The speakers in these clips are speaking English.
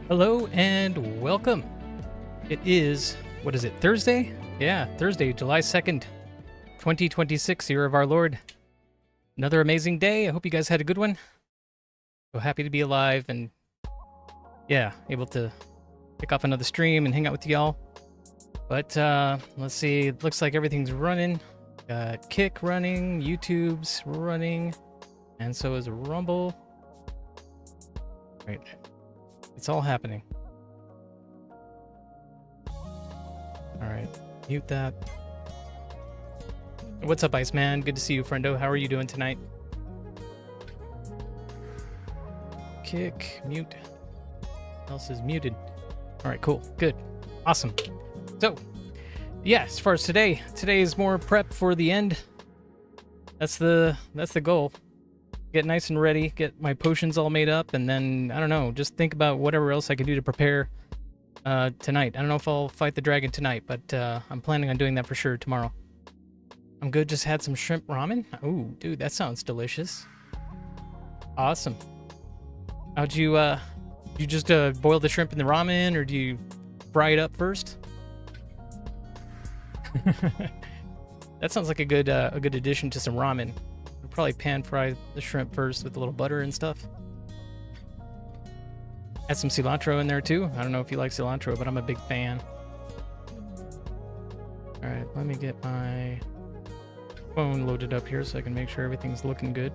Hello and welcome. It is, what is it, Thursday? Yeah, Thursday, July 2nd, 2026, year of our Lord. Another amazing day. I hope you guys had a good one. So happy to be alive and, yeah, able to pick off another stream and hang out with y'all. But let's see, it looks like everything's running. Got Kick running, YouTube's running, and so is Rumble. Right. It's all happening. All right, mute that. What's up, Iceman? Good to see you, friendo. How are you doing tonight? Kick, mute. What else is muted? All right, cool, good, awesome. So, yeah, as far as today is more prep for the end. That's the goal. Get nice and ready, get my potions all made up, and then, I don't know, just think about whatever else I can do to prepare tonight. I don't know if I'll fight the dragon tonight, but I'm planning on doing that for sure tomorrow. I'm good, just had some shrimp ramen. Ooh, dude, that sounds delicious. Awesome. How'd you just boil the shrimp in the ramen, or do you fry it up first? That sounds like a good addition to some ramen. I'd probably pan fry the shrimp first with a little butter and stuff. Add some cilantro in there too. I don't know if you like cilantro, but I'm a big fan. All right, let me get my phone loaded up here so I can make sure everything's looking good.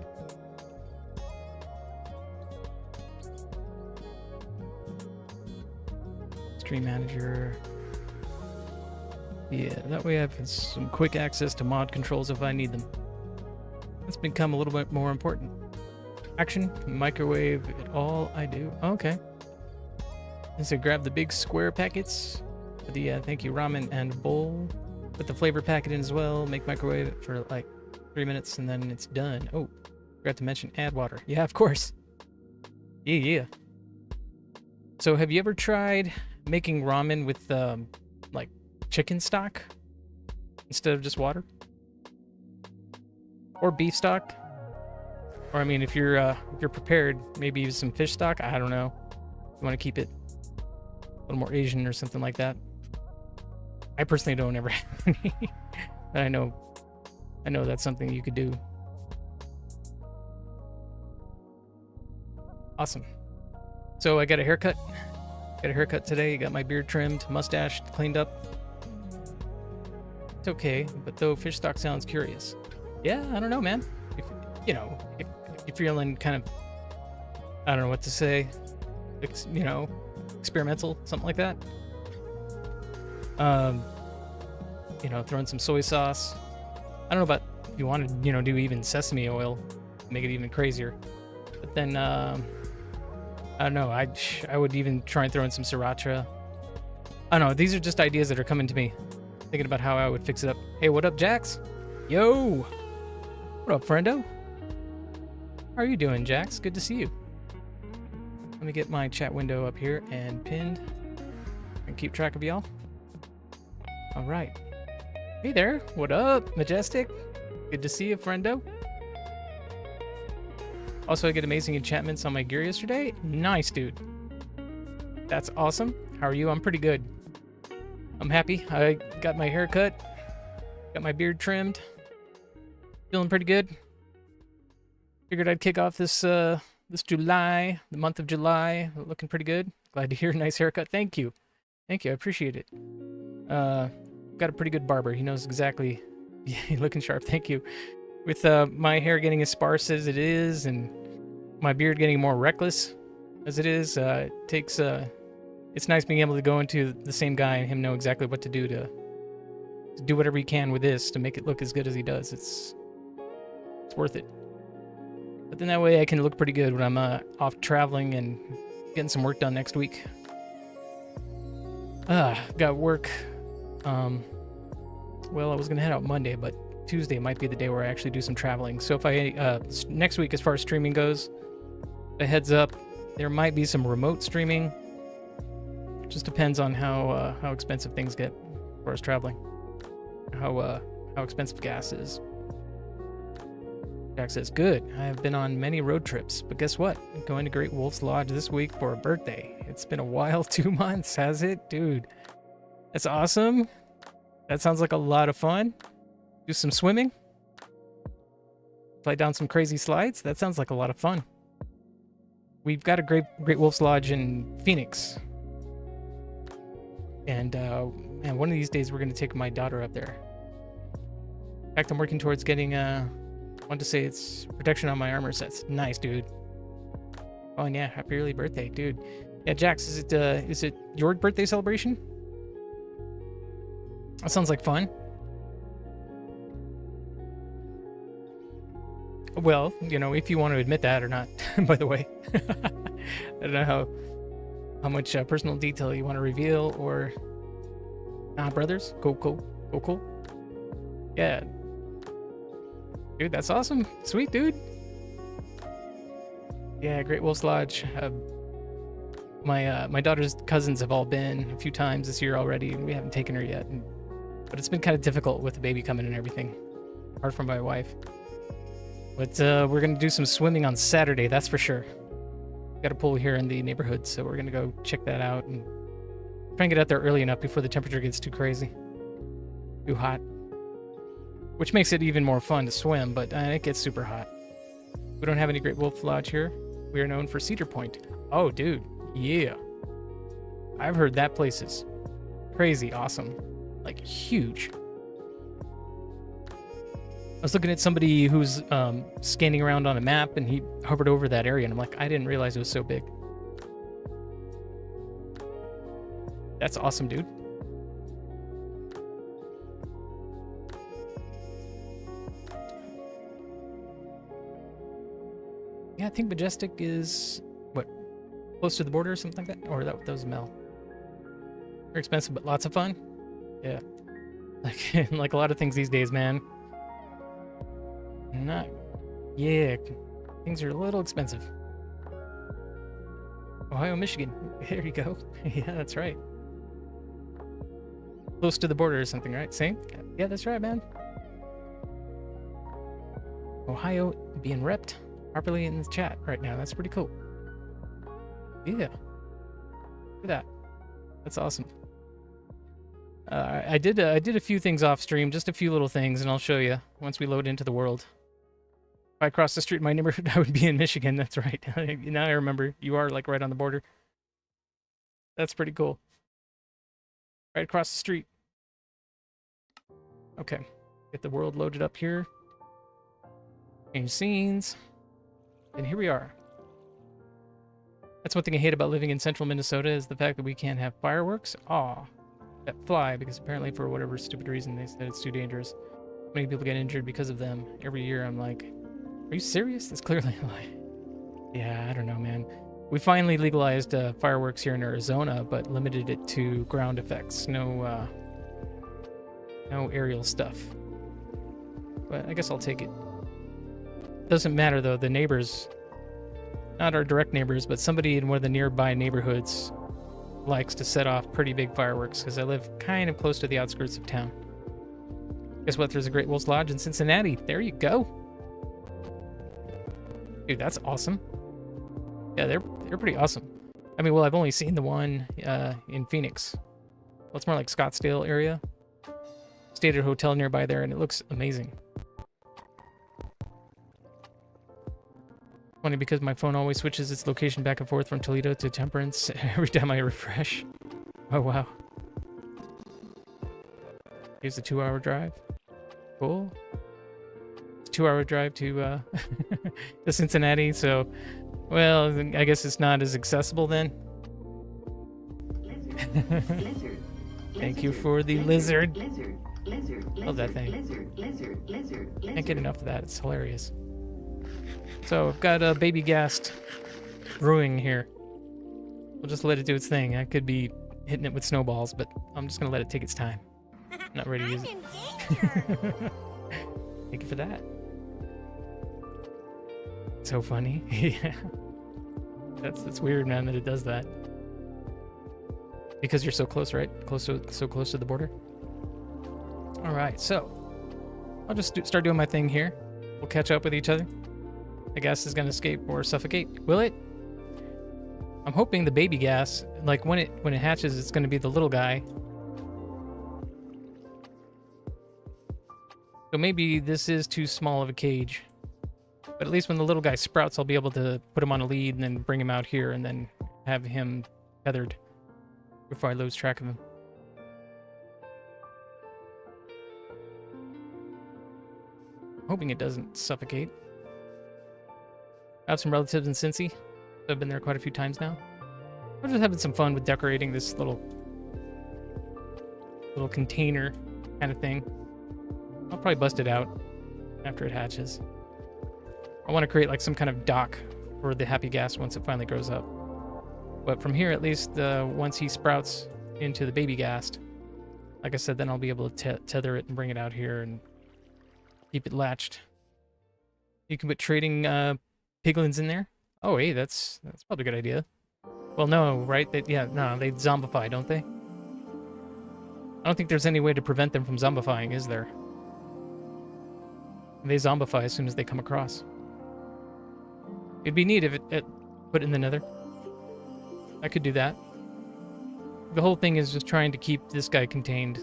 Stream Manager. Yeah, that way I have some quick access to mod controls if I need them. That's become a little bit more important. Action, microwave, it all I do. Okay. And so grab the big square packets for the thank you ramen and bowl. Put the flavor packet in as well. Make microwave it for like 3 minutes and then it's done. Oh, forgot to mention add water. Yeah, of course. Yeah. So have you ever tried making ramen with like chicken stock instead of just water? Or beef stock? Or I mean, if you're prepared, maybe use some fish stock. I don't know. You want to keep it a little more Asian or something like that. I personally don't ever have any, but I know that's something you could do. Awesome. So I got a haircut. Got a haircut today. Got my beard trimmed, mustache cleaned up. It's okay, but though fish stock sounds curious. Yeah, I don't know, man. If you're feeling kind of, I don't know what to say, experimental, something like that. Throwing some soy sauce. I don't know about if you want to, do even sesame oil, make it even crazier. But then, I don't know. I would even try and throw in some sriracha. I don't know. These are just ideas that are coming to me. Thinking about how I would fix it up. Hey, what up, Jax? Yo! What up, friendo? How are you doing, Jax? Good to see you. Let me get my chat window up here and pinned. And keep track of y'all. All right. Hey there. What up, Majestic? Good to see you, friendo. Also, I get amazing enchantments on my gear yesterday. Nice, dude. That's awesome. How are you? I'm pretty good. I'm happy. I got my hair cut. Got my beard trimmed. Feeling pretty good. Figured I'd kick off this July, the month of July, looking pretty good. Glad to hear. Nice haircut. Thank you. I appreciate it. Got a pretty good barber. He knows exactly. Yeah, looking sharp. Thank you. With my hair getting as sparse as it is, and my beard getting more reckless as it is, it's nice being able to go into the same guy and him know exactly what to do to do whatever he can with this to make it look as good as he does. It's worth it. But then that way I can look pretty good when I'm off traveling and getting some work done next week. Got work. Well, I was gonna head out Monday, but Tuesday might be the day where I actually do some traveling. So if I next week, as far as streaming goes, a heads up, there might be some remote streaming. Just depends on how expensive things get as far as traveling. How expensive gas is. Jack says, good. I have been on many road trips, but guess what? I'm going to Great Wolf's Lodge this week for a birthday. It's been a while, 2 months, has it? Dude, that's awesome. That sounds like a lot of fun. Do some swimming. Slide down some crazy slides. That sounds like a lot of fun. We've got a Great Wolf's Lodge in Phoenix. And man, one of these days we're going to take my daughter up there. In fact, I'm working towards getting I want to say it's protection on my armor sets. Nice, dude. Oh, and yeah, happy early birthday, dude. Yeah, Jax, is it your birthday celebration? That sounds like fun. Well, you know, if you want to admit that or not, by the way. I don't know how much personal detail you want to reveal or... Nah, brothers. Cool. Yeah. Dude, that's awesome. Sweet, dude. Yeah, Great Wolf's Lodge. My daughter's cousins have all been a few times this year already, and we haven't taken her yet. But it's been kind of difficult with the baby coming and everything. Hard for my wife. But we're going to do some swimming on Saturday, that's for sure. Got a pool here in the neighborhood, so we're going to go check that out and try and get out there early enough before the temperature gets too crazy. Too hot. Which makes it even more fun to swim, but it gets super hot. We don't have any Great Wolf Lodge here. We are known for Cedar Point. Oh, dude. Yeah. I've heard that place is crazy awesome. Like, huge. I was looking at somebody who's scanning around on a map, and he hovered over that area, and I'm like, I didn't realize it was so big. That's awesome, dude. Yeah, I think Majestic is, what, close to the border or something like that? Or that was Mel. Very expensive, but lots of fun. Yeah. Like a lot of things these days, man. Yeah, things are a little expensive. Ohio, Michigan. There you go. Yeah, that's right. Close to the border or something, right? Same? Yeah, that's right, man. Ohio being repped properly in the chat right now. That's pretty cool. Yeah. Look at that. That's awesome. I did a few things off stream, just a few little things, and I'll show you once we load into the world. If I crossed the street in my neighborhood, I would be in Michigan. That's right. Now I remember. You are like right on the border. That's pretty cool. Right across the street. Okay. Get the world loaded up here. Change scenes. And here we are. That's one thing I hate about living in central Minnesota is the fact that we can't have fireworks. Aw. That fly, because apparently for whatever stupid reason they said it's too dangerous. Many people get injured because of them. Every year I'm like, are you serious? That's clearly a lie. Yeah, I don't know, man. We finally legalized fireworks here in Arizona, but limited it to ground effects. No aerial stuff. But I guess I'll take it. Doesn't matter though, the neighbors, not our direct neighbors, but somebody in one of the nearby neighborhoods likes to set off pretty big fireworks because I live kind of close to the outskirts of town. Guess what? There's a Great Wolf's Lodge in Cincinnati. There you go. Dude, that's awesome. Yeah, they're pretty awesome. I mean, well, I've only seen the one in Phoenix. Well, it's more like Scottsdale area. Stayed at a hotel nearby there, and it looks amazing. Funny because my phone always switches its location back and forth from Toledo to Temperance every time I refresh. Oh, wow. Here's the 2-hour drive. Cool. 2-hour drive to to Cincinnati, so, well, I guess it's not as accessible then. Lizard. Thank you for the lizard. Love that thing. Can't get enough of that. It's hilarious. So I've got a baby ghast brewing here. We'll just let it do its thing. I could be hitting it with snowballs, but I'm just gonna let it take its time. I'm not ready to use it. Thank you for that. So funny. Yeah. That's weird, man, that it does that. Because you're so close, right? So close to the border. All right, so I'll just start doing my thing here. will catch up with each other. The gas is going to escape or suffocate. Will it? I'm hoping the baby gas, like when it hatches, it's going to be the little guy. So maybe this is too small of a cage. But at least when the little guy sprouts, I'll be able to put him on a lead and then bring him out here and then have him tethered before I lose track of him. I'm hoping it doesn't suffocate. I have some relatives in Cincy. I've been there quite a few times now. I'm just having some fun with decorating this little container kind of thing. I'll probably bust it out after it hatches. I want to create like some kind of dock for the happy gas once it finally grows up. But from here, at least, once he sprouts into the baby gas, like I said, then I'll be able to tether it and bring it out here and keep it latched. You can put trading piglins in there. Oh, hey, that's probably a good idea. Well, no, right? No, they zombify, don't they? I don't think there's any way to prevent them from zombifying, is there? They zombify as soon as they come across. It'd be neat if it put in the nether. I could do that. The whole thing is just trying to keep this guy contained.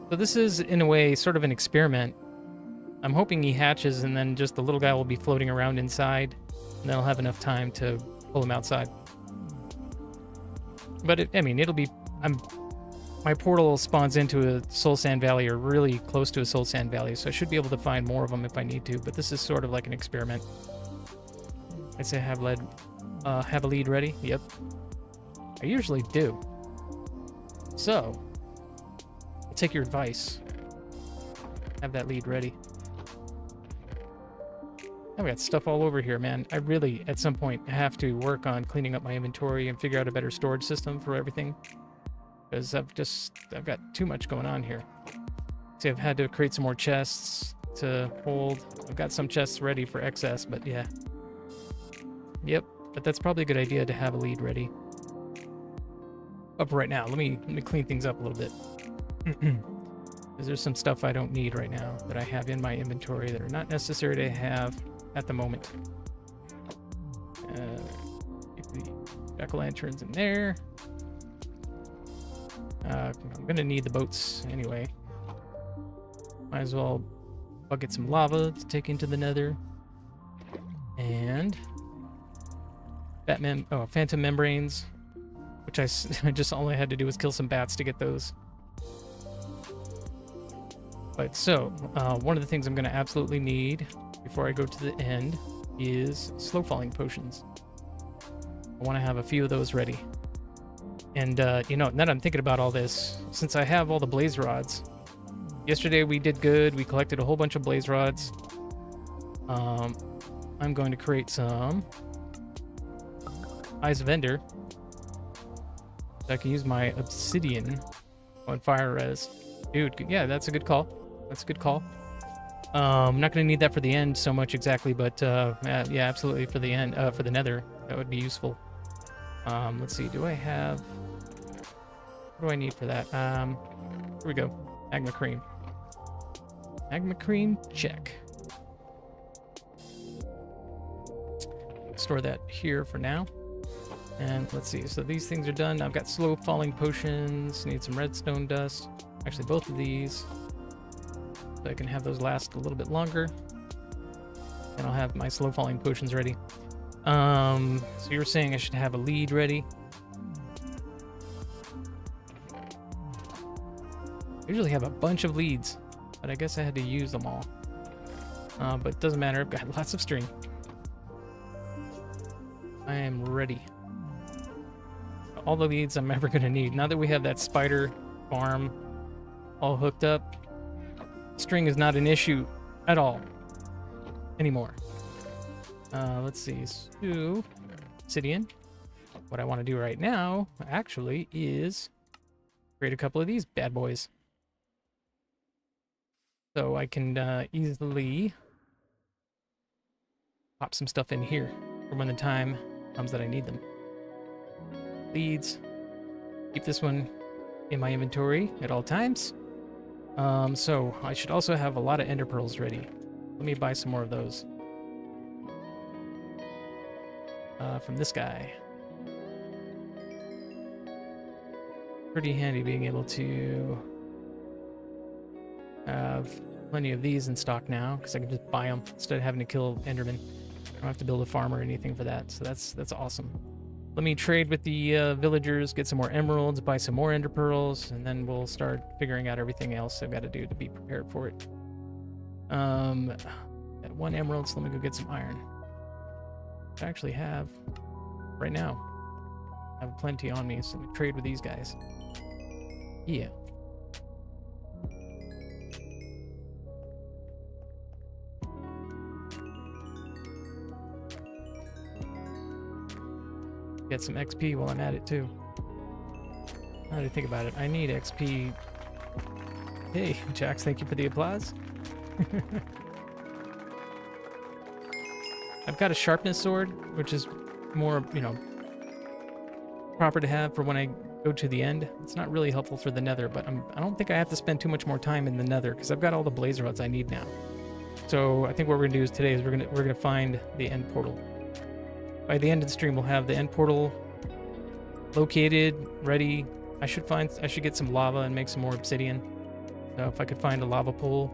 So this is, in a way, sort of an experiment. I'm hoping he hatches and then just the little guy will be floating around inside. And then I'll have enough time to pull him outside. But, I mean, it'll be... My portal spawns into a Soul Sand Valley or really close to a Soul Sand Valley, so I should be able to find more of them if I need to, but this is sort of like an experiment. I'd say have a lead ready. Yep. I usually do. So, I'll take your advice. Have that lead ready. I've got stuff all over here, man. I really, at some point, have to work on cleaning up my inventory and figure out a better storage system for everything. Because I've got too much going on here. See, I've had to create some more chests to hold. I've got some chests ready for excess, but yeah. Yep, but that's probably a good idea to have a lead ready. Up right now, let me clean things up a little bit. Because there's some stuff I don't need right now that I have in my inventory that are not necessary to have at the moment. Keep the jack-o'-lanterns in there. I'm gonna need the boats anyway. Might as well bucket some lava to take into the nether. And phantom membranes, which I just all I had to do was kill some bats to get those. But so, one of the things I'm gonna absolutely need before I go to the end is slow falling potions. I want to have a few of those ready. And, you know, now that I'm thinking about all this, since I have all the blaze rods, yesterday we did good. We collected a whole bunch of blaze rods. I'm going to create some Eyes of Ender. So I can use my obsidian on fire res. Dude, yeah, that's a good call. That's a good call. I'm not going to need that for the end so much exactly, but yeah, absolutely for the end, for the nether. That would be useful. Let's see, do I have... What do I need for that? Here we go. Magma cream. Magma cream, check. Store that here for now. And let's see, so these things are done. I've got slow falling potions, need some redstone dust. Actually, both of these. So I can have those last a little bit longer. And I'll have my slow falling potions ready. So you were saying I should have a lead ready. I usually have a bunch of leads, but I guess I had to use them all. But it doesn't matter, I've got lots of string. I am ready. All the leads I'm ever gonna need. Now that we have that spider farm all hooked up, string is not an issue at all anymore. Let's see, so obsidian. What I want to do right now, actually, is create a couple of these bad boys. So I can easily pop some stuff in here for when the time comes that I need them. Leads. Keep this one in my inventory at all times. So I should also have a lot of ender pearls ready. Let me buy some more of those. From this guy. Pretty handy being able to have plenty of these in stock now, because I can just buy them instead of having to kill Enderman. I don't have to build a farm or anything for that, so that's awesome. Let me trade with the villagers, get some more emeralds, buy some more ender pearls, and then we'll start figuring out everything else I've got to do to be prepared for it. Got 1 emerald, so let me go get some iron. I actually have right now. I have plenty on me, so let me trade with these guys. Yeah. Get some XP while I'm at it too. Now that I think about it, I need XP. Hey, Jax, thank you for the applause. I've got a sharpness sword, which is more, you know, proper to have for when I go to the end. It's not really helpful for the nether, but I don't think I have to spend too much more time in the nether because I've got all the blaze rods I need now. So I think what we're gonna do is today is we're gonna find the end portal. By the end of the stream, we'll have the end portal located, ready. I should get some lava and make some more obsidian. So if I could find a lava pool,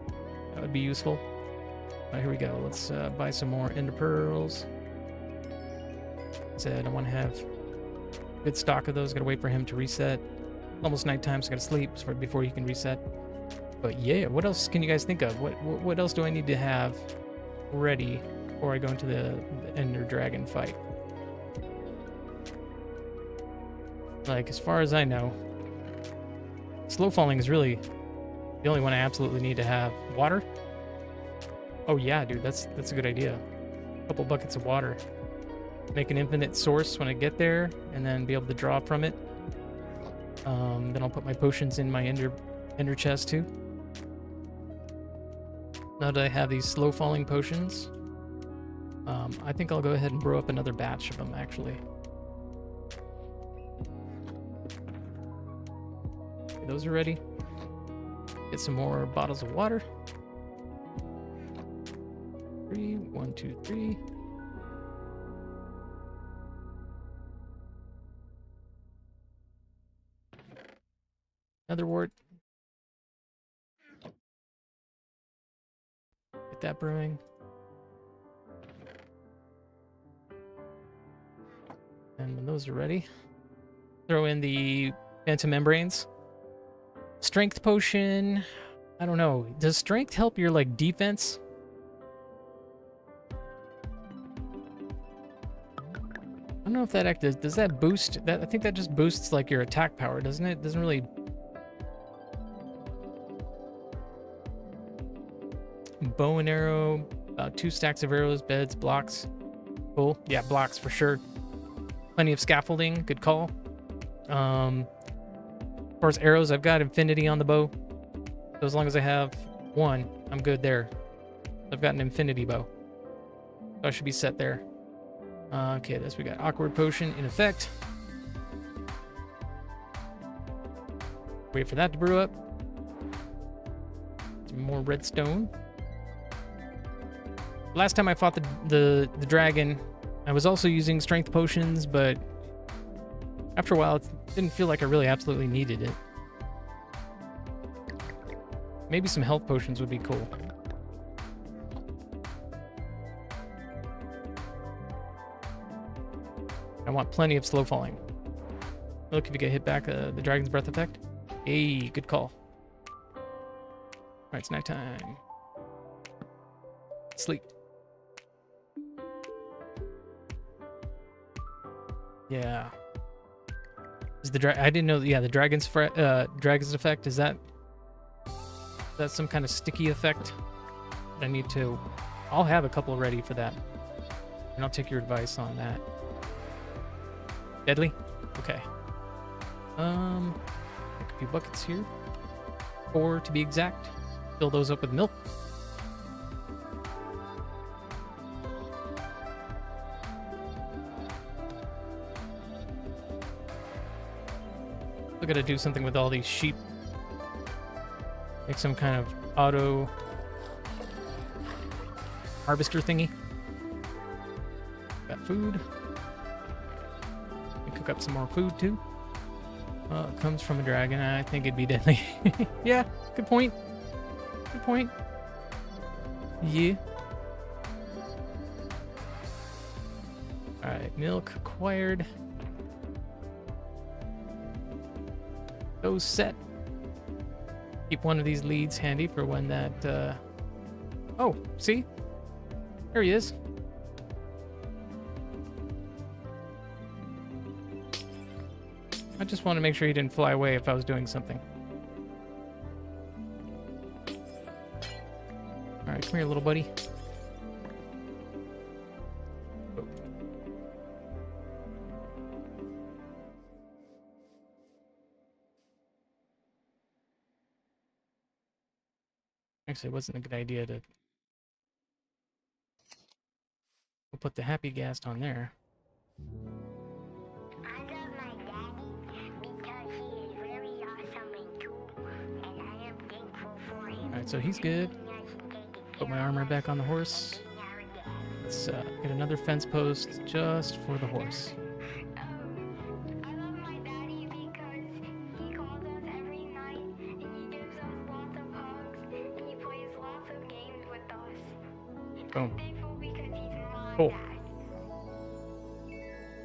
that would be useful. All right, here we go. Let's buy some more ender pearls. Said I want to have good stock of those. Gotta wait for him to reset. Almost nighttime, so gotta sleep before he can reset. But yeah, what else can you guys think of? What else do I need to have ready before I go into the Ender Dragon fight? Like, as far as I know, slow falling is really the only one I absolutely need to have. Water? Oh yeah, dude, that's a good idea. A couple buckets of water. Make an infinite source when I get there, and then be able to draw from it. Then I'll put my potions in my ender chest too. Now that I have these slow falling potions, I think I'll go ahead and brew up another batch of them actually. Okay, those are ready. Get some more bottles of water. 3, 1, 2, 3. Another wart. Get that brewing. And when those are ready, throw in the phantom membranes. Strength potion. I don't know. Does strength help your like defense? I don't know if that acts. Does that boost that? I think that just boosts like your attack power, doesn't it? Doesn't really. Bow and arrow, about 2 stacks of arrows, beds, blocks. Cool. Yeah, blocks for sure. Plenty of scaffolding. Good call. As far as arrows, I've got infinity on the bow. So as long as I have 1, I'm good there. I've got an infinity bow. So I should be set there. Okay, this we got awkward potion in effect. Wait for that to brew up. Some more redstone. Last time I fought the dragon, I was also using strength potions, but after a while, it didn't feel like I really absolutely needed it. Maybe some health potions would be cool. I want plenty of slow falling. Look if you get hit back the dragon's breath effect. Hey, good call. Alright, it's nighttime. Sleep. Yeah. Is the I didn't know. Yeah, the dragon's effect, is that some kind of sticky effect? I need to. I'll have a couple ready for that, and I'll take your advice on that. Deadly? Okay. Take a few buckets here, 4 to be exact. Fill those up with milk. Still gotta do something with all these sheep. Make some kind of auto harvester thingy. Got food. We cook up some more food too. It comes from a dragon. I think it'd be deadly. Yeah, good point. Good point. Yeah. Alright, milk acquired. Those set. Keep one of these leads handy for when that, Oh, see? There he is. I just want to make sure he didn't fly away if I was doing something. Alright, come here, little buddy. Oh. Actually, it wasn't a good idea to... We'll put the happy gas on there. I love my daddy because he is very awesome and cool, and I am thankful for him. Alright, so he's good. Put my armor back on the horse. Let's get another fence post just for the horse. I love my daddy because he calls us every night, and he gives us lots of hugs, and he plays lots of games with us. Boom. I'm thankful because he's my Cool. dad.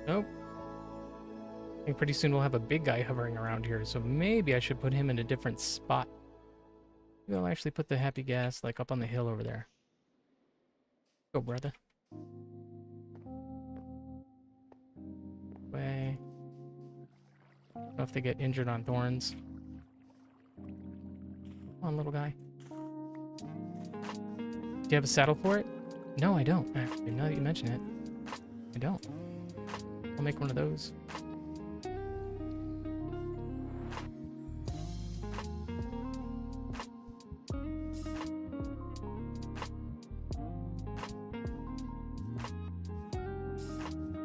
Nope. I think pretty soon we'll have a big guy hovering around here, so maybe I should put him in a different spot. Maybe I'll actually put the happy gas like up on the hill over there. Go, brother. Way. I don't know if they get injured on thorns. Come on, little guy. Do you have a saddle for it? No, I don't, actually. Now that you mention it, I don't. I'll make one of those.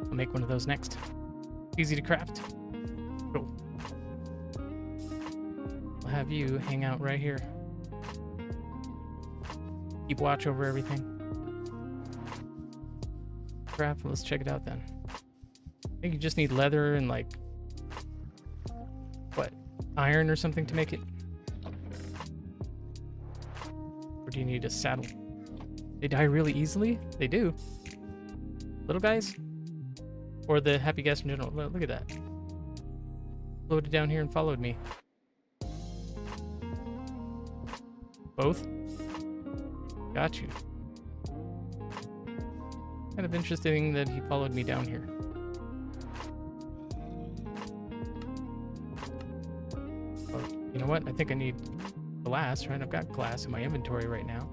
I'll make one of those next. Easy to craft. Cool. I'll have you hang out right here. Keep watch over everything. Craft, let's check it out then. I think you just need leather and like, what, iron or something to make it? Or do you need a saddle? They die really easily? They do. Little guys? Or the happy gas in general? Look at that. Loaded down here and followed me. Both? Got you. Kind of interesting that he followed me down here. You know what? I think I need glass, right? I've got glass in my inventory right now.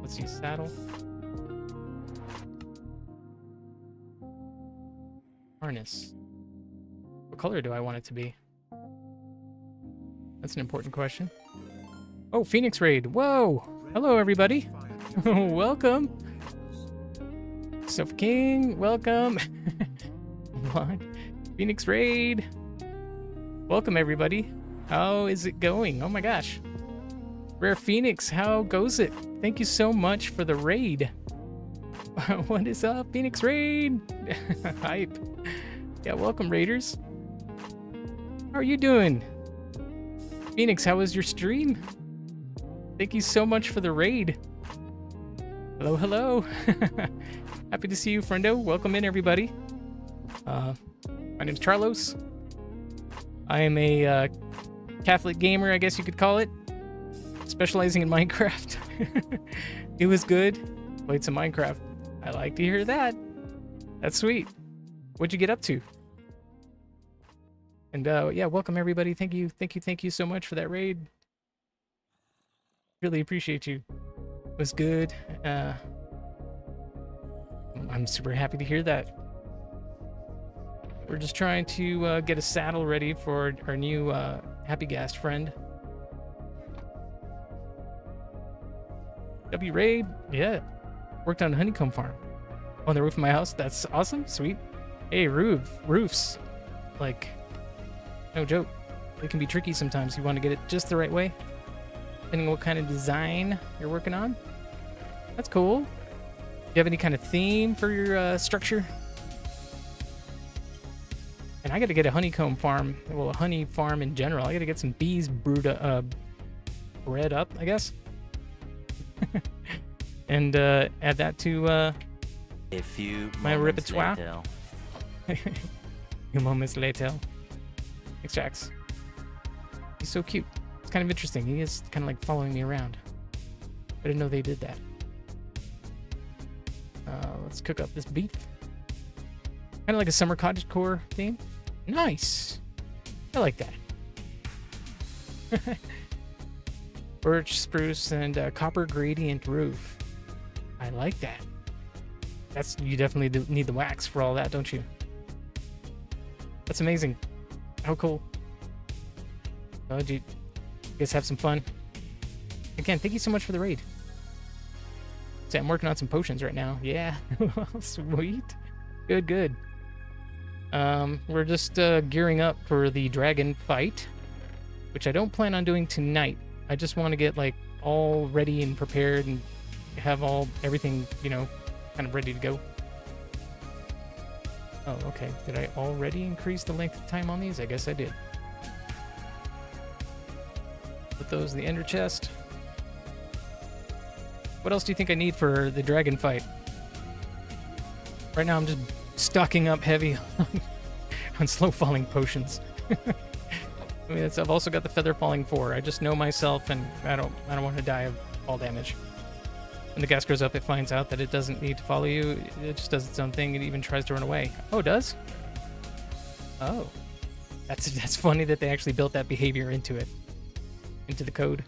Let's see, saddle. Harness. What color do I want it to be? That's an important question. Oh, Phoenix Raid. Whoa! Hello, everybody. Welcome. Sofa King, welcome. Phoenix Raid. Welcome, everybody. How is it going? Oh my gosh. Rare Phoenix, how goes it? Thank you so much for the raid. What is up, Phoenix Raid? Hype. Yeah, welcome, Raiders. How are you doing? Phoenix, how was your stream? Thank you so much for the raid. Hello, hello. Happy to see you, friendo. Welcome in, everybody. My name's Charlos. I am a Catholic gamer, I guess you could call it, specializing in Minecraft. It was good. Played some Minecraft. I like to hear that. That's sweet. What'd you get up to? And yeah, welcome everybody. Thank you so much for that raid. Really appreciate you. It was good. I'm super happy to hear that. We're just trying to get a saddle ready for our new Happy Gas friend. W Raid, yeah. Worked on a honeycomb farm on the roof of my house. That's awesome, sweet. Hey, roofs, like, no joke. They can be tricky sometimes. You want to get it just the right way, depending on what kind of design you're working on. That's cool. you have any kind of theme for your structure? And I got to get a honeycomb farm. Well, a honey farm in general. I got to get some bees bred up, I guess. And add that to A few my moments repertoire. later. Few moments later. Thanks, Jax. He's so cute. It's kind of interesting. He is kind of like following me around. I didn't know they did that. Let's cook up this beef. Kind of like a summer cottagecore theme. Nice. I like that. Birch, spruce, and copper gradient roof. I like that. You definitely need the wax for all that, don't you? That's amazing. How cool. Oh, did you guys have some fun? Again, thank you so much for the raid. See, I'm working on some potions right now. Yeah. Sweet. Good. We're just gearing up for the dragon fight, which I don't plan on doing tonight. I just want to get like all ready and prepared and have everything, kind of ready to go. Oh, okay. Did I already increase the length of time on these? I guess I did. Put those in the ender chest. What else do you think I need for the dragon fight? Right now I'm just stocking up heavy on slow falling potions. I mean, I've also got the feather falling 4. I just know myself, and I don't want to die of fall damage. When the gas goes up, it finds out that it doesn't need to follow you. It just does its own thing. It even tries to run away. Oh, it does? Oh, that's funny that they actually built that behavior into the code.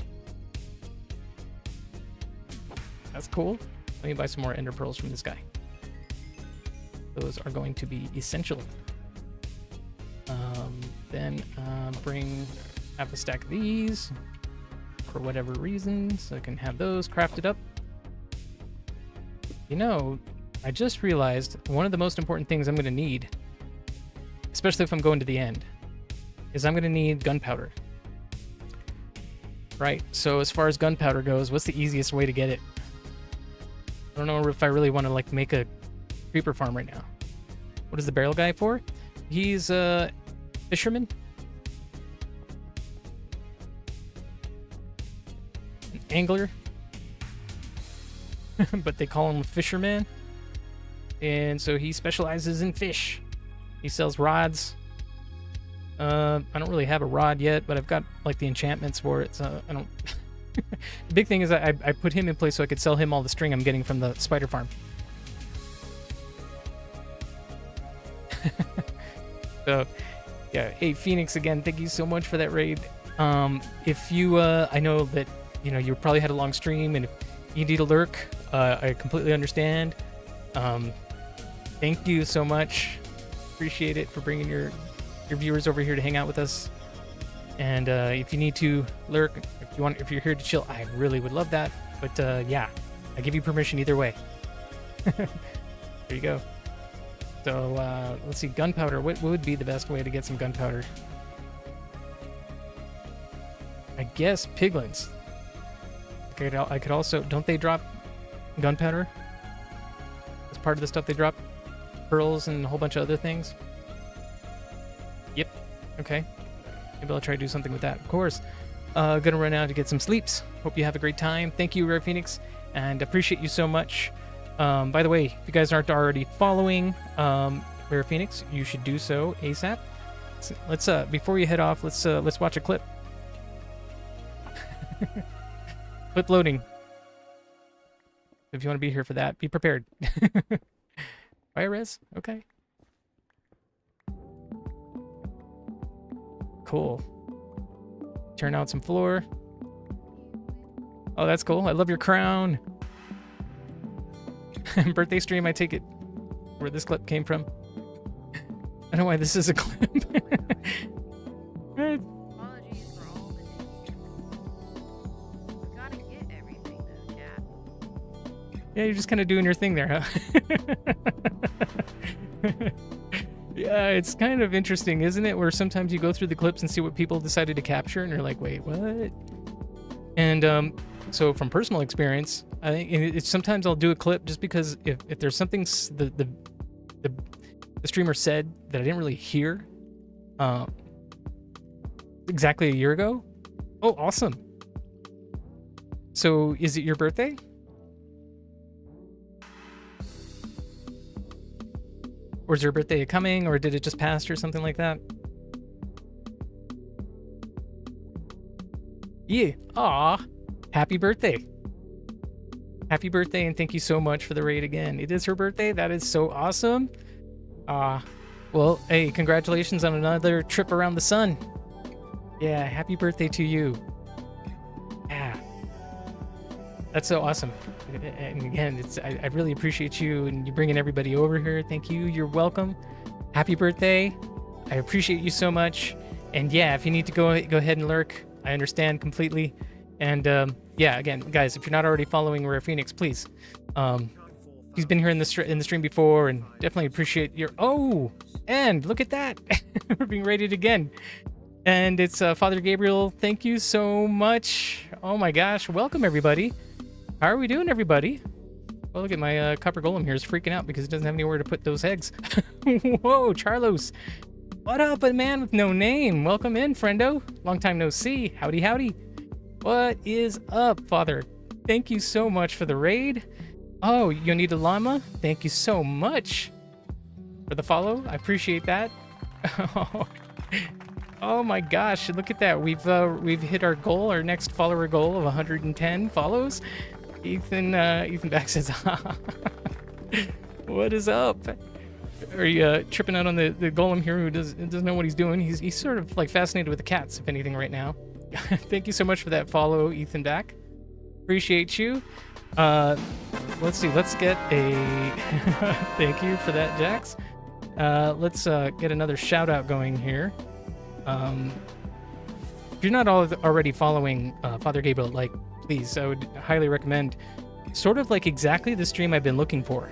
That's cool. Let me buy some more ender pearls from this guy. Those are going to be essential. Then bring half a stack of these for whatever reason, so I can have those crafted up. I just realized one of the most important things I'm going to need, especially if I'm going to the end, is I'm going to need gunpowder. Right? So as far as gunpowder goes, what's the easiest way to get it? I don't know if I really want to make a creeper farm right now. What is the barrel guy for? He's a fisherman. An angler. But they call him a fisherman. And so he specializes in fish. He sells rods. I don't really have a rod yet, but I've got the enchantments for it, so I don't... The big thing is I put him in place so I could sell him all the string I'm getting from the spider farm. So, yeah. Hey, Phoenix, again, thank you so much for that raid. If you, I know that, you probably had a long stream, and if you need a lurk, I completely understand. Thank you so much. Appreciate it for bringing your viewers over here to hang out with us. And if you need to lurk, if you're here to chill, I really would love that. But yeah, I give you permission either way. There you go. So let's see, gunpowder. What would be the best way to get some gunpowder? I guess piglins. I could also, don't they drop gunpowder as part of the stuff they drop? Pearls and a whole bunch of other things. Yep. Okay. Maybe I'll try to do something with that. Of course. Gonna run out to get some sleeps. Hope you have a great time. Thank you, Rare Phoenix, and appreciate you so much. By the way, if you guys aren't already following Rare Phoenix, you should do so ASAP. Let's before you head off, let's watch a clip. Clip loading. If you want to be here for that, be prepared. Bye, Rez. Okay. Cool. Turn out some floor. Oh, that's cool. I love your crown. Birthday stream, I take it where this clip came from. I don't know why this is a clip. Apologies for all the we gotta get everything though, chat. Yeah, you're just kind of doing your thing there, huh? Yeah, it's kind of interesting, isn't it? Where sometimes you go through the clips and see what people decided to capture, and you're like, wait, what? And So from personal experience, I think it's sometimes I'll do a clip just because if there's something the streamer said that I didn't really hear exactly a year ago. Oh, awesome. So is it your birthday? Or is your birthday coming, or did it just pass or something like that? Yeah. Aw. Happy birthday. Happy birthday, and thank you so much for the raid again. It is her birthday. That is so awesome. Well, hey, congratulations on another trip around the sun. Yeah, happy birthday to you. Yeah. That's so awesome. And again, I really appreciate you and you bringing everybody over here. Thank you. You're welcome. Happy birthday. I appreciate you so much. And yeah, if you need to go ahead and lurk, I understand completely. And yeah, again, guys, if you're not already following Rare Phoenix, please. He's been here in the stream before, and definitely appreciate your. Oh, and look at that, we're being rated again. And it's Father Gabriel. Thank you so much. Oh my gosh, welcome everybody. How are we doing, everybody? Well, look at my copper golem here is freaking out because he doesn't have anywhere to put those eggs. Whoa, Charlos. What up, a man with no name? Welcome in, friendo. Long time no see. Howdy, howdy. What is up, Father? Thank you so much for the raid. Oh, Yonita Lama, thank you so much for the follow. I appreciate that. Oh my gosh, look at that. We've hit our goal, our next follower goal of 110 follows. Ethan back says, what is up? Are you tripping out on the golem here who doesn't know what he's doing? He's sort of like fascinated with the cats, if anything, right now. Thank you so much for that follow, Ethan back. Appreciate you. Let's see. Let's get a thank you for that, Jax. Let's get another shout out going here. If you're not already following Father Gabriel, like, please, I would highly recommend. Sort of like exactly the stream I've been looking for.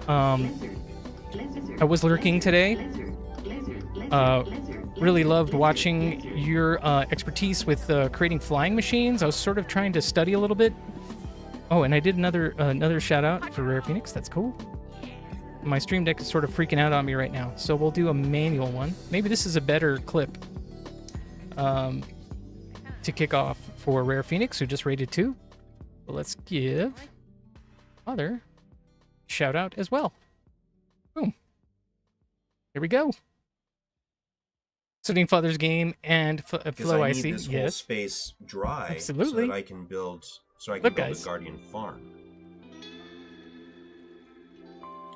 I was lurking today. Really loved watching your expertise with creating flying machines. I was sort of trying to study a little bit. Oh, and I did another shout out for Rare Phoenix. That's cool. My stream deck is sort of freaking out on me right now, so we'll do a manual one. Maybe this is a better clip to kick off for Rare Phoenix, who just rated 2. But let's give Father shout out as well. Boom. Here we go. Studying Father's game and Flow I IC. need this whole Yes. space dry Absolutely. so that I can build Look, build guys. a guardian farm.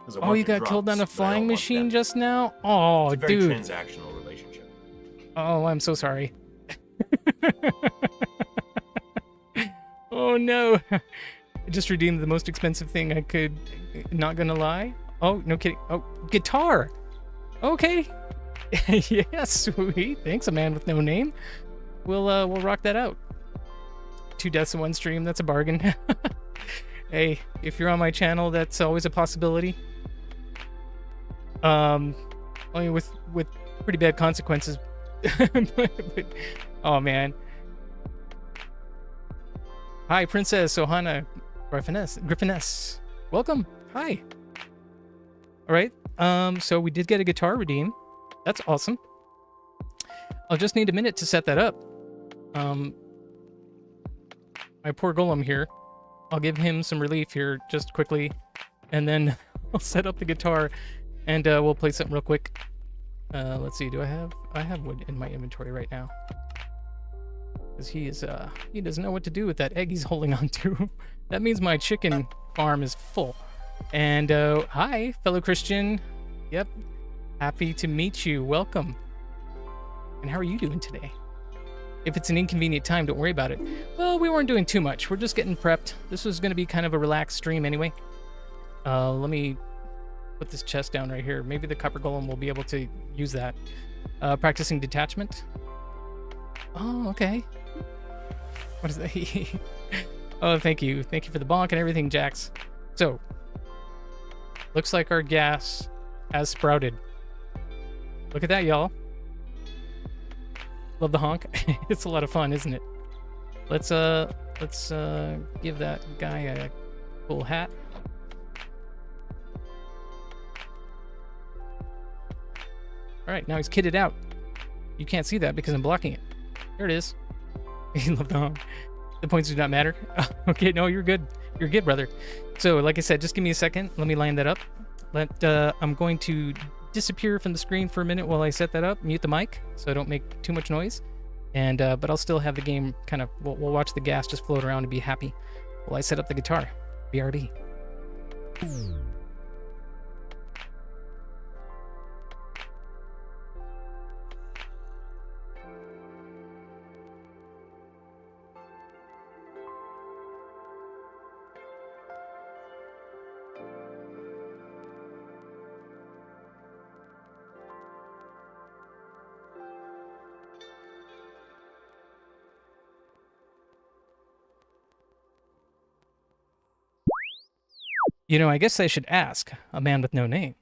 'Cause I Oh, want you the got killed on a drops, but I flying don't want machine them. just now? Oh, It's a very dude. transactional relationship. Oh, I'm so sorry. Oh no. I just redeemed the most expensive thing I could. Not gonna lie. Oh, no kidding. Oh, guitar. Okay. Yeah, sweet. Thanks, a man with no name. We'll rock that out. 2 deaths in 1 stream. That's a bargain. Hey, if you're on my channel, that's always a possibility. Only with pretty bad consequences. but, oh man. Hi, Princess Ohana Griffiness. Welcome. Hi. All right. So we did get a guitar redeem. That's awesome. I'll just need a minute to set that up. My poor golem here. I'll give him some relief here just quickly, and then I'll set up the guitar, and we'll play something real quick. Let's see. I have wood in my inventory right now, because he doesn't know what to do with that egg he's holding on to. That means my chicken farm is full. And hi, fellow Christian. Yep. Happy to meet you. Welcome. And how are you doing today? If it's an inconvenient time, don't worry about it. Well, we weren't doing too much. We're just getting prepped. This was going to be kind of a relaxed stream anyway. Let me put this chest down right here. Maybe the copper golem will be able to use that. Practicing detachment. Oh, okay. What is that? Oh, thank you. Thank you for the bonk and everything, Jax. So, looks like our gas has sprouted. Look at that, y'all. Love the honk. It's a lot of fun, isn't it? Let's Let's give that guy a cool hat. All right, now he's kitted out. You can't see that because I'm blocking it. There it is. You love the home. The points do not matter. Okay, no, you're good. You're good, brother. So, like I said, just give me a second. Let me line that up. I'm going to disappear from the screen for a minute while I set that up. Mute the mic so I don't make too much noise. And but I'll still have the game kind of. We'll watch the gas just float around and be happy while I set up the guitar. BRB. You know, I guess I should ask a man with no name.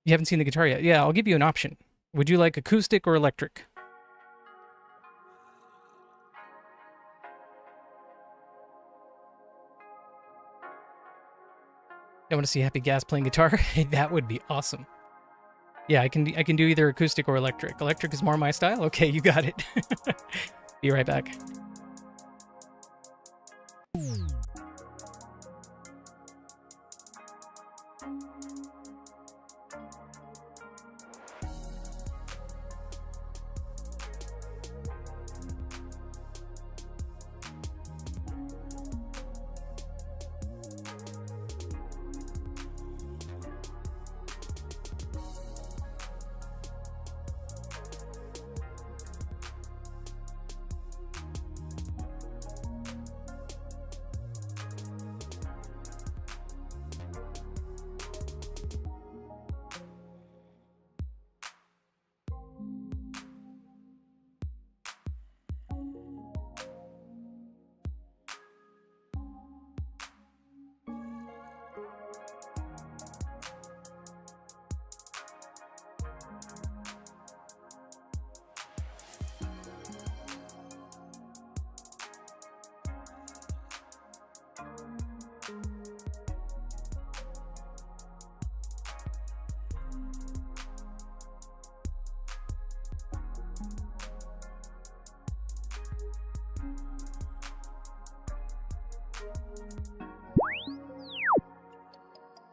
You haven't seen the guitar yet? Yeah, I'll give you an option. Would you like acoustic or electric? I want to see Happy Gas playing guitar. That would be awesome. Yeah, I can do either acoustic or electric. Electric is more my style. Okay, you got it. Be right back.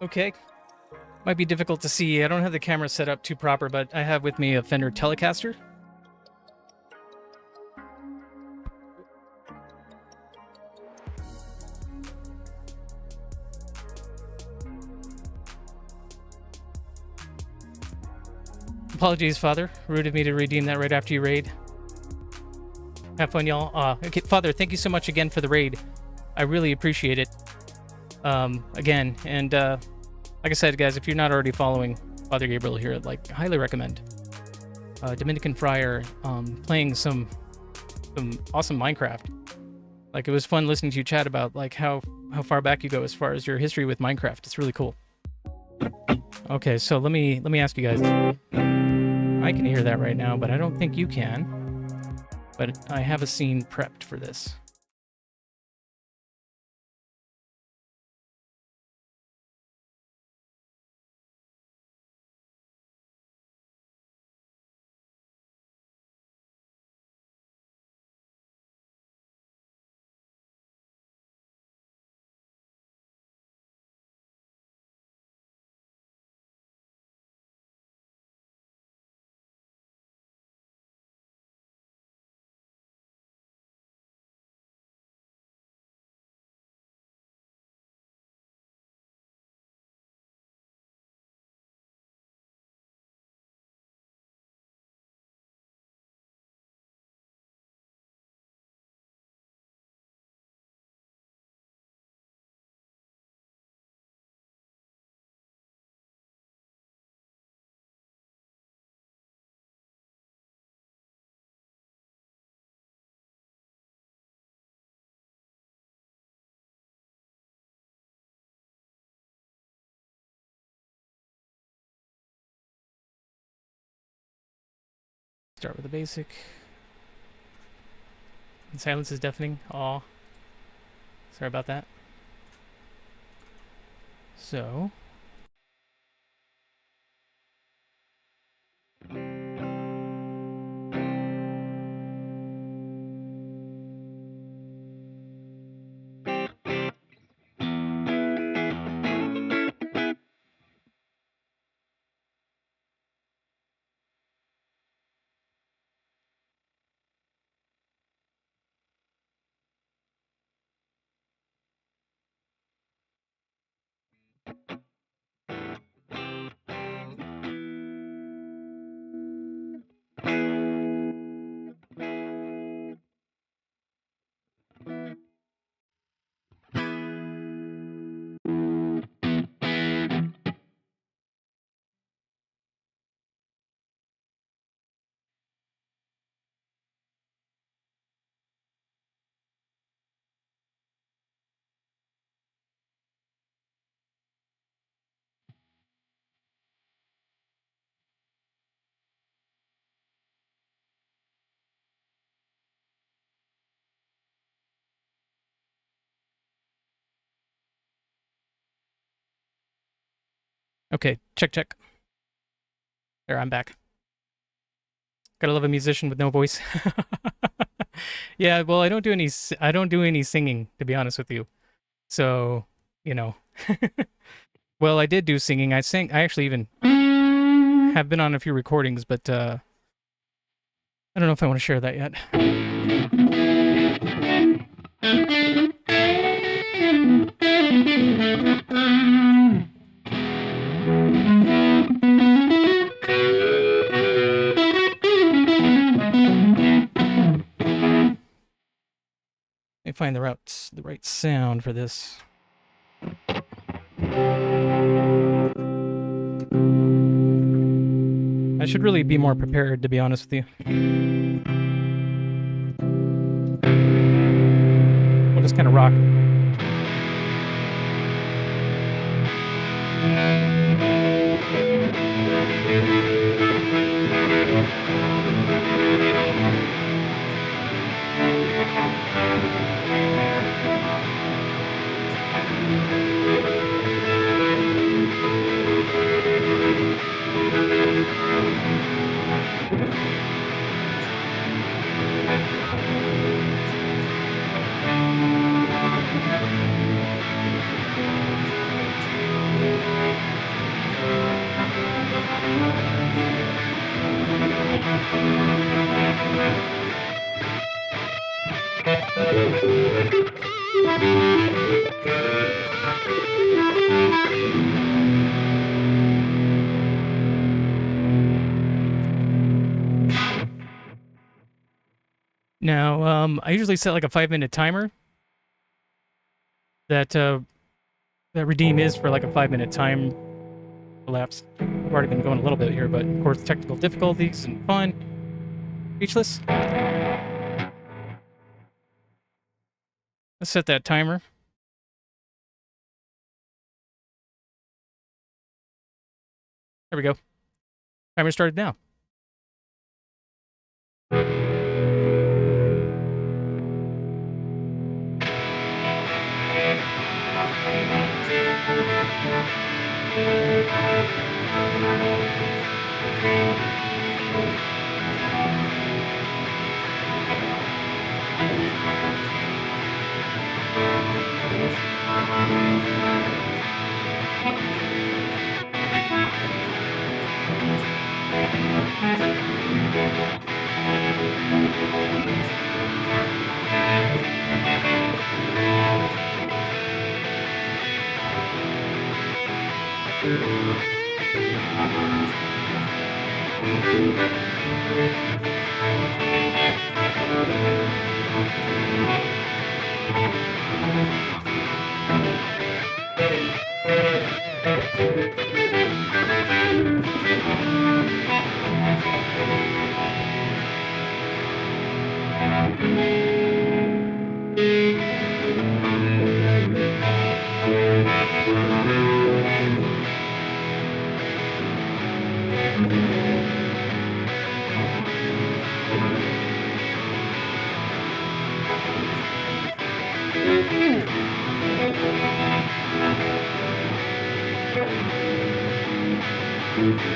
Okay. Might be difficult to see. I don't have the camera set up too proper, but I have with me a Fender Telecaster. Apologies, Father. Rude of me to redeem that right after you raid. Have fun, y'all. Okay, Father, thank you so much again for the raid. I really appreciate it. Again, and like I said, guys, if you're not already following Father Gabriel here, like, highly recommend. Dominican Friar, playing some awesome Minecraft. Like, it was fun listening to you chat about like how far back you go as far as your history with Minecraft. It's really cool. Okay, so let me ask you guys. I can hear that right now, but I don't think you can. But I have a scene prepped for this. Start with the basic. Silence is deafening. Aw. Sorry about that. So. Okay, check. There, I'm back. Gotta love a musician with no voice. Yeah, well, I don't do any singing, to be honest with you. So, you know. Well, I did do singing. I actually even have been on a few recordings, but I don't know if I want to share that yet. Let me find the right sound for this. I should really be more prepared, to be honest with you. We'll just kind of rock. Now, I usually set like a 5-minute timer. That redeem is for like a 5-minute time elapse. I've already been going a little bit here, but of course technical difficulties and fun. Speechless. Let's set that timer. There we go. Timer started now. Listen.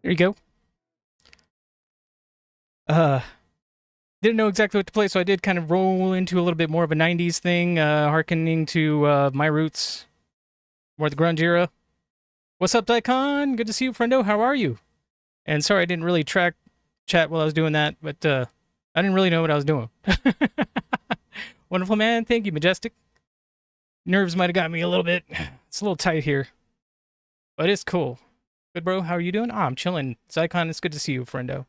There you go. Didn't know exactly what to play, so I did kind of roll into a little bit more of a 90s thing, hearkening to my roots, more the grunge era. What's up, Daikon? Good to see you, friendo. How are you? And sorry I didn't really chat while I was doing that, but I didn't really know what I was doing. Wonderful, man. Thank you, Majestic. Nerves might have got me a little bit. It's a little tight here, but it's cool. Good, bro. How are you doing? I'm chilling. Zycon, it's good to see you, friendo.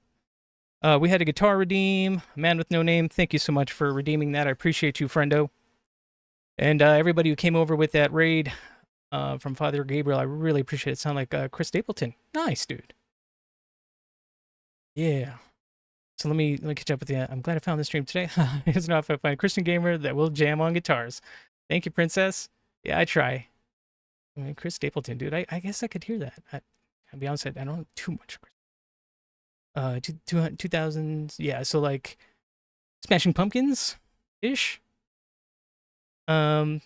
We had a guitar redeem. Man with no name, thank you so much for redeeming that. I appreciate you, friendo. And everybody who came over with that raid from Father Gabriel, I really appreciate it. Sound like Chris Stapleton. Nice, dude. Yeah. So let me catch up with you. I'm glad I found this stream today. It's not if I find a Christian gamer that will jam on guitars. Thank you, Princess. Yeah, I try. I mean, Chris Stapleton, dude. I guess I could hear that. I'll be honest, I don't know too much. 2000s, yeah, so like Smashing Pumpkins ish. But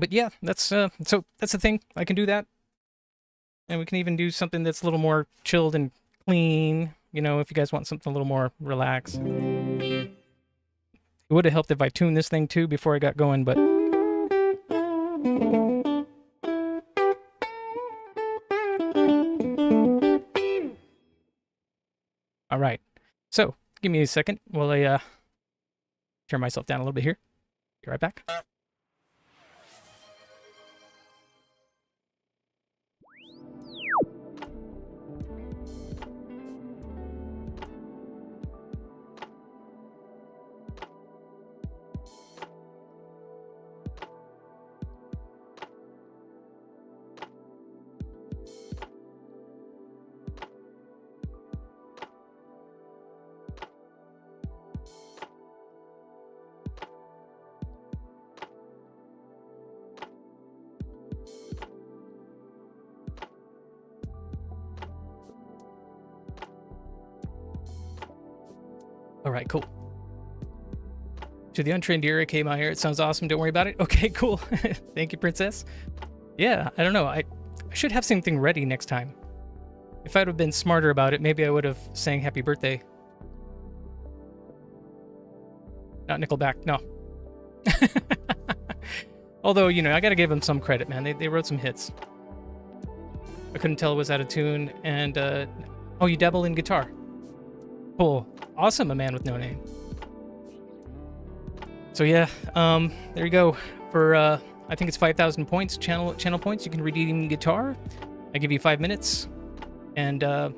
yeah, that's so that's the thing. I can do that, and we can even do something that's a little more chilled and clean. You know, if you guys want something a little more relaxed. It would have helped if I tuned this thing too before I got going, but. All right. So, give me a second while I turn myself down a little bit here. Be right back. All right, cool. To the untrained ear, it came out here. It sounds awesome. Don't worry about it. Okay, cool. Thank you, Princess. Yeah, I don't know. I should have something ready next time. If I'd have been smarter about it, maybe I would have sang happy birthday. Not Nickelback, no. Although, you know, I gotta give them some credit, man. They wrote some hits. I couldn't tell it was out of tune. And, oh, you dabble in guitar. Cool. Awesome, A Man With No Name. So yeah, there you go. For, I think it's 5,000 points, channel points, you can redeem guitar. I give you 5 minutes. And, there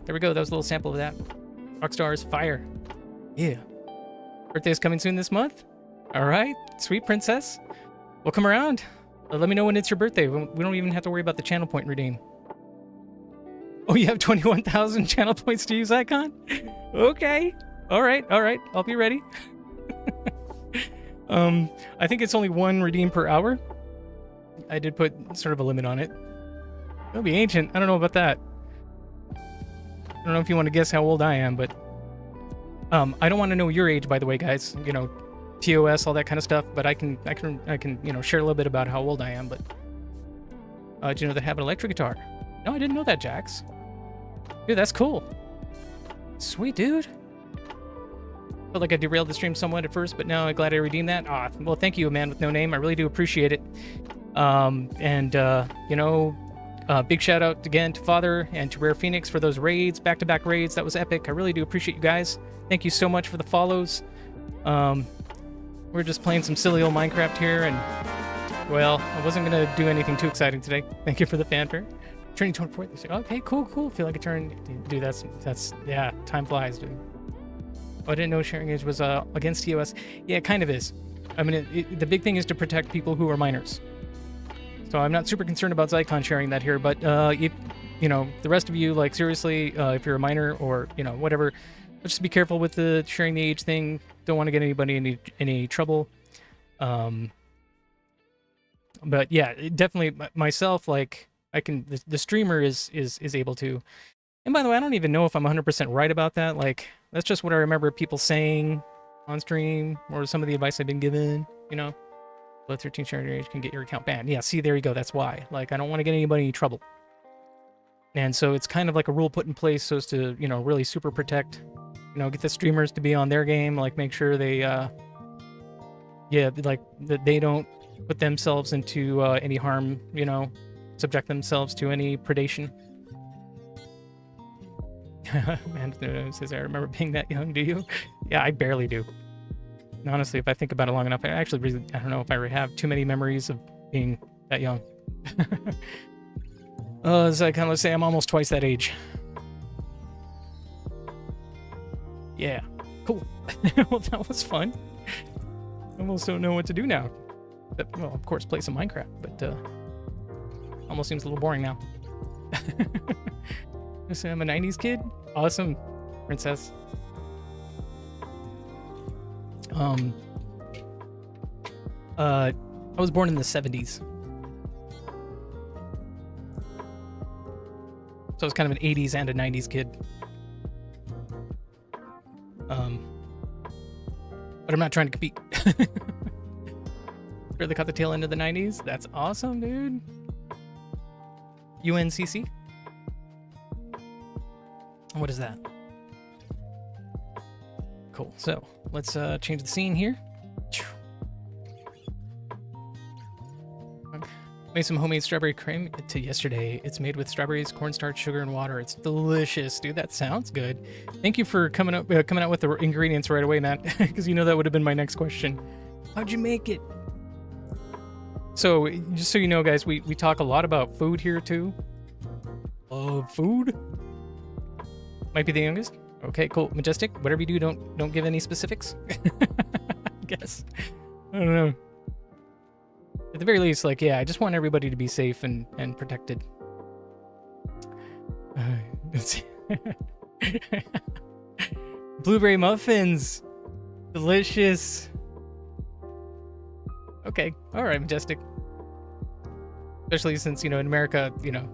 we go. That was a little sample of that. Rockstar's Fire. Yeah. Birthday is coming soon this month. All right. Sweet, Princess. Well, come around. Let me know when it's your birthday. We don't even have to worry about the channel point redeem. Oh, you have 21,000 channel points to use, Icon? Okay. All right. I'll be ready. I think it's only 1 redeem per hour. I did put sort of a limit on it. It'll be ancient. I don't know about that. I don't know if you want to guess how old I am, but I don't want to know your age, by the way, guys. You know, TOS, all that kind of stuff. But I can, you know, share a little bit about how old I am. But do you know that I have an electric guitar? No, I didn't know that, Jax. Dude, that's cool. Sweet, dude. Felt like I derailed the stream somewhat at first, but now I'm glad I redeemed that. Ah, well, thank you, A Man With No Name. I really do appreciate it. You know, big shout out again to Father and to Rare Phoenix for those raids, back-to-back raids. That was epic. I really do appreciate you guys. Thank you so much for the follows. We're just playing some silly old Minecraft here, and, well, I wasn't going to do anything too exciting today. Thank you for the fanfare. Turning 24th. They say, okay, cool. Feel like a turn. Dude, that's yeah, time flies, dude. Oh, I didn't know sharing age was against TOS. Yeah, it kind of is. I mean, the big thing is to protect people who are minors. So I'm not super concerned about Zycon sharing that here, but if, you know, the rest of you, like, seriously, if you're a minor or, you know, whatever, just be careful with the sharing the age thing. Don't want to get anybody any trouble. But yeah, definitely myself, like, I can, the streamer is able to. And by the way, I don't even know if I'm 100% right about that. Like, that's just what I remember people saying on stream, or some of the advice I've been given, you know. Below 13 sharing your age can get your account banned. Yeah, see, there you go. That's why. Like, I don't want to get anybody in trouble. And so it's kind of like a rule put in place so as to, you know, really super protect, you know, get the streamers to be on their game, like make sure they, yeah, like that they don't put themselves into any harm, you know, subject themselves to any predation. Man says, I remember being that young, do you? Yeah, I barely do. And honestly, if I think about it long enough, I actually really, I don't know if I have too many memories of being that young. As I kind of say, I'm almost twice that age. Yeah, cool. Well, that was fun. I almost don't know what to do now. But, well, of course, play some Minecraft, but almost seems a little boring now. So I'm a 90s kid. Awesome, Princess. I was born in the 70s. So I was kind of an 80s and a 90s kid. But I'm not trying to compete. Really caught the tail end of the 90s. That's awesome, dude. UNCC? What is that? Cool. So let's change the scene here. Made some homemade strawberry cream to yesterday. It's made with strawberries, cornstarch, sugar, and water. It's delicious, dude. That sounds good. Thank you for coming out with the ingredients right away, Matt, because you know that would have been my next question. How'd you make it? So, just so you know, guys, we talk a lot about food here too. Food? Might be the youngest. Okay, cool. Majestic. Whatever you do, don't give any specifics. I guess. I don't know. At the very least, like, yeah, I just want everybody to be safe and protected. Let's see. Blueberry muffins. Delicious. Okay. All right, Majestic. Especially since, you know, in America, you know,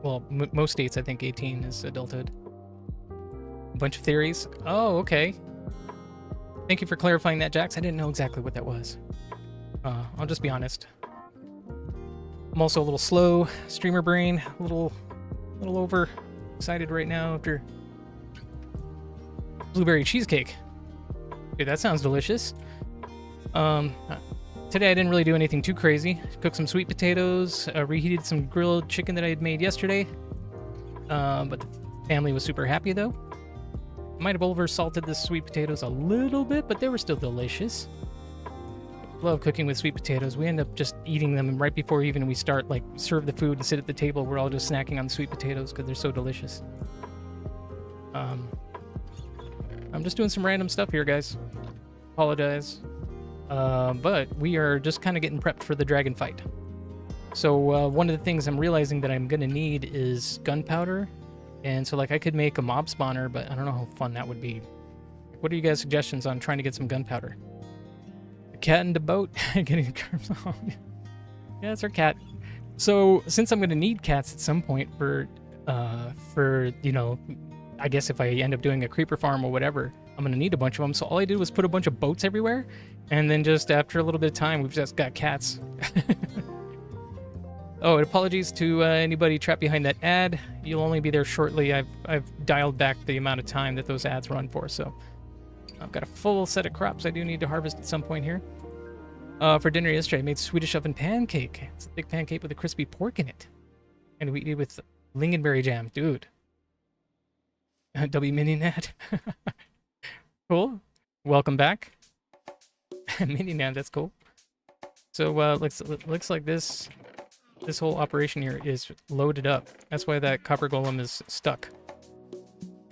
well, most states, I think 18 is adulthood. A bunch of theories. Oh, okay. Thank you for clarifying that, Jax. I didn't know exactly what that was. I'll just be honest. I'm also a little slow, streamer brain, a little over excited right now after blueberry cheesecake. Dude, that sounds delicious. Today I didn't really do anything too crazy. Cooked some sweet potatoes, reheated some grilled chicken that I had made yesterday. But the family was super happy though. Might have over salted the sweet potatoes a little bit, but they were still delicious. Love cooking with sweet potatoes. We end up just eating them right before even we start, like, serve the food and sit at the table. We're all just snacking on the sweet potatoes because they're so delicious. I'm just doing some random stuff here, guys. Apologize. But we are just kind of getting prepped for the dragon fight. So one of the things I'm realizing that I'm going to need is gunpowder. And so, like, I could make a mob spawner, but I don't know how fun that would be. What are you guys' suggestions on trying to get some gunpowder? The cat in the boat? Getting carbs on. Yeah, it's our cat. So, since I'm going to need cats at some point for, you know, I guess if I end up doing a creeper farm or whatever, I'm going to need a bunch of them. So all I did was put a bunch of boats everywhere. And then just after a little bit of time, we've just got cats. Oh, and apologies to anybody trapped behind that ad. You'll only be there shortly. I've dialed back the amount of time that those ads run for. So I've got a full set of crops I do need to harvest at some point here. For dinner yesterday, I made Swedish oven pancake. It's a thick pancake with a crispy pork in it. And we eat it with lingonberry jam. Dude. W Mini Nat. Cool. Welcome back. Mini Nat, that's cool. So looks like this whole operation here is loaded up. That's why that copper golem is stuck.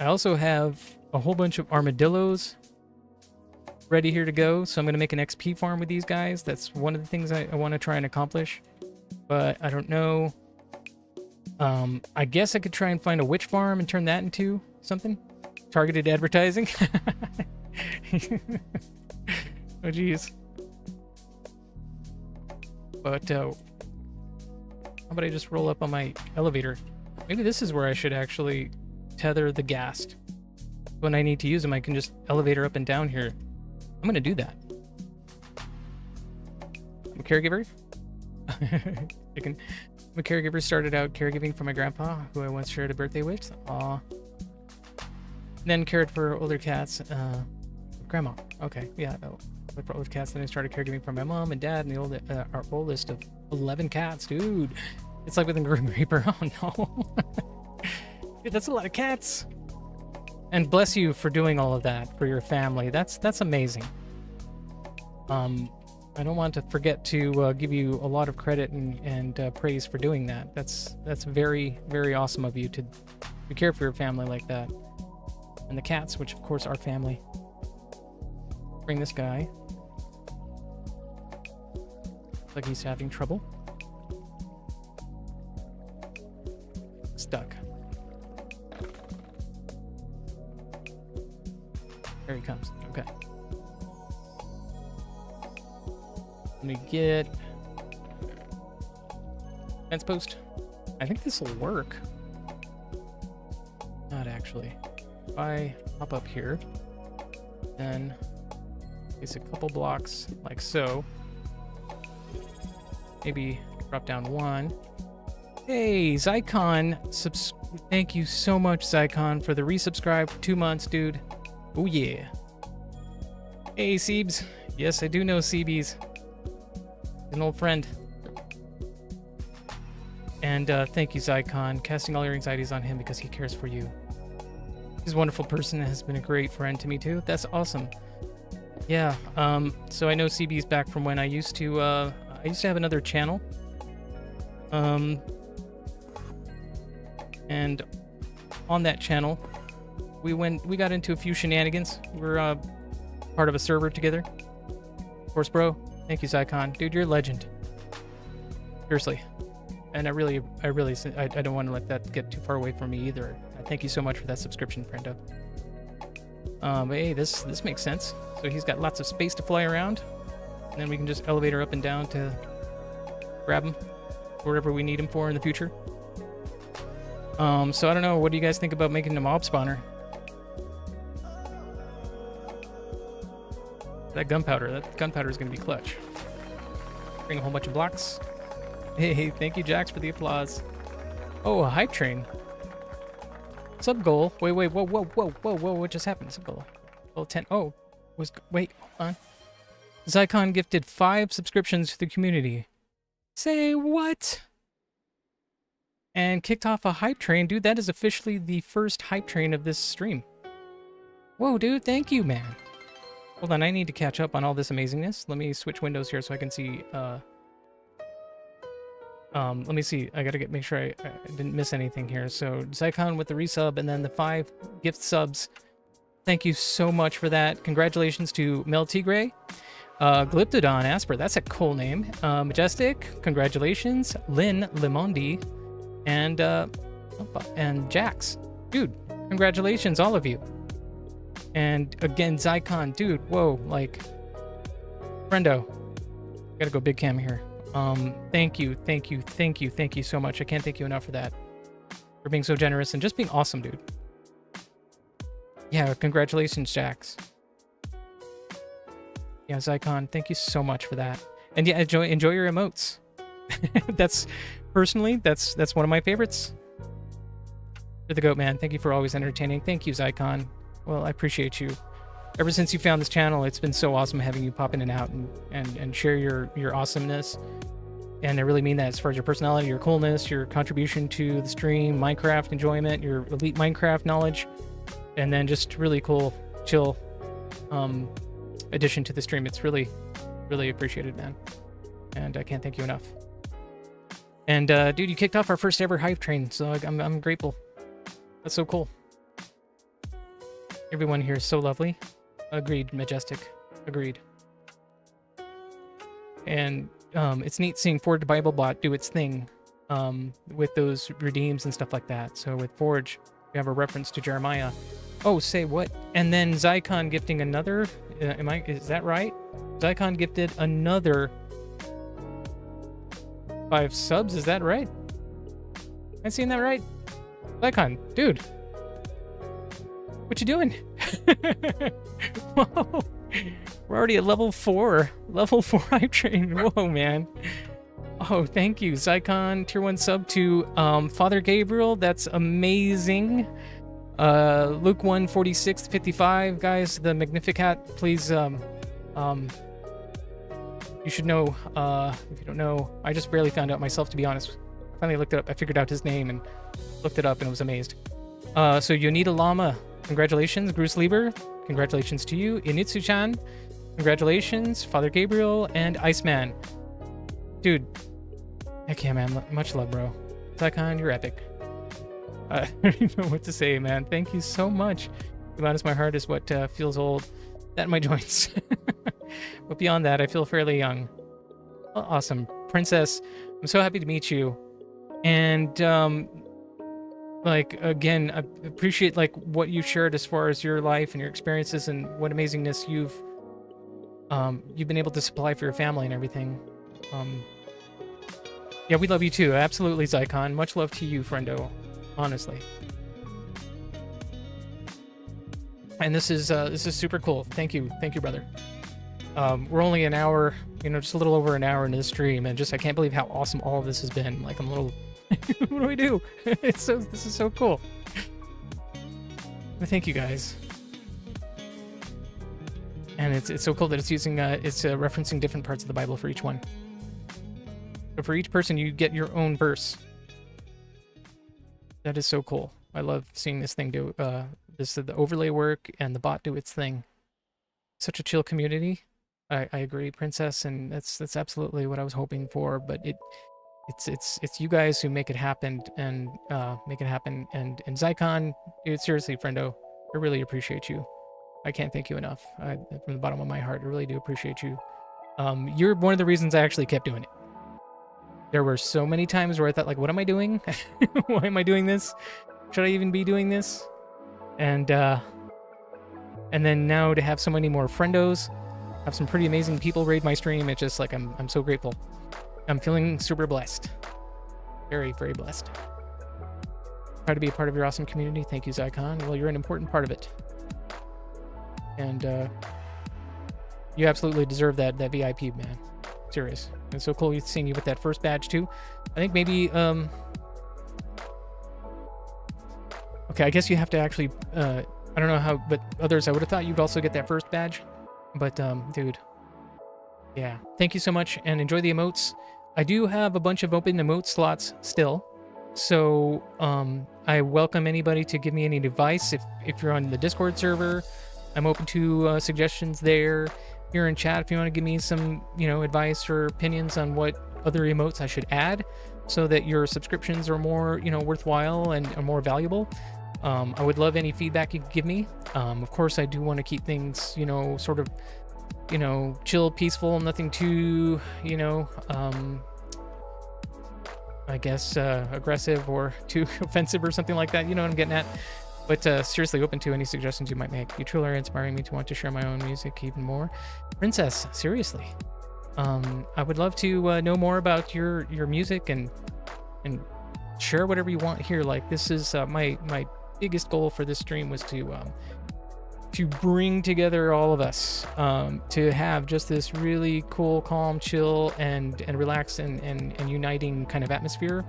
I also have a whole bunch of armadillos ready here to go. So I'm going to make an XP farm with these guys. That's one of the things I want to try and accomplish. But I don't know. I guess I could try and find a witch farm and turn that into something. Targeted advertising. Oh, geez. But, how about I just roll up on my elevator? Maybe this is where I should actually tether the ghast. When I need to use them, I can just elevator up and down here. I'm gonna do that. I'm a caregiver. I'm a caregiver. Started out caregiving for my grandpa, who I once shared a birthday with. Aw. Then cared for older cats. Grandma. Okay, yeah. For older cats. Then I started caregiving for my mom and dad, and our oldest of 11 cats. Dude, it's like with a Grim Reaper. Oh no. Dude, that's a lot of cats. And bless you for doing all of that for your family. That's amazing. I don't want to forget to give you a lot of credit and praise for doing that. That's very, very awesome of you to care for your family like that. And the cats, which of course are family. Bring this guy. Looks like he's having trouble. Stuck. There he comes. Okay. Let me get fence post. I think this will work. not actually. If I hop up here, then place a couple blocks like so. Maybe drop down one. Hey, Zycon, thank you so much, Zycon, for the resubscribe for 2 months, dude. Oh yeah. Hey, Seebs. Yes, I do know Seebies. An old friend. And thank you, Zycon, casting all your anxieties on him because he cares for you. He's a wonderful person and has been a great friend to me too. That's awesome. Yeah. So I know CB's back from when I used to have another channel. And on that channel, we got into a few shenanigans. We're part of a server together. Of course, bro. Thank you, Zycon. Dude, you're a legend. Seriously. And I don't want to let that get too far away from me either. Thank you so much for that subscription, friendo. But hey, this makes sense. So he's got lots of space to fly around, and then we can just elevator up and down to grab him wherever we need him for in the future. So I don't know. What do you guys think about making a mob spawner? That gunpowder is going to be clutch. Bring a whole bunch of blocks. Hey, thank you, Jax, for the applause. Oh, a hype train. Sub goal. Wait, whoa, what just happened? Sub goal. Level 10. Oh, wait, hold on. Zycon gifted 5 subscriptions to the community. Say what? And kicked off a hype train. Dude, that is officially the first hype train of this stream. Whoa, dude, thank you, man. Hold on, I need to catch up on all this amazingness. Let me switch windows here so I can see, let me see. I gotta make sure I didn't miss anything here. So Zycon with the resub and then the 5 gift subs. Thank you so much for that. Congratulations to Mel Tigre, Glyptodon Asper. That's a cool name. Majestic. Congratulations, Lynn Limondi, and Jax. Dude, congratulations, all of you. And again, Zycon, dude. Whoa, like, friendo. Gotta go big cam here. Thank you so much. I can't thank you enough for that. For being so generous and just being awesome, dude. Yeah, congratulations, Jax. Yeah, Zycon, thank you so much for that. And yeah, enjoy your emotes. That's one of my favorites. You're the goat, man. Thank you for always entertaining. Thank you, Zycon. Well, I appreciate you. Ever since you found this channel, it's been so awesome having you pop in and out and share your awesomeness. And I really mean that as far as your personality, your coolness, your contribution to the stream, Minecraft enjoyment, your elite Minecraft knowledge, and then just really cool, chill addition to the stream. It's really, really appreciated, man. And I can't thank you enough. And dude, you kicked off our first ever hype train, so I'm grateful. That's so cool. Everyone here is so lovely. Agreed, Majestic. Agreed. And it's neat seeing Forge BibleBot do its thing with those redeems and stuff like that. So with Forge, we have a reference to Jeremiah. Oh, say what? And then Zycon gifting another. Is that right? Zycon gifted another 5 subs. Is that right? Am I seeing that right? Zycon, dude. What you doing? Whoa. We're already at level 4. Level 4 hype train. Whoa, man. Oh, thank you. Zycon, tier 1 sub to Father Gabriel. That's amazing. Luke 1:46-55. Guys, the Magnificat, please, you should know, if you don't know, I just barely found out myself, to be honest. I finally looked it up. I figured out his name and looked it up and was amazed. So Yonita Lama, congratulations. Bruce Lieber, congratulations to you. Initsu-chan, congratulations. Father Gabriel and Iceman. Dude, heck yeah, man. Much love, bro. Zycon, you're epic. I don't know what to say, man. Thank you so much. To be honest, my heart is what feels old. That in my joints. But beyond that, I feel fairly young. Well, awesome. Princess, I'm so happy to meet you. And, like, again, I appreciate, like, what you shared as far as your life and your experiences and what amazingness you've been able to supply for your family and everything. Yeah, we love you too. Absolutely, Zycon. Much love to you, friendo. Honestly. And this is super cool. Thank you, brother. We're only an hour, just a little over an hour into the stream, and I can't believe how awesome all of this has been. Like, I'm a little, what do we do? This is so cool. But thank you guys. And it's so cool that it's using, referencing different parts of the Bible for each one. So for each person, you get your own verse. That is so cool. I love seeing this thing do, the overlay work and the bot do its thing. Such a chill community. I agree, Princess, and that's absolutely what I was hoping for. But it's you guys who make it happen and And Zycon, dude, seriously, friendo, I really appreciate you. I can't thank you enough. From the bottom of my heart, I really do appreciate you. You're one of the reasons I actually kept doing it. There were so many times where I thought, like, what am I doing? Why am I doing this? Should I even be doing this? And then now to have so many more friendos, have some pretty amazing people raid my stream, it's just like I'm so grateful. I'm feeling super blessed. Very, very blessed. Proud to be a part of your awesome community. Thank you, Zycon. Well, you're an important part of it. And you absolutely deserve that VIP, man. Serious. It's so cool seeing you with that first badge too. I think maybe okay, I guess you have to actually I don't know how, but others, I would have thought you'd also get that first badge. But dude. Yeah. Thank you so much and enjoy the emotes. I do have a bunch of open emote slots still. So I welcome anybody to give me any advice if you're on the Discord server. I'm open to suggestions there. Here in chat, if you want to give me some, advice or opinions on what other emotes I should add so that your subscriptions are more, worthwhile and are more valuable. I would love any feedback you could give me. Of course, I do want to keep things, sort of, chill, peaceful, nothing too, I guess, aggressive or too offensive or something like that. You know what I'm getting at? But seriously, open to any suggestions you might make. You truly are inspiring me to want to share my own music even more. Princess, seriously. I would love to know more about your music and share whatever you want here. Like, this is my biggest goal for this stream was to bring together all of us, to have just this really cool, calm, chill, and relaxed and uniting kind of atmosphere.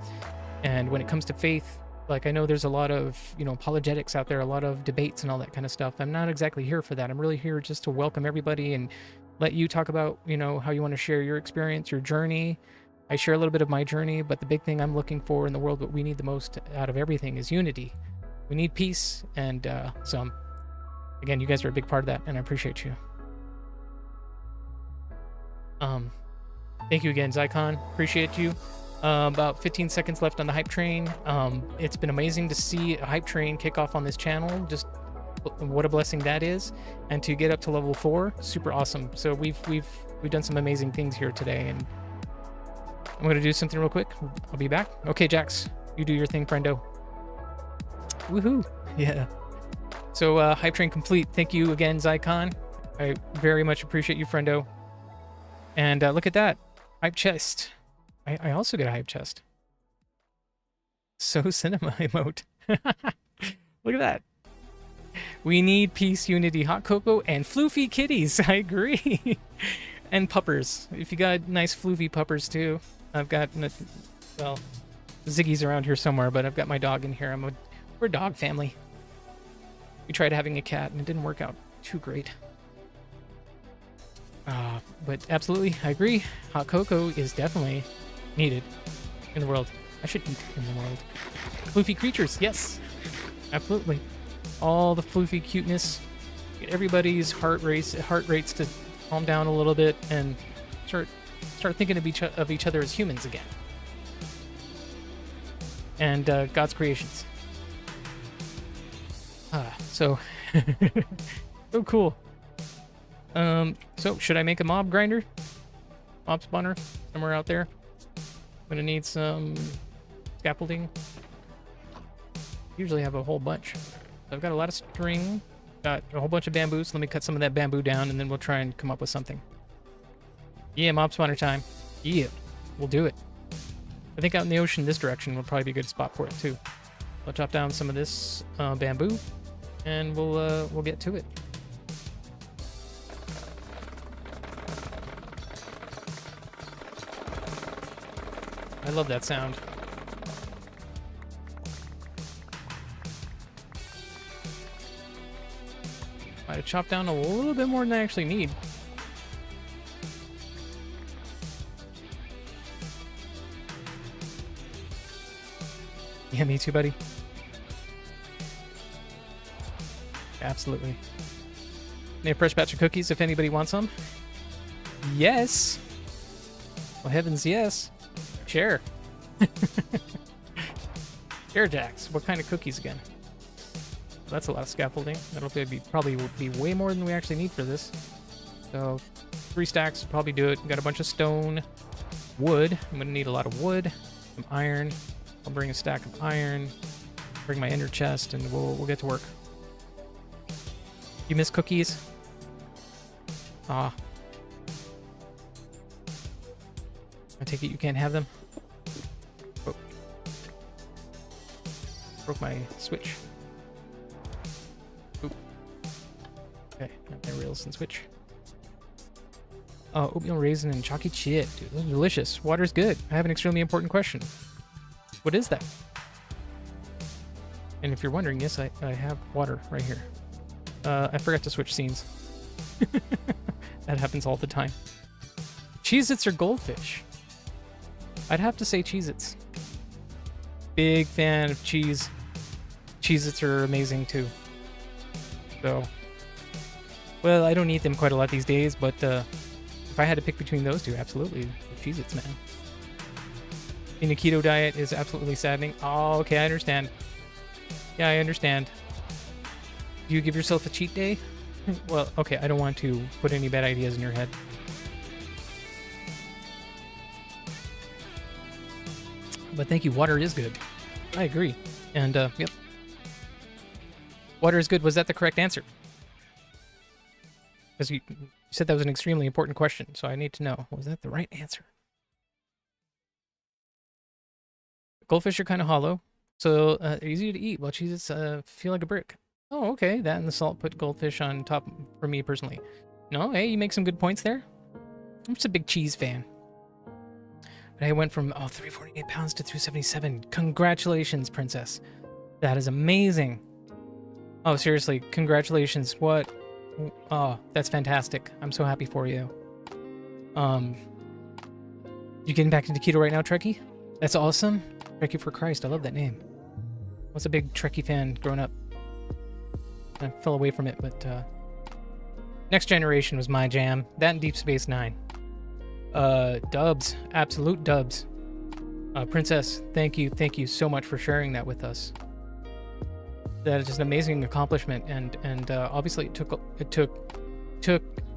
And when it comes to faith, like, I know there's a lot of, apologetics out there, a lot of debates and all that kind of stuff. I'm not exactly here for that. I'm really here just to welcome everybody and let you talk about, how you want to share your experience, your journey. I share a little bit of my journey, but the big thing I'm looking for in the world, what we need the most out of everything is unity. We need peace. And so, again, you guys are a big part of that, and I appreciate you. Thank you again, Zycon. Appreciate you. About 15 seconds left on the hype train. It's been amazing to see a hype train kick off on this channel. Just what a blessing that is, and to get up to level 4, super awesome. So we've done some amazing things here today, and I'm gonna do something real quick. I'll be back. Okay, Jax, you do your thing, friendo. Woohoo! Yeah. So hype train complete. Thank you again, Zycon. I very much appreciate you, friendo. And look at that, hype chest. I also get a hype chest. So cinema emote. Look at that. We need peace, unity, hot cocoa, and floofy kitties. I agree. And puppers. If you got nice floofy puppers too. I've got, well, Ziggy's around here somewhere, but I've got my dog in here. We're a dog family. We tried having a cat and it didn't work out too great. But absolutely, I agree. Hot cocoa is definitely needed in the world. I should eat in the world. Floofy creatures, yes, absolutely. All the floofy cuteness. Get everybody's heart rates to calm down a little bit and start thinking of each other as humans again. And God's creations. So so cool. So should I make a mob grinder? Mob spawner somewhere out there? I'm gonna need some scaffolding. Usually have a whole bunch. I've got a lot of string, got a whole bunch of bamboo, so let me cut some of that bamboo down and then we'll try and come up with something. Yeah, mob spawner time. Yeah, we'll do it. I think out in the ocean this direction will probably be a good spot for it too. I'll chop down some of this bamboo. and we'll get to it. I love that sound. Might have chopped down a little bit more than I actually need. Yeah, me too, buddy. Absolutely. Need a fresh batch of cookies if anybody wants some? Yes. Well, heavens, yes. Share. Share, Jax. What kind of cookies again? That's a lot of scaffolding. That'll probably be way more than we actually need for this. So 3 stacks will probably do it. Got a bunch of stone, wood. I'm gonna need a lot of wood, some iron. I'll bring a stack of iron, bring my ender chest, and we'll get to work. You miss cookies? Ah. I take it you can't have them? Oh. Broke my switch. Oop. Okay, got my rails and switch. Oatmeal raisin and chalky chit. Dude, those are delicious. Water's good. I have an extremely important question. What is that? And if you're wondering, yes, I have water right here. I forgot to switch scenes. That happens all the time. Cheez-Its or goldfish? I'd have to say Cheez-Its. Big fan of cheese. Cheez-Its are amazing too. So, well, I don't eat them quite a lot these days, but if I had to pick between those two, absolutely, Cheez-Its, man. In the keto diet is absolutely saddening. Oh, okay, I understand. Yeah, I understand. Do you give yourself a cheat day? Well, okay, I don't want to put any bad ideas in your head. But thank you, water is good. I agree. And, yep. Water is good. Was that the correct answer? Because you said that was an extremely important question, so I need to know. Was that the right answer? Goldfish are kind of hollow, so they're easy to eat, while Cheez-Its feel like a brick. Oh, okay. That and the salt put goldfish on top for me personally. No, hey, you make some good points there. I'm just a big cheese fan. But I went from 348 pounds to 277. Congratulations, princess. That is amazing. Oh, seriously, congratulations. What? Oh, that's fantastic. I'm so happy for you. You getting back into keto right now, Trekkie? That's awesome. Trekkie for Christ, I love that name. I was a big Trekkie fan growing up. I fell away from it, but Next Generation was my jam. That and Deep Space Nine. Dubs, absolute dubs. Princess, thank you so much for sharing that with us. That is just an amazing accomplishment, and obviously it took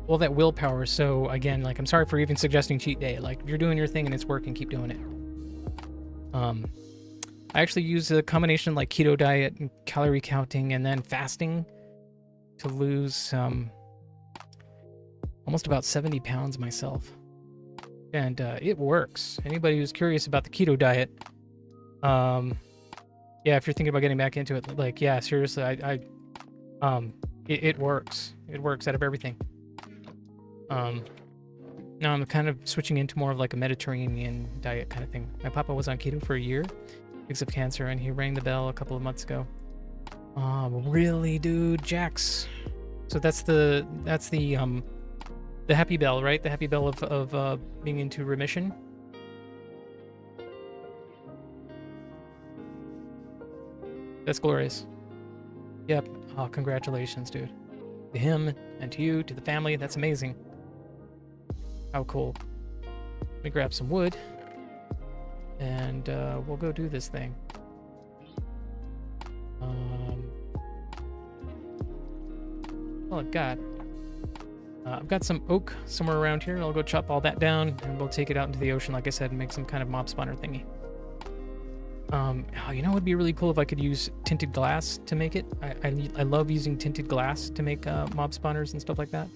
all that willpower. So again, like, I'm sorry for even suggesting cheat day. Like, if you're doing your thing and it's working, keep doing it. I actually use a combination like keto diet and calorie counting and then fasting to lose almost about 70 pounds myself. And it works. Anybody who's curious about the keto diet, yeah, if you're thinking about getting back into it, like, yeah, seriously, it works. It works out of everything. Now I'm kind of switching into more of like a Mediterranean diet kind of thing. My papa was on keto for a year because of cancer, and he rang the bell a couple of months ago. Really, dude, Jax. So that's the happy bell, right? The happy bell of being into remission. That's glorious. Yep. Oh, congratulations, dude. To him and to you, to the family. That's amazing. How cool. Let me grab some wood, and we'll go do this thing. Well, I've got some oak somewhere around here. I'll go chop all that down, and we'll take it out into the ocean, like I said, and make some kind of mob spawner thingy. You know, it would be really cool if I could use tinted glass to make it. I love using tinted glass to make mob spawners and stuff like that.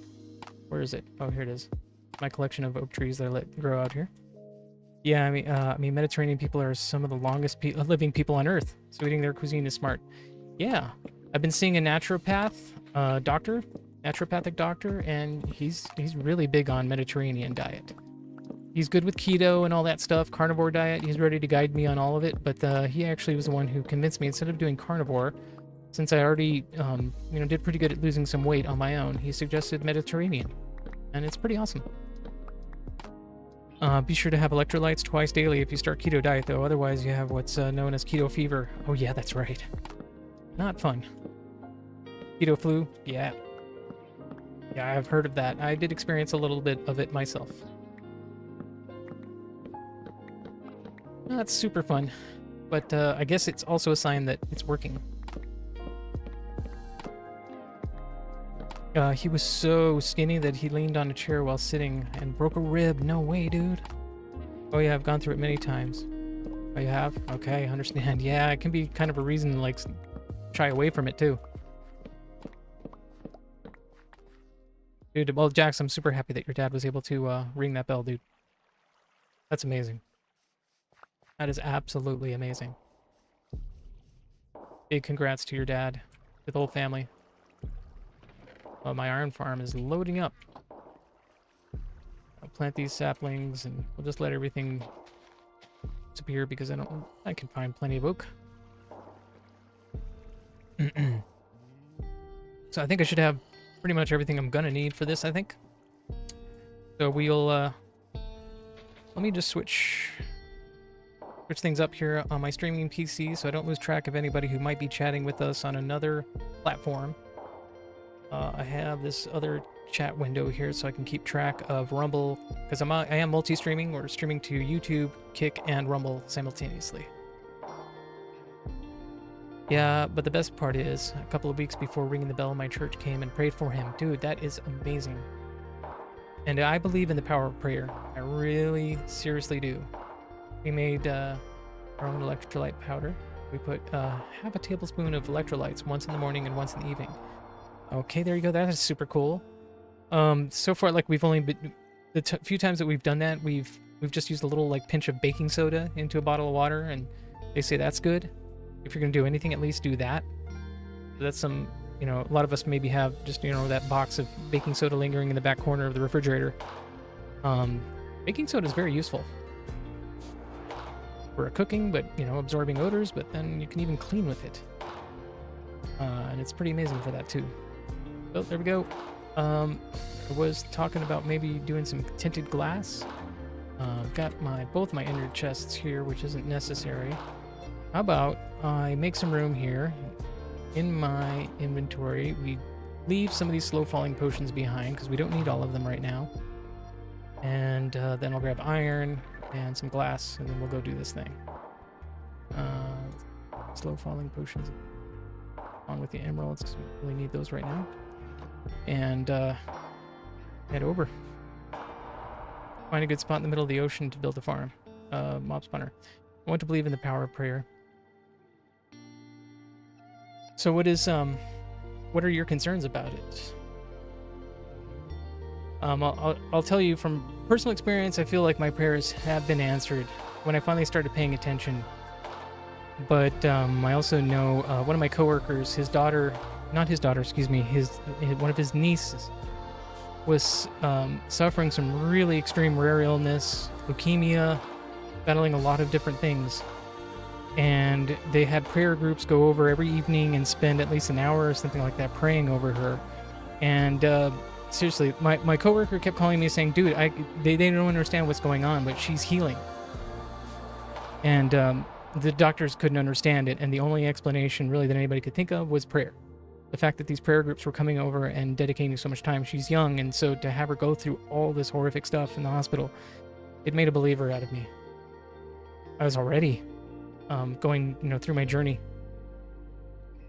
Where is it? Oh, here it is. My collection of oak trees that I let grow out here. Yeah, I mean, Mediterranean people are some of the longest living people on Earth, so eating their cuisine is smart. Yeah, I've been seeing a naturopathic doctor, and he's really big on Mediterranean diet. He's good with keto and all that stuff, carnivore diet. He's ready to guide me on all of it, but he actually was the one who convinced me, instead of doing carnivore, since I already did pretty good at losing some weight on my own, he suggested Mediterranean, and it's pretty awesome. Be sure to have electrolytes twice daily if you start keto diet, though. Otherwise, you have what's known as keto fever. Oh yeah, that's right. Not fun. Keto flu? Yeah. Yeah, I've heard of that. I did experience a little bit of it myself. Not super fun, but I guess it's also a sign that it's working. He was so skinny that he leaned on a chair while sitting and broke a rib. No way, dude. Oh yeah, I've gone through it many times. Oh, you have? Okay, I understand. Yeah, it can be kind of a reason to, like, shy away from it, too. Dude, well, Jax, I'm super happy that your dad was able to ring that bell, dude. That's amazing. That is absolutely amazing. Big congrats to your dad, to the whole family. Oh, my iron farm is loading up. I'll plant these saplings, and we'll just let everything disappear because I can find plenty of oak. So I think I should have pretty much everything I'm gonna need for this, I think. So we'll let me just switch things up here on my streaming PC so I don't lose track of anybody who might be chatting with us on another platform. I have this other chat window here so I can keep track of Rumble, because I am multi-streaming, or streaming to YouTube, Kick, and Rumble simultaneously. Yeah, but the best part is, a couple of weeks before ringing the bell, my church came and prayed for him. Dude, that is amazing. And I believe in the power of prayer. I really, seriously do. We made our own electrolyte powder. We put half a tablespoon of electrolytes once in the morning and once in the evening. Okay, there you go. That is super cool. So far, like, we've only been the few times that we've done that, we've just used a little, like, pinch of baking soda into a bottle of water, and they say that's good. If you're gonna do anything, at least do that. So that's some, a lot of us maybe have just, that box of baking soda lingering in the back corner of the refrigerator. Baking soda is very useful for cooking, but, absorbing odors, but then you can even clean with it. And it's pretty amazing for that too. Oh, there we go. I was talking about maybe doing some tinted glass. I've got both my ender chests here, which isn't necessary. How about I make some room here in my inventory? We leave some of these slow falling potions behind because we don't need all of them right now. And then I'll grab iron and some glass, and then we'll go do this thing. Slow falling potions along with the emeralds, because we really need those right now. And head over. Find a good spot in the middle of the ocean to build a farm. Mob spawner. I want to believe in the power of prayer. So what are your concerns about it? I'll tell you from personal experience, I feel like my prayers have been answered when I finally started paying attention. But I also know one of my coworkers, one of his nieces was suffering some really extreme rare illness, leukemia, battling a lot of different things. And they had prayer groups go over every evening and spend at least an hour or something like that praying over her. And seriously, my coworker kept calling me saying, dude, they don't understand what's going on, but she's healing. And the doctors couldn't understand it, and the only explanation really that anybody could think of was prayer. The fact that these prayer groups were coming over and dedicating so much time. She's young, and so to have her go through all this horrific stuff in the hospital, it made a believer out of me. I was already going, through my journey.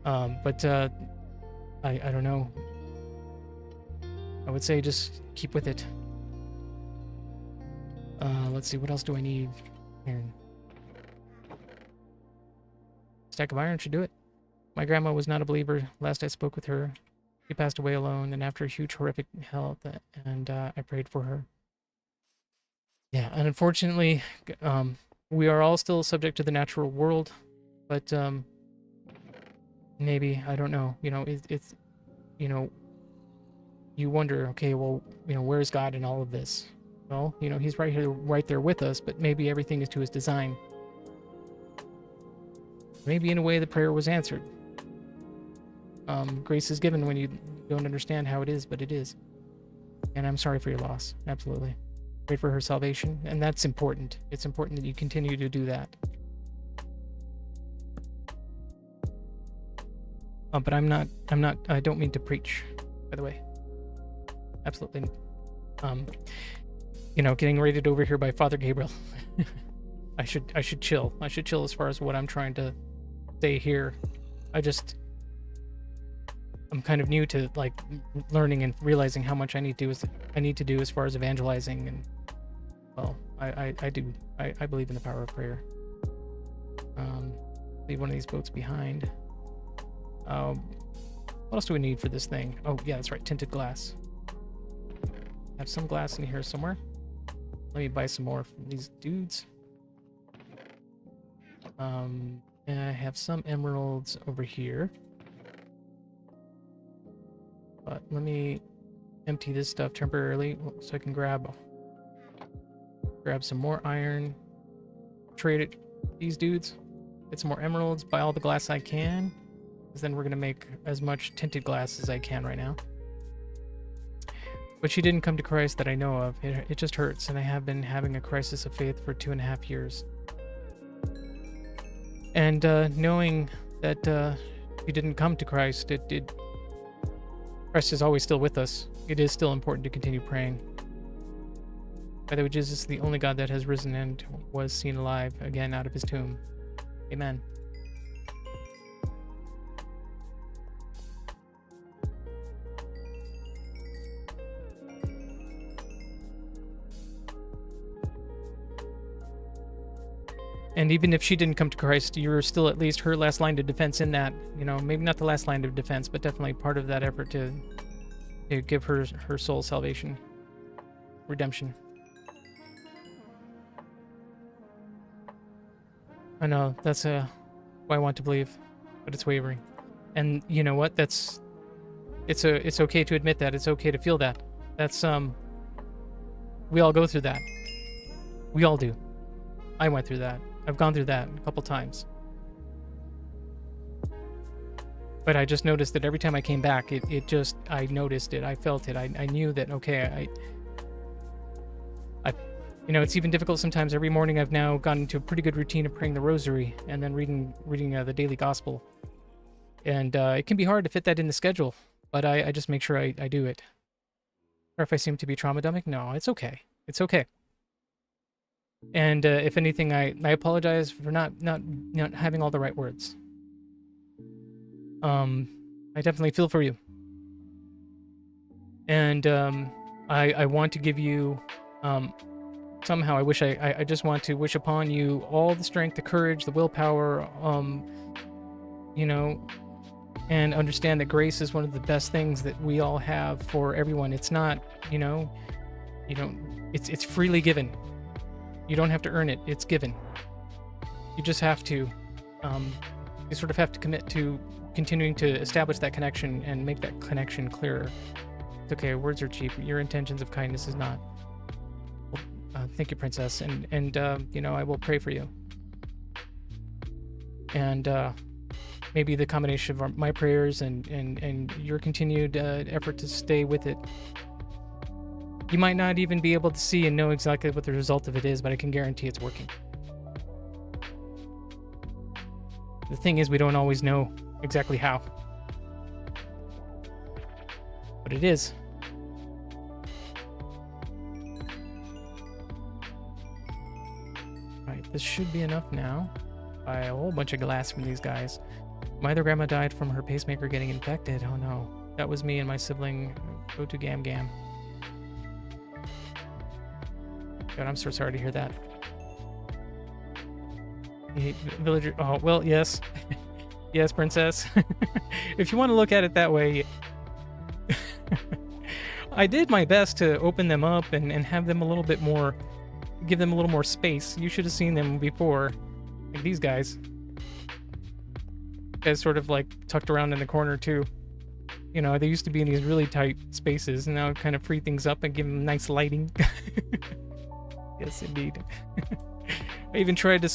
But I don't know. I would say just keep with it. Let's see, what else do I need? Iron. Stack of iron should do it. My grandma was not a believer. Last I spoke with her, she passed away alone, and after a huge horrific health, and I prayed for her. Yeah, and unfortunately, we are all still subject to the natural world, but maybe, I don't know, it's, you wonder, okay, well, where's God in all of this? Well, he's right here, right there with us, but maybe everything is to his design. Maybe in a way the prayer was answered. Grace is given when you don't understand how it is, but it is. And I'm sorry for your loss. Absolutely. Pray for her salvation, and that's important. It's important that you continue to do that. But I don't mean to preach, by the way. Absolutely. Getting raided over here by Father Gabriel. I should chill. I should chill as far as what I'm trying to say here. I'm kind of new to like learning and realizing how much I need to do as far as evangelizing, and well, I believe in the power of prayer. Leave one of these boats behind. What else do we need for this thing? Oh yeah, that's right, tinted glass. Have some glass in here somewhere. Let me buy some more from these dudes. And I have some emeralds over here. But let me empty this stuff temporarily so I can grab some more iron, trade it these dudes, get some more emeralds, buy all the glass I can, because then we're gonna make as much tinted glass as I can right now. But she didn't come to Christ that I know of. It just hurts, and I have been having a crisis of faith for 2.5 years. And knowing that she didn't come to Christ, Christ is always still with us. It is still important to continue praying. By the way, Jesus is the only God that has risen and was seen alive again out of his tomb. Amen. And even if she didn't come to Christ, you're still at least her last line of defense in that, maybe not the last line of defense, but definitely part of that effort to give her soul salvation, redemption. I know, that's what I want to believe, but it's wavering. And you know what? It's okay to admit that. It's okay to feel that. That's, we all go through that. We all do. I went through that. I've gone through that a couple times. But I just noticed that every time I came back, I noticed it. I felt it. I knew that, okay, it's even difficult sometimes. Every morning I've now gotten into a pretty good routine of praying the rosary and then reading the daily gospel. And it can be hard to fit that in the schedule, but I just make sure I do it. Or if I seem to be trauma dumping, no, it's okay. It's okay. And if anything, I apologize for not having all the right words. I definitely feel for you. And I want to give you, somehow I just want to wish upon you all the strength, the courage, the willpower, and understand that grace is one of the best things that we all have for everyone. It's not, it's freely given. You don't have to earn it. It's given. You just have to, you sort of have to commit to continuing to establish that connection and make that connection clearer. It's okay. Words are cheap. Your intentions of kindness is not. Thank you, Princess. And I will pray for you. And maybe the combination of my prayers and your continued effort to stay with it. You might not even be able to see and know exactly what the result of it is, but I can guarantee it's working. The thing is, we don't always know exactly how. But it is. Alright, this should be enough now. Buy a whole bunch of glass from these guys. My other grandma died from her pacemaker getting infected. Oh no. That was me and my sibling. Go to Gam Gam. God, I'm so sorry to hear that. Villager. Oh, well, yes. Yes, Princess. If you want to look at it that way. I did my best to open them up and have them a little bit more, give them a little more space. You should have seen them before. Like these guys. Guys sort of like tucked around in the corner too. You know, they used to be in these really tight spaces, and now it kind of free things up and give them nice lighting. Yes, indeed. I even tried to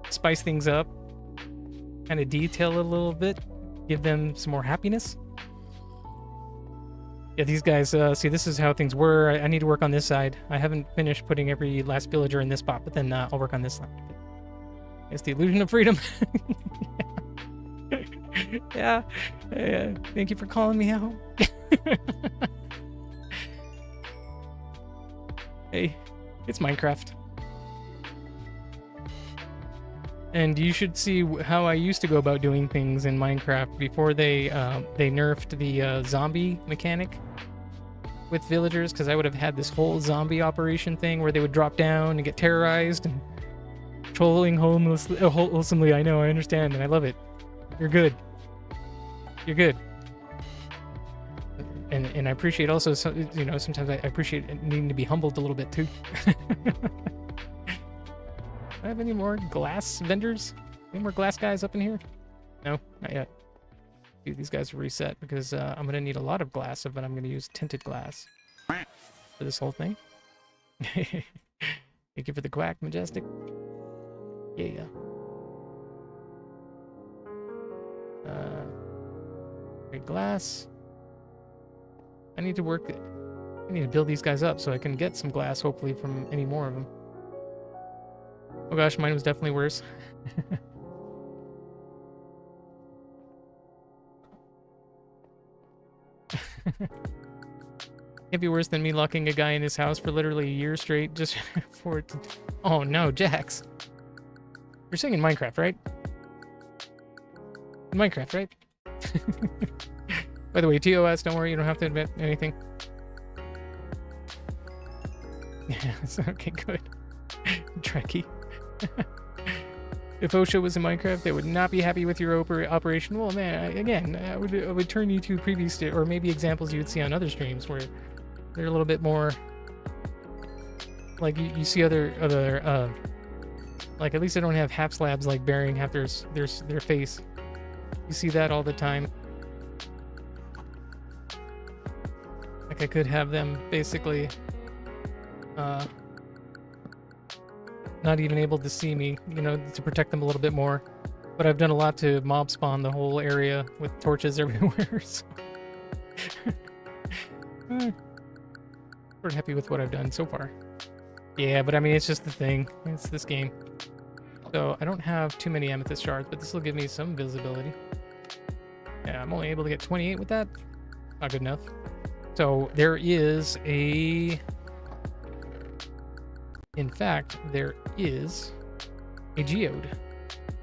spice things up, kind of detail it a little bit, give them some more happiness. Yeah, these guys, see, this is how things were. I need to work on this side. I haven't finished putting every last villager in this spot, but then I'll work on this side. It's the illusion of freedom. Yeah. Thank you for calling me out. Hey, it's Minecraft. And you should see how I used to go about doing things in Minecraft before they nerfed the zombie mechanic with villagers, because I would have had this whole zombie operation thing where they would drop down and get terrorized and trolling wholesomely. I know, I understand, and I love it. You're good. You're good. And I appreciate also, you know, sometimes I appreciate needing to be humbled a little bit too. Do I have any more glass vendors? Any more glass guys up in here? No, not yet. Dude, these guys are reset because I'm going to need a lot of glass, but I'm going to use tinted glass for this whole thing. Thank you for the quack, Majestic. Yeah. Great glass. I need to build these guys up so I can get some glass, hopefully, from any more of them. Oh gosh, mine was definitely worse. Can't be worse than me locking a guy in his house for literally a year straight just for it to... Oh no, Jax. You're saying in Minecraft, right? In Minecraft, right? By the way, TOS, don't worry, you don't have to admit anything. Yes, okay, good. Trekkie. If OSHA was in Minecraft, they would not be happy with your operation. Well, man, I would turn you to previous, or maybe examples you would see on other streams where they're a little bit more, like you see other, like at least they don't have half slabs like burying half their face. You see that all the time. Like I could have them basically not even able to see me, you know, to protect them a little bit more. But I've done a lot to mob spawn the whole area with torches everywhere. So. Pretty happy with what I've done so far. Yeah, but I mean, it's just the thing. It's this game. So I don't have too many amethyst shards, but this will give me some visibility. Yeah, I'm only able to get 28 with that. Not good enough. So there is a... In fact, there is a geode.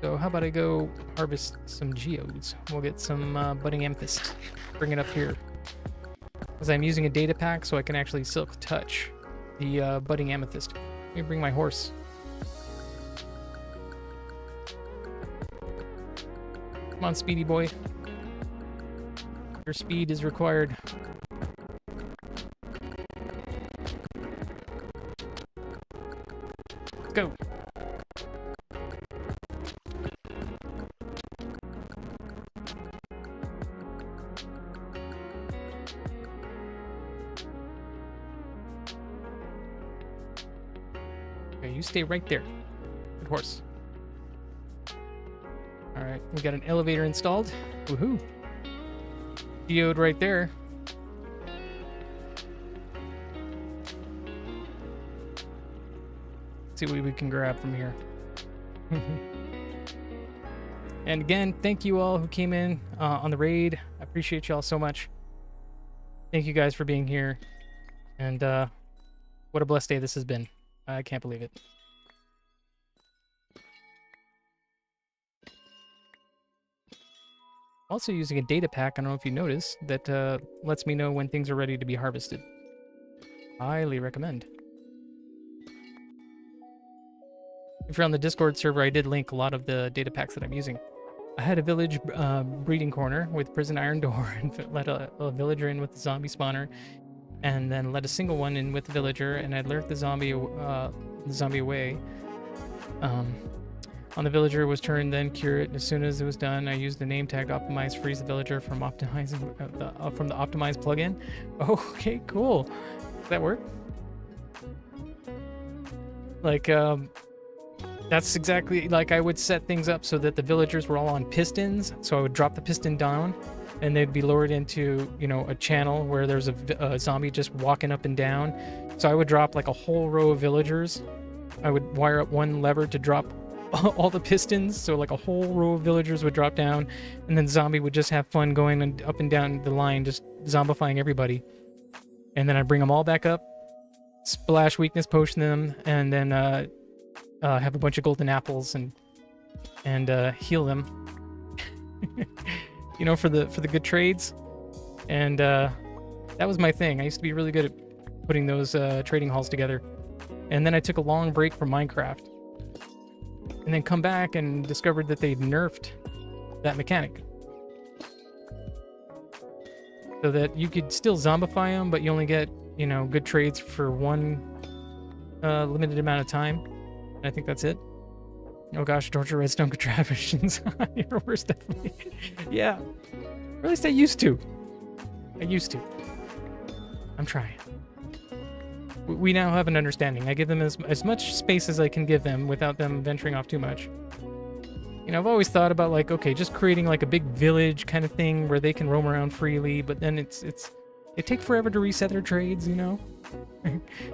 So how about I go harvest some geodes? We'll get some budding amethyst. Bring it up here. Because I'm using a data pack so I can actually silk touch the budding amethyst. Let me bring my horse. Come on, speedy boy. Your speed is required. Let's go. Okay, you stay right there. Good horse. Alright, we got an elevator installed. Woohoo. Geode right there. See what we can grab from here. And again, thank you all who came in on the raid. I appreciate you all so much. Thank you guys for being here. And what a blessed day this has been. I can't believe it. Also using a data pack, I don't know if you noticed, that lets me know when things are ready to be harvested. Highly recommend. If you're on the Discord server, I did link a lot of the data packs that I'm using. I had a village breeding corner with prison iron door and let a villager in with the zombie spawner, and then let a single one in with the villager, and I'd lured the zombie away. on the villager was turned, then cure it. As soon as it was done, I used the name tag to optimize freeze the villager from optimizing from the optimize plugin. Okay, cool. Does that work? Like, that's exactly like I would set things up so that the villagers were all on pistons. So I would drop the piston down, and they'd be lowered into, you know, a channel where there's a zombie just walking up and down. So I would drop like a whole row of villagers. I would wire up one lever to drop all the pistons, so like a whole row of villagers would drop down, and then zombie would just have fun going up and down the line, just zombifying everybody. And then I'd bring them all back up, splash weakness potion them, and then have a bunch of golden apples and heal them. You know, for the good trades. And that was my thing. I used to be really good at putting those trading halls together. And then I took a long break from Minecraft, and then come back and discovered that they'd nerfed that mechanic, so that you could still zombify them, but you only get, you know, good trades for one limited amount of time. And I think that's it. Oh gosh, torture redstone contraptions. You're worse, definitely. Yeah, or at least I used to. I'm trying. We now have an understanding. I give them as much space as I can give them without them venturing off too much. You know, I've always thought about, like, okay, just creating like a big village kind of thing where they can roam around freely, but then it takes forever to reset their trades, you know?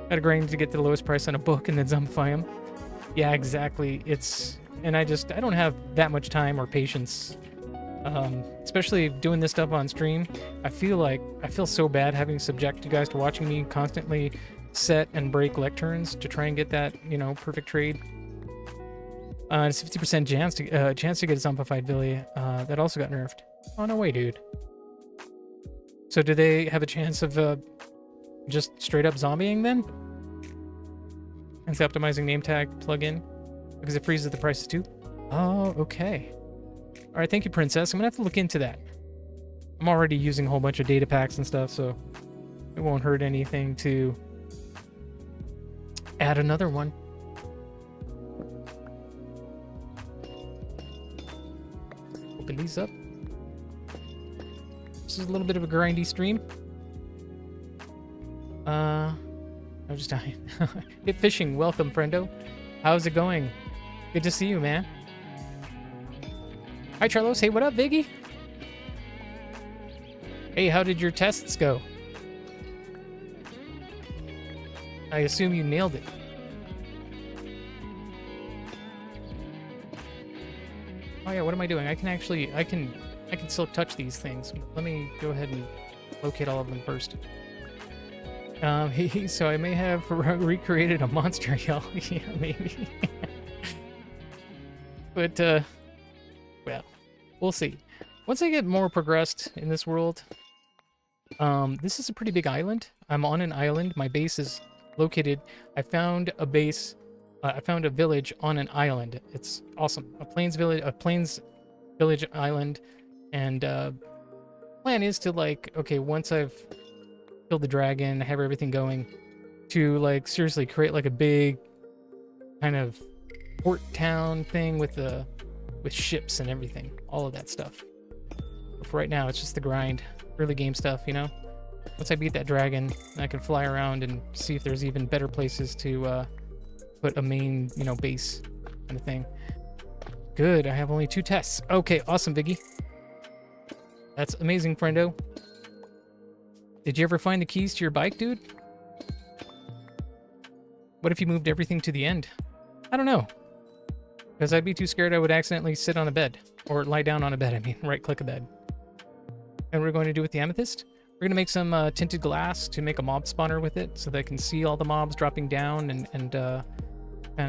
Gotta grind to get the lowest price on a book and then zombify them. Yeah, exactly. And I don't have that much time or patience. Especially doing this stuff on stream. I feel so bad having to subject you guys to watching me constantly set and break lecterns to try and get that, you know, perfect trade. It's 50% chance to get a zombified Billy. That also got nerfed. Oh, no way, dude. So do they have a chance of just straight up zombieing then? It's the optimizing name tag plugin because it freezes the prices too. Oh, okay. All right, thank you, Princess. I'm gonna have to look into that. I'm already using a whole bunch of data packs and stuff, so it won't hurt anything to add another one. Open these up. This is a little bit of a grindy stream. I'm just dying. Hit fishing. Welcome, friendo. How's it going? Good to see you, man. Hi, Charlos. Hey, what up, Viggy? Hey, how did your tests go? I assume you nailed it. Oh yeah, what am I doing? I can still touch these things. Let me go ahead and locate all of them first. So I may have recreated a monster, y'all. Yeah, maybe. But, well, we'll see. Once I get more progressed in this world, this is a pretty big island. I'm on an island. My base is located. I found a base. I found a village on an island. It's awesome. A plains village island. And plan is to, like, okay, once I've killed the dragon, have everything going, to, like, seriously create like a big kind of port town thing with ships and everything, all of that stuff. But for right now, it's just the grind, early game stuff, you know. Once I beat that dragon, I can fly around and see if there's even better places to put a main, you know, base kind of thing. Good, I have only 2 tests. Okay, awesome, Viggy. That's amazing, friendo. Did you ever find the keys to your bike, dude? What if you moved everything to the end? I don't know. Because I'd be too scared I would accidentally sit on a bed. Or lie down on a bed, I mean. Right-click a bed. And we're going to do with the amethyst? We're going to make some tinted glass to make a mob spawner with it, so that I can see all the mobs dropping down and kind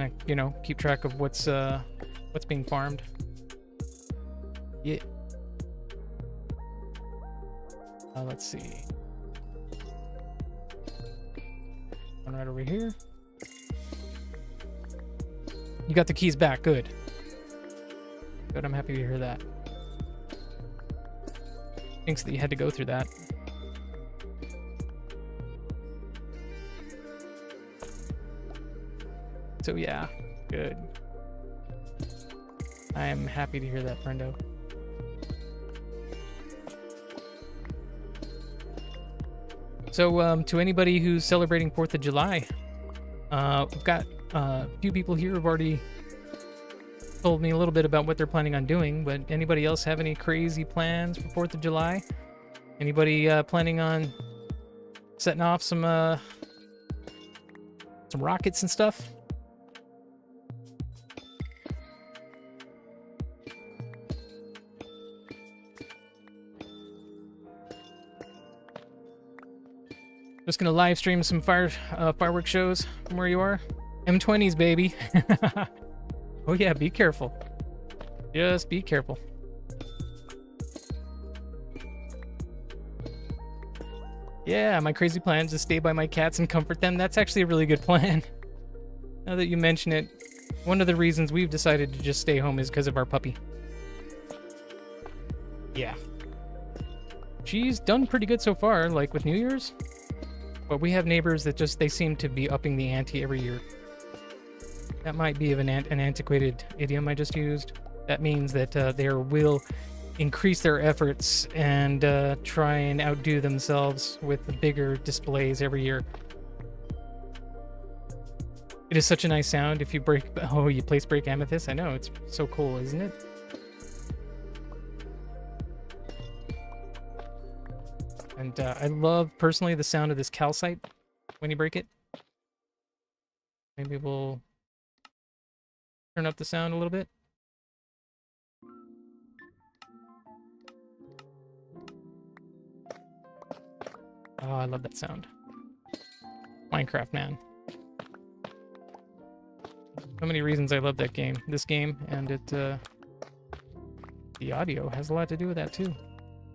of, you know, keep track of what's being farmed. Yeah. Let's see. One right over here. You got the keys back. Good. Good, I'm happy to hear that. Thanks that you had to go through that. So yeah, good. I am happy to hear that, friendo. So, to anybody who's celebrating 4th of July, we've got a few people here who've already told me a little bit about what they're planning on doing, but anybody else have any crazy plans for 4th of July? Anybody planning on setting off some rockets and stuff? Just gonna live stream some fireworks shows from where you are. M20s, baby. Oh yeah, be careful. Just be careful. Yeah, my crazy plan is to stay by my cats and comfort them. That's actually a really good plan. Now that you mention it, one of the reasons we've decided to just stay home is because of our puppy. Yeah. She's done pretty good so far, like with New Year's. But we have neighbors that just, they seem to be upping the ante every year. That might be of an antiquated idiom I just used. That means that they will increase their efforts and try and outdo themselves with the bigger displays every year. It is such a nice sound if you break... Oh, you place break amethyst? I know, it's so cool, isn't it? And I love, personally, the sound of this calcite when you break it. Maybe we'll turn up the sound a little bit. Oh, I love that sound. Minecraft, man. So many reasons I love that game. This game, and it, the audio has a lot to do with that too,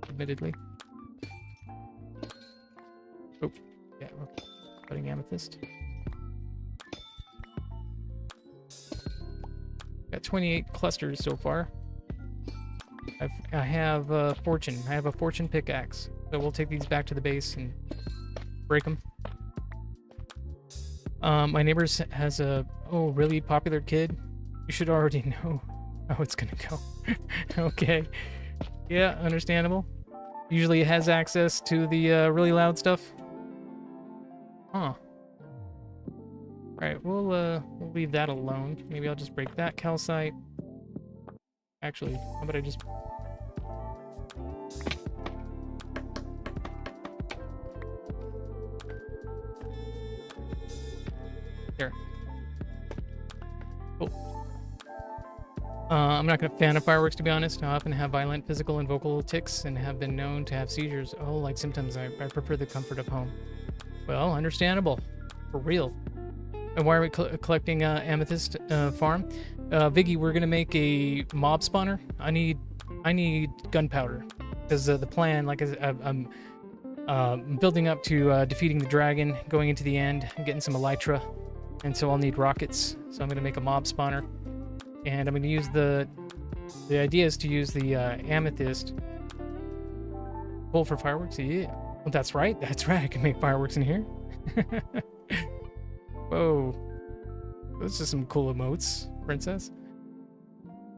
admittedly. Oh, yeah, we're putting amethyst. Got 28 clusters so far. I have fortune. I have a fortune pickaxe. So we'll take these back to the base and break them. My neighbors has a really popular kid. You should already know how it's gonna go. Okay. Yeah, understandable. Usually it has access to the really loud stuff. Huh. Alright, we'll leave that alone. Maybe I'll just break that calcite. Actually, how about I just... There. Cool. I'm not a fan of fireworks, to be honest. I often have violent physical and vocal tics and have been known to have seizures. Oh, like symptoms. I prefer the comfort of home. Well, understandable. For real. And why are we collecting amethyst farm? Viggy, we're gonna make a mob spawner. I need gunpowder because the plan, like I'm building up to defeating the dragon, going into the end, and getting some elytra, and so I'll need rockets. So I'm gonna make a mob spawner, and I'm gonna use the idea is to use the amethyst pull for fireworks. Yeah, well, that's right. That's right. I can make fireworks in here. Whoa. Those are some cool emotes, princess.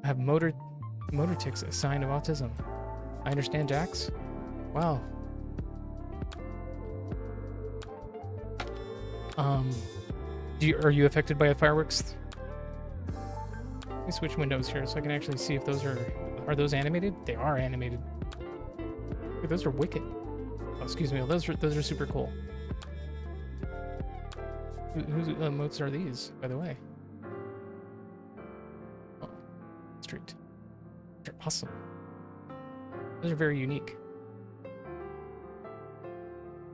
I have motor tics, a sign of autism. I understand, Jax. Wow. Are you affected by fireworks? Let me switch windows here so I can actually see if those are those animated? They are animated. Hey, those are wicked. Oh, excuse me. Those are super cool. Whose emotes are these, by the way? Oh, street. They're awesome. Those are very unique.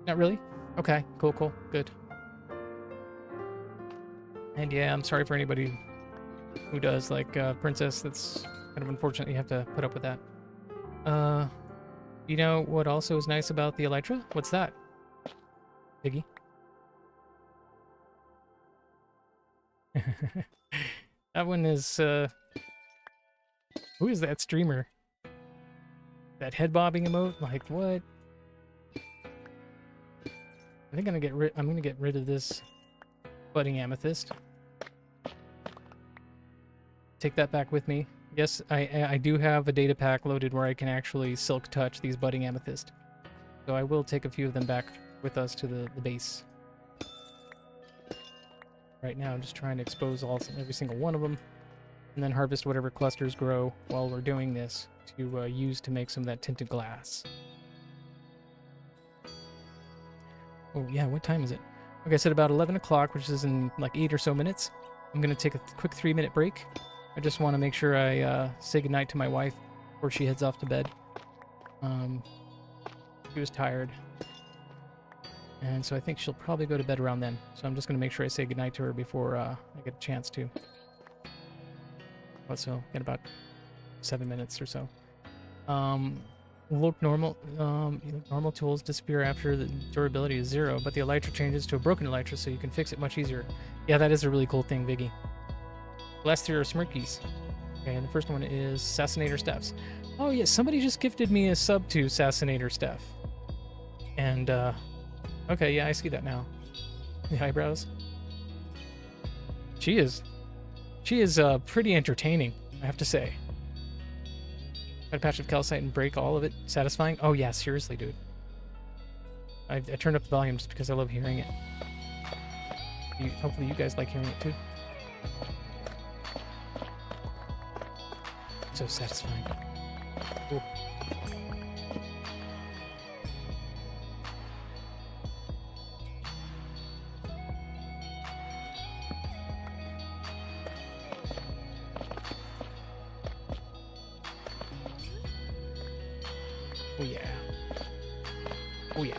Not really? Okay, cool, good. And yeah, I'm sorry for anybody who does, like, Princess. That's kind of unfortunate you have to put up with that. You know what also is nice about the elytra? What's that? Piggy? That one is, who is that streamer? That head bobbing emote? Like, what? I think I'm gonna get rid of this budding amethyst. Take that back with me. Yes, I do have a data pack loaded where I can actually silk touch these budding amethyst. So I will take a few of them back with us to the base. Right now, I'm just trying to expose every single one of them, and then harvest whatever clusters grow while we're doing this to use to make some of that tinted glass. Oh yeah, what time is it? Like I said, about 11 o'clock, which is in like 8 or so minutes. I'm going to take a quick 3-minute break. I just want to make sure I say goodnight to my wife before she heads off to bed. She was tired. And so I think she'll probably go to bed around then. So I'm just going to make sure I say goodnight to her before I get a chance to. So, in about 7 minutes or so. Look normal. Normal tools disappear after the durability is 0, but the elytra changes to a broken elytra, so you can fix it much easier. Yeah, that is a really cool thing, Viggy. The last 3 are Smirkies. Okay, and the first one is Assassinator Stephs. Oh yeah, somebody just gifted me a sub to Assassinator Steph. And, okay, yeah, I see that now. The eyebrows. She is pretty entertaining, I have to say. Got a patch of calcite and break all of it. Satisfying? Oh yeah, seriously, dude. I turned up the volume just because I love hearing it. Hopefully you guys like hearing it too. So satisfying. Cool. Oh yeah. Oh yeah.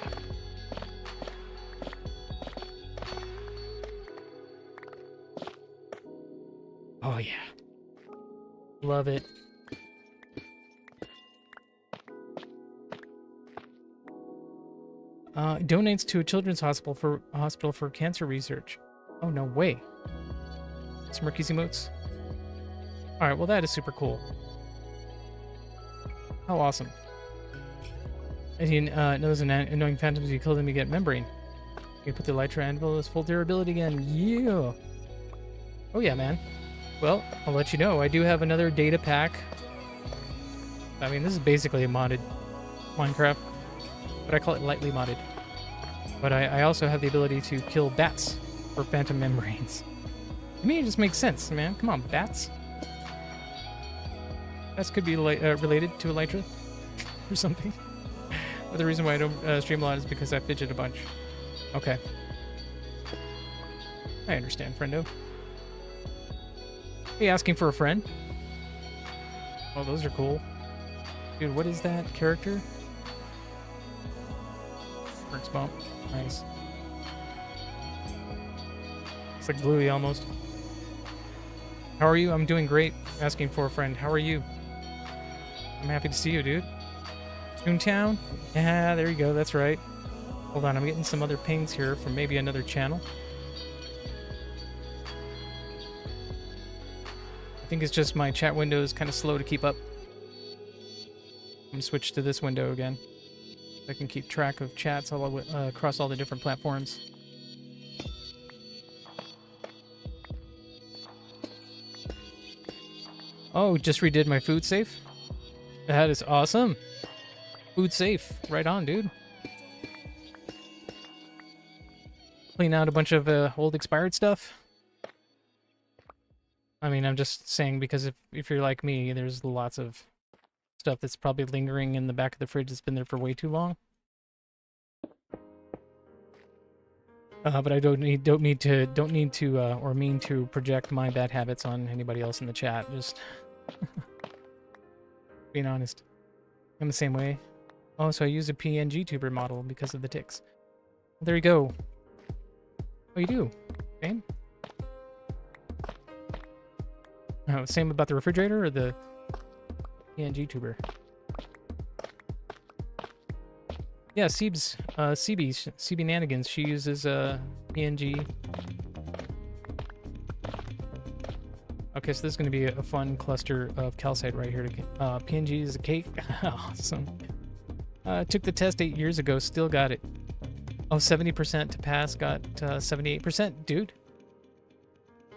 Oh yeah. Love it. Donates to a children's hospital for cancer research. Oh no way. Smirky's emotes. Alright, well that is super cool. How awesome. And he knows annoying phantoms, you kill them, you get membrane. You put the elytra anvil as full durability again. Yeah. Oh yeah, man. Well, I'll let you know. I do have another data pack. I mean, this is basically a modded Minecraft, but I call it lightly modded. But I also have the ability to kill bats for phantom membranes. To me, it just makes sense, man. Come on, bats. Bats could be related to elytra or something. But the reason why I don't stream a lot is because I fidget a bunch. Okay. I understand, friendo. Hey, asking for a friend? Oh, those are cool. Dude, what is that character? Works bump. Nice. It's like Bluey almost. How are you? I'm doing great. Asking for a friend. How are you? I'm happy to see you, dude. Toontown? Yeah, there you go. That's right. Hold on, I'm getting some other pings here from maybe another channel. I think it's just my chat window is kind of slow to keep up. I'm gonna switch to this window again. I can keep track of chats all across all the different platforms. Oh, just redid my food safe? That is awesome. Food safe. Right on, dude. Clean out a bunch of old expired stuff. I mean, I'm just saying because if you're like me, there's lots of stuff that's probably lingering in the back of the fridge that's been there for way too long. But I don't need to or mean to project my bad habits on anybody else in the chat. Just being honest. I'm the same way. Oh, so I use a PNG tuber model because of the ticks. Well, there you go. Oh, you do? Okay. Oh, same about the refrigerator or the PNG tuber? Yeah, CB Nanigans. She uses PNG. Okay, so this is going to be a fun cluster of calcite right here. PNG is a cake. Awesome. Took the test 8 years ago, still got it. Oh, 70% to pass, got 78%. Dude,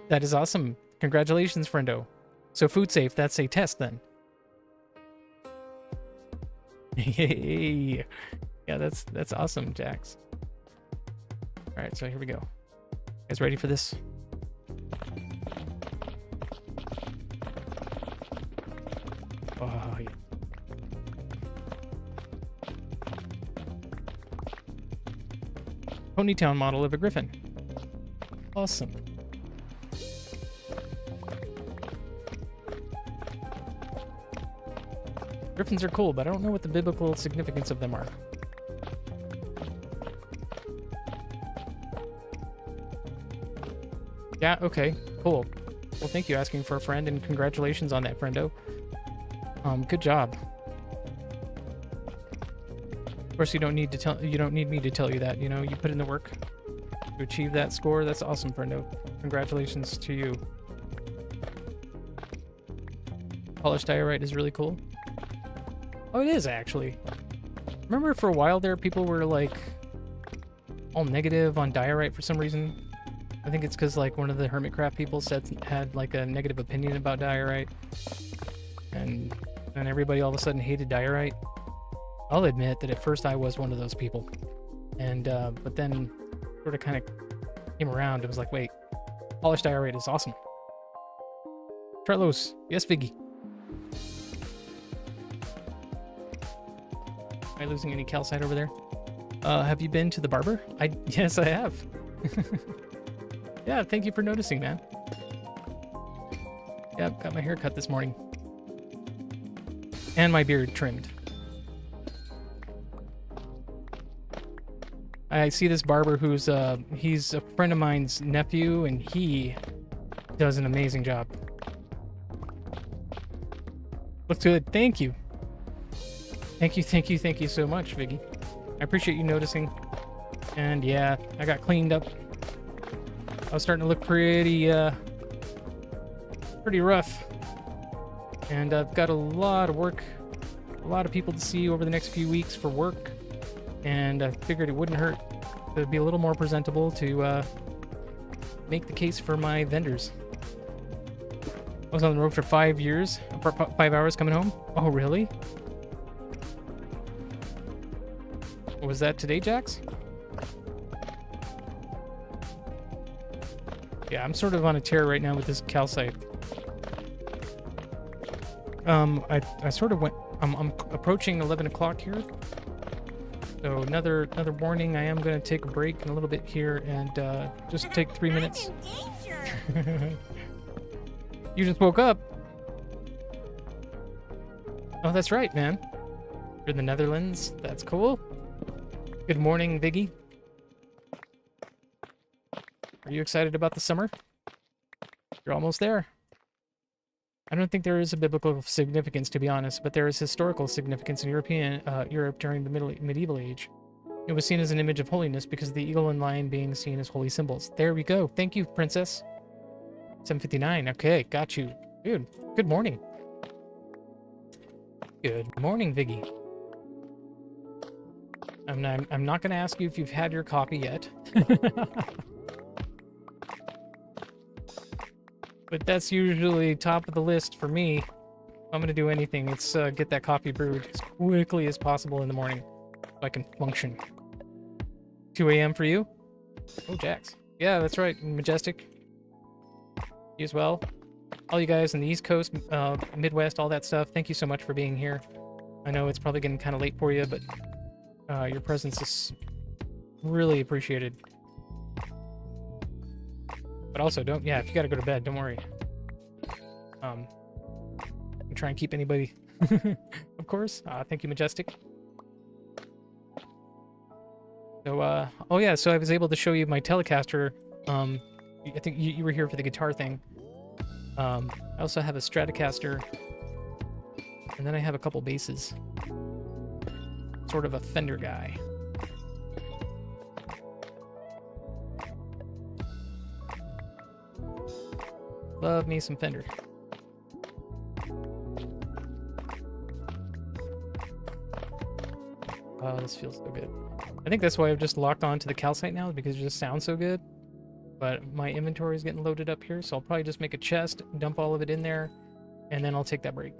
that is awesome. Congratulations, friendo. So food safe, that's a test then. Yay. Yeah, that's awesome, Jax. All right, so here we go. Guys ready for this? Oh, yeah. Ponytown model of a griffin. Awesome. Griffins are cool, but I don't know what the biblical significance of them are. Yeah, okay, cool. Well, thank you asking for a friend, and congratulations on that, friendo. Good job. Of course, you don't need me to tell you that. You know, you put in the work to achieve that score. That's awesome, friendo. Congratulations to you. Polished diorite is really cool. Oh, it is actually. Remember for a while there, people were like all negative on diorite for some reason. I think it's because like one of the Hermitcraft people had like a negative opinion about diorite, and then everybody all of a sudden hated diorite. I'll admit that at first I was one of those people, and but then sort of kind of came around. It was like, wait, polished diorite is awesome. Trelos, yes, Viggy. Am I losing any calcite over there? Have you been to the barber? Yes, I have. Yeah, thank you for noticing, man. Yeah, got my hair cut this morning. And my beard trimmed. I see this barber who's he's a friend of mine's nephew, and he does an amazing job. Looks good. Thank you. Thank you so much, Viggy. I appreciate you noticing. And yeah, I got cleaned up. I was starting to look pretty rough. And I've got a lot of work, a lot of people to see over the next few weeks for work. And I figured it wouldn't hurt to be a little more presentable to make the case for my vendors. I was on the road for 5 years, 5 hours coming home. Oh, really? Was that today, Jax? Yeah, I'm sort of on a tear right now with this calcite. I sort of went. I'm approaching 11 o'clock here. So another warning. I am going to take a break in a little bit here and just take 3 minutes. You just woke up. Oh, that's right, man. You're in the Netherlands. That's cool. Good morning, Viggy. Are you excited about the summer? You're almost there. I don't think there is a biblical significance, to be honest, but there is historical significance in Europe during the medieval age. It was seen as an image of holiness because of the eagle and lion being seen as holy symbols. There we go. Thank you, Princess. 7:59. Okay, got you. Dude, good morning. Good morning, Viggy. I'm not going to ask you if you've had your coffee yet. But that's usually top of the list for me. If I'm going to do anything, it's get that coffee brewed as quickly as possible in the morning so I can function. 2 a.m. for you? Oh, Jax. Yeah, that's right. Majestic. You as well. All you guys on the East Coast, Midwest, all that stuff, thank you so much for being here. I know it's probably getting kind of late for you, but your presence is really appreciated. But also, if you gotta go to bed, don't worry. I'm trying to keep anybody, of course. Thank you, Majestic. So, oh yeah, so I was able to show you my Telecaster. I think you were here for the guitar thing. I also have a Stratocaster, and then I have a couple basses. Sort of a Fender guy. Love me some Fender. Oh, this feels so good. I think that's why I've just locked on to the calcite now, because it just sounds so good. But my inventory is getting loaded up here, so I'll probably just make a chest, dump all of it in there, and then I'll take that break.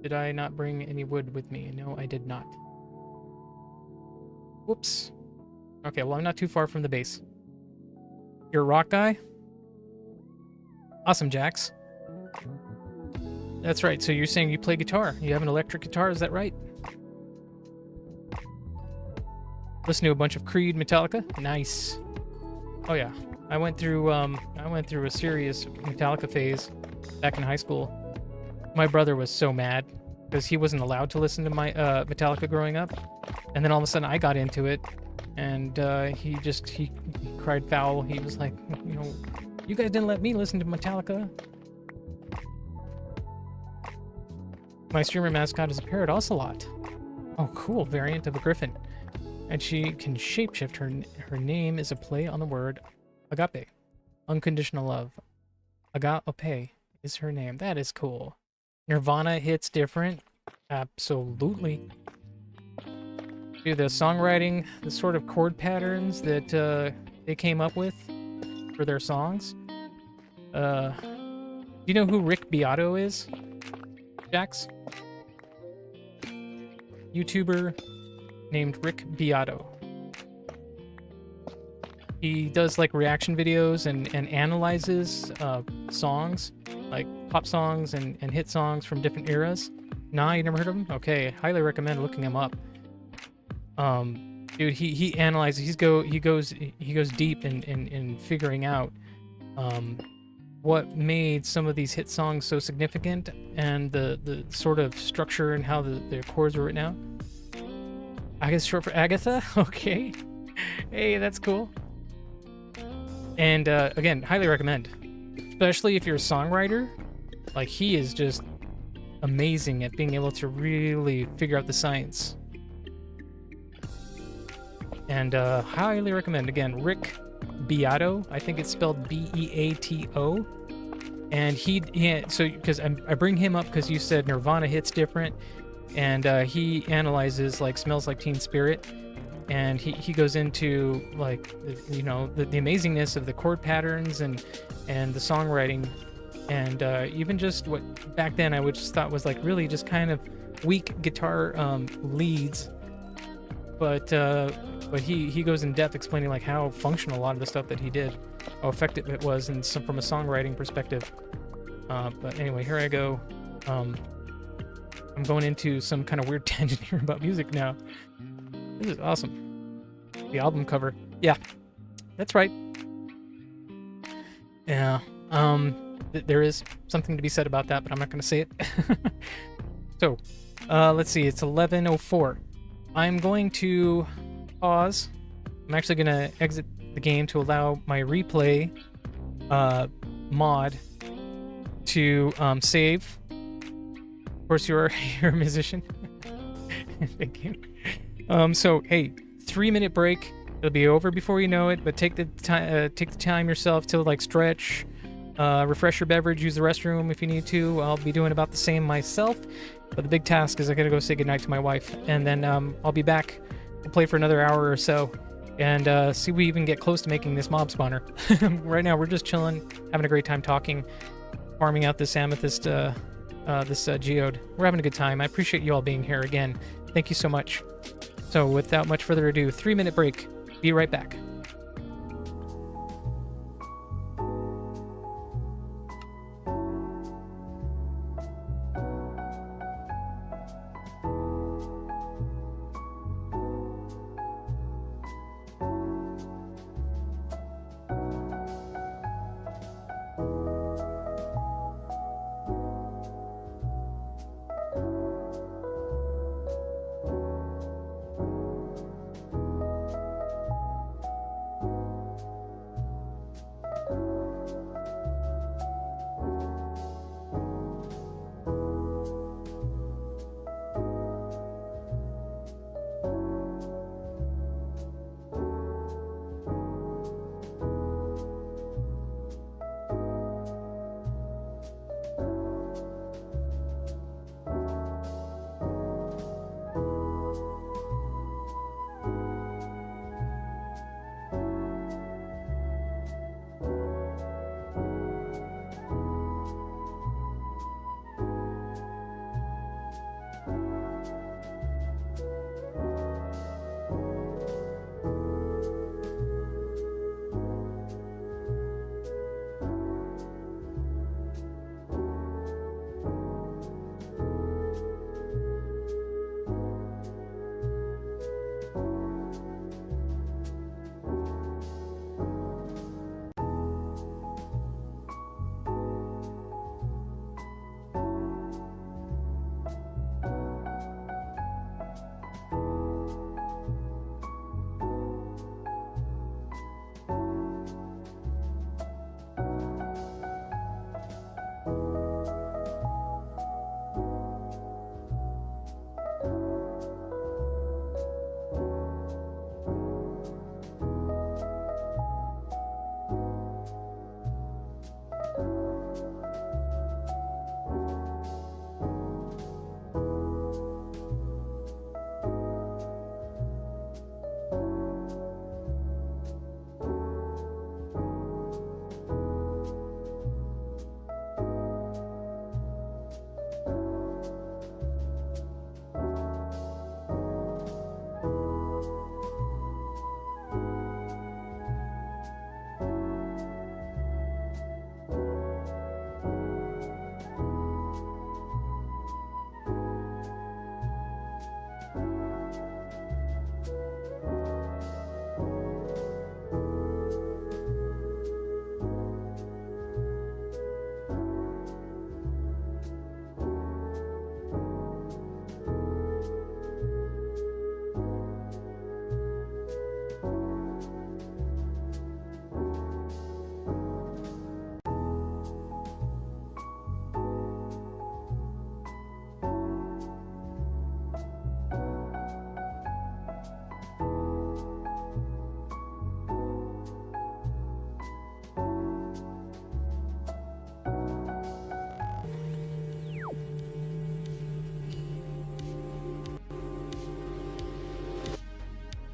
Did I not bring any wood with me? No, I did not. Whoops. Okay, well, I'm not too far from the base. You're a rock guy? Awesome, Jax. That's right, so you're saying you play guitar. You have an electric guitar, is that right? Listen to a bunch of Creed, Metallica? Nice. Oh yeah. I went through a serious Metallica phase back in high school. My brother was so mad because he wasn't allowed to listen to my Metallica growing up, and then all of a sudden I got into it, and he cried foul. He was like, you know, you guys didn't let me listen to Metallica. My streamer mascot is a parrot ocelot. Oh, cool, variant of a griffin, and she can shapeshift. Her name is a play on the word agape, unconditional love. Agape is her name. That is cool. Nirvana hits different. Absolutely. Dude, the songwriting, the sort of chord patterns that they came up with for their songs. Do you know who Rick Beato is, Jax? YouTuber named Rick Beato. He does like reaction videos and analyzes songs, like pop songs and hit songs from different eras. Nah, you never heard of him? Okay, highly recommend looking him up. Dude, he analyzes. He goes deep in figuring out what made some of these hit songs so significant, and the sort of structure and how the chords were written out. I guess short for Agatha. Okay, hey, that's cool. And again, highly recommend, especially if you're a songwriter. Like, he is just amazing at being able to really figure out the science. And highly recommend, again, Rick Beato. I think it's spelled Beato. And because I bring him up because you said Nirvana hits different, and he analyzes like Smells Like Teen Spirit, and he goes into like the amazingness of the chord patterns and the songwriting, and even just what back then I would just thought was like really just kind of weak guitar leads, but he goes in depth explaining like how functional a lot of the stuff that he did, how effective it was, and from a songwriting perspective. But anyway, here I go. I'm going into some kind of weird tangent here about music now. This is awesome. The album cover. Yeah, that's right. Yeah. There is something to be said about that, but I'm not going to say it. So, let's see. It's 11:04. I'm going to pause. I'm actually going to exit the game to allow my replay mod to save. Of course, you're a musician. Thank you. So hey, 3-minute break. It'll be over before you know it. But take the time yourself to like stretch, refresh your beverage, use the restroom if you need to. I'll be doing about the same myself. But the big task is I gotta go say goodnight to my wife, and then I'll be back. We'll play for another hour or so, and see if we even get close to making this mob spawner. Right now we're just chilling, having a great time talking, farming out this amethyst, this geode. We're having a good time. I appreciate you all being here again. Thank you so much. So without much further ado, 3-minute break. Be right back.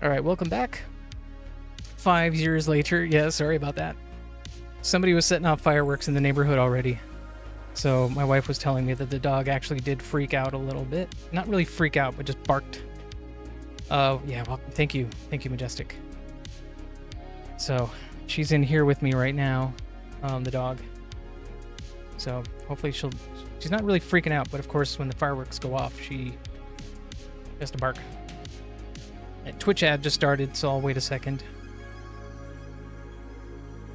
All right, welcome back. 5 years later. Yeah, sorry about that. Somebody was setting off fireworks in the neighborhood already. So my wife was telling me that the dog actually did freak out a little bit. Not really freak out, but just barked. Yeah, well, thank you. Thank you, Majestic. So she's in here with me right now, the dog. So hopefully she's not really freaking out, but of course when the fireworks go off, she has to bark. Twitch ad just started, so I'll wait a second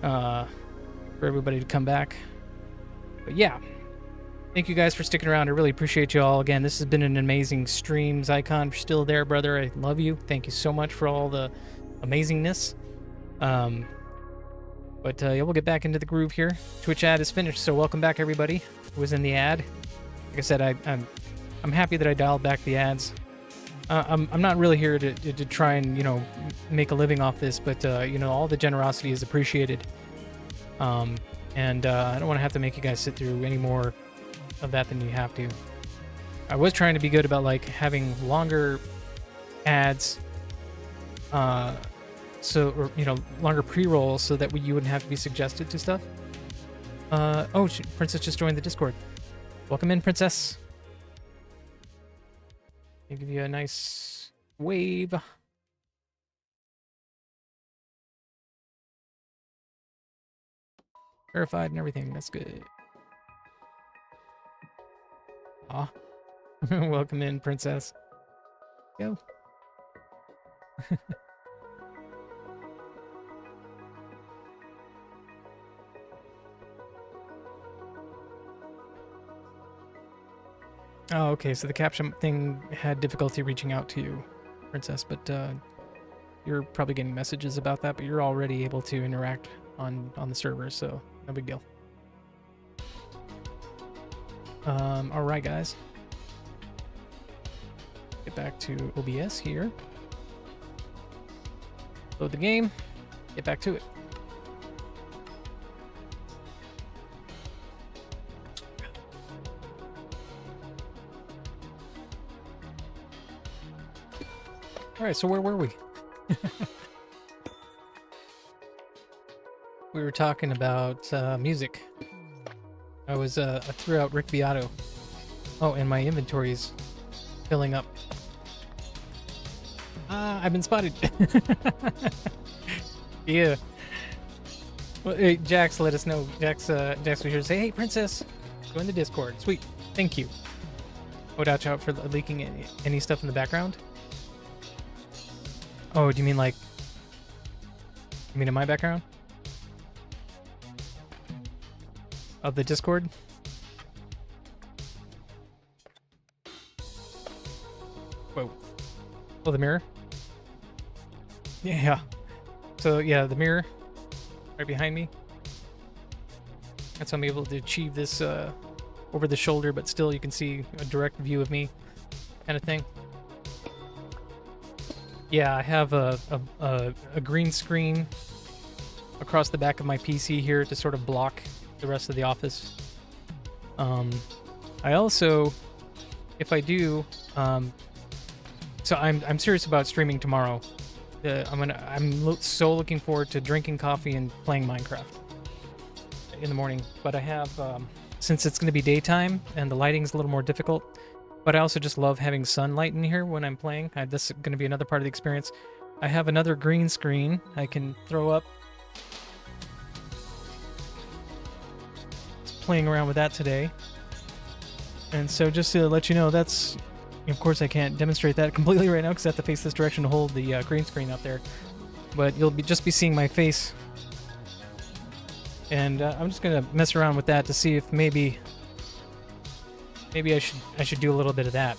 for everybody to come back. But yeah, thank you guys for sticking around. I really appreciate you all. Again, this has been an amazing stream. Zycon, if you're still there, brother, I love you. Thank you so much for all the amazingness. But yeah, we'll get back into the groove here. Twitch ad is finished, so welcome back, everybody who was in the ad. Like I said, I'm happy that I dialed back the ads. I'm not really here to try and, you know, make a living off this, but, you know, all the generosity is appreciated. And I don't want to have to make you guys sit through any more of that than you have to. I was trying to be good about, like, having longer ads, or, you know, longer pre-rolls so that you wouldn't have to be suggested to stuff. Oh, Princess just joined the Discord. Welcome in, Princess. I'll give you a nice wave. Verified and everything. That's good. Aw. Welcome in, Princess. Go. Oh, okay, so the caption thing had difficulty reaching out to you, Princess, but you're probably getting messages about that, but you're already able to interact on the server, so no big deal. All right, guys. Get back to OBS here. Load the game. Get back to it. All right, so where were we? We were talking about music. I threw out Rick Beato. Oh, and my inventory's filling up. I've been spotted. Yeah. Well, hey, Jax, let us know. Jax was here to say, "Hey, Princess, join the Discord." Sweet, thank you. Watch out for leaking any stuff in the background. Oh, do you mean like... You mean in my background? Of the Discord? Whoa. Oh, the mirror? Yeah. So, yeah, the mirror right behind me. That's how I'm able to achieve this over the shoulder, but still you can see a direct view of me kind of thing. Yeah, I have a green screen across the back of my PC here to sort of block the rest of the office. I also, if I do, so I'm serious about streaming tomorrow. I'm so looking forward to drinking coffee and playing Minecraft in the morning. But I have, since it's going to be daytime and the lighting's a little more difficult. But I also just love having sunlight in here when I'm playing. This is going to be another part of the experience. I have another green screen I can throw up. Just playing around with that today. And so just to let you know, that's... Of course, I can't demonstrate that completely right now because I have to face this direction to hold the green screen up there. But you'll just be seeing my face. And I'm just going to mess around with that to see if maybe I should do a little bit of that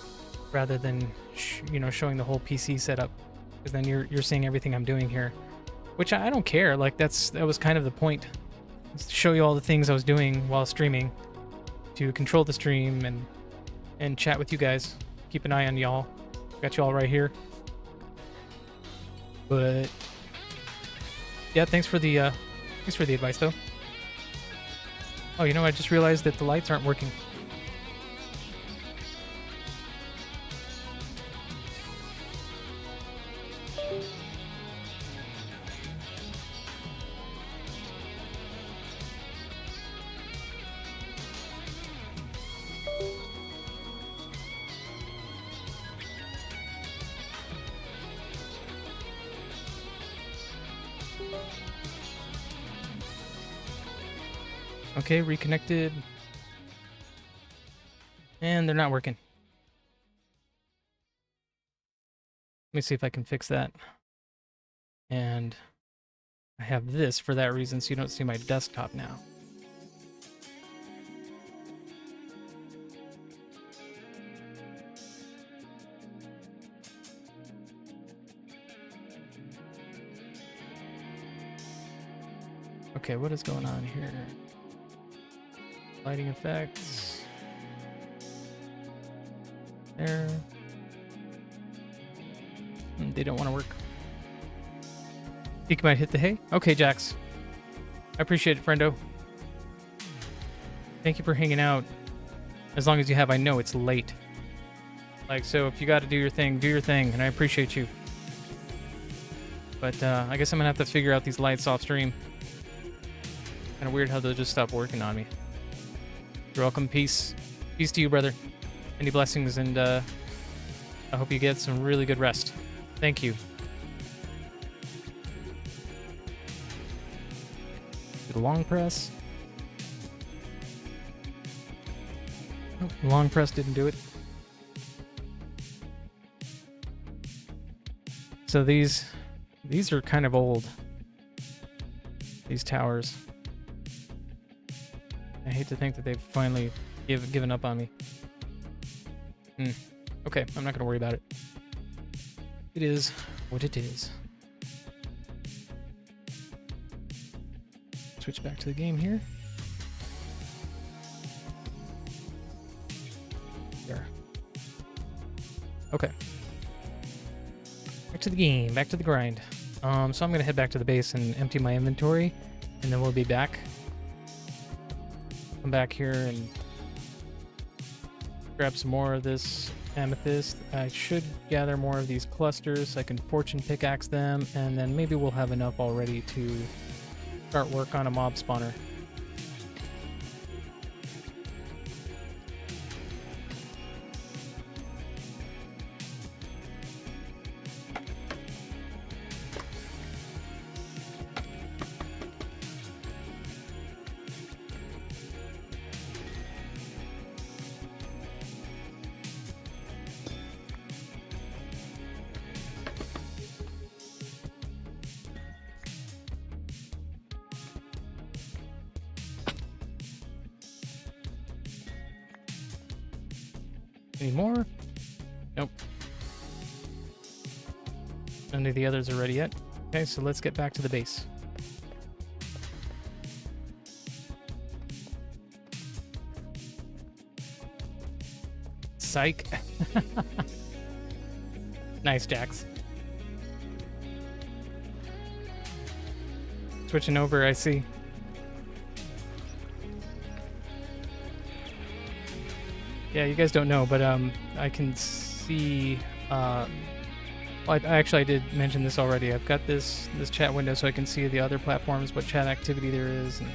rather than showing the whole PC setup, because then you're seeing everything I'm doing here, which I don't care. Like that was kind of the point, to show you all the things I was doing while streaming, to control the stream and chat with you guys, keep an eye on y'all. Got you all right here. But yeah, thanks for the advice though. Oh, I just realized that the lights aren't working. Okay, reconnected. And they're not working. Let me see if I can fix that. And I have this for that reason, so you don't see my desktop now. Okay, what is going on here? Lighting effects. There. They don't want to work. Think you might hit the hay? Okay, Jax. I appreciate it, friendo. Thank you for hanging out. As long as you have, I know it's late. Like, so if you got to do your thing, and I appreciate you. But I guess I'm going to have to figure out these lights off stream. Kind of weird how they'll just stop working on me. You're welcome. Peace. Peace to you, brother. Many blessings, and I hope you get some really good rest. Thank you. The long press. Nope, long press didn't do it. So these are kind of old. These towers. I hate to think that they've finally given up on me. Okay, I'm not gonna worry about it. It is what it is. Switch back to the game here. There. Okay. Back to the game, back to the grind. So I'm gonna head back to the base and empty my inventory, and then we'll be back. Come back here and grab some more of this amethyst. I should gather more of these clusters so I can fortune pickaxe them, and then maybe we'll have enough already to start work on a mob spawner. Any more? Nope. None of the others are ready yet. Okay, so let's get back to the base. Psych. Nice, Jax. Switching over, I see. Yeah, you guys don't know, but I can see. Well, I did mention this already. I've got this chat window, so I can see the other platforms, what chat activity there is. And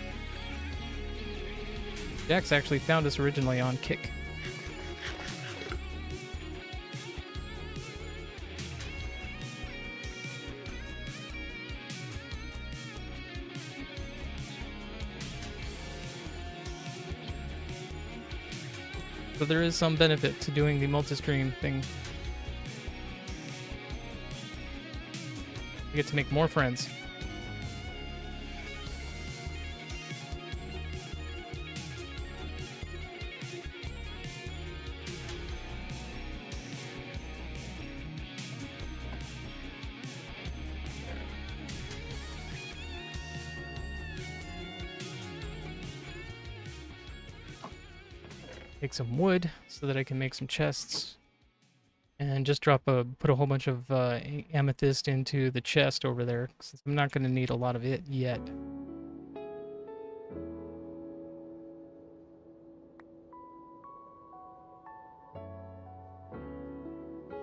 Jax actually found us originally on Kick. So there is some benefit to doing the multi-stream thing. You get to make more friends. Take some wood so that I can make some chests, and just put a whole bunch of amethyst into the chest over there, since I'm not going to need a lot of it yet.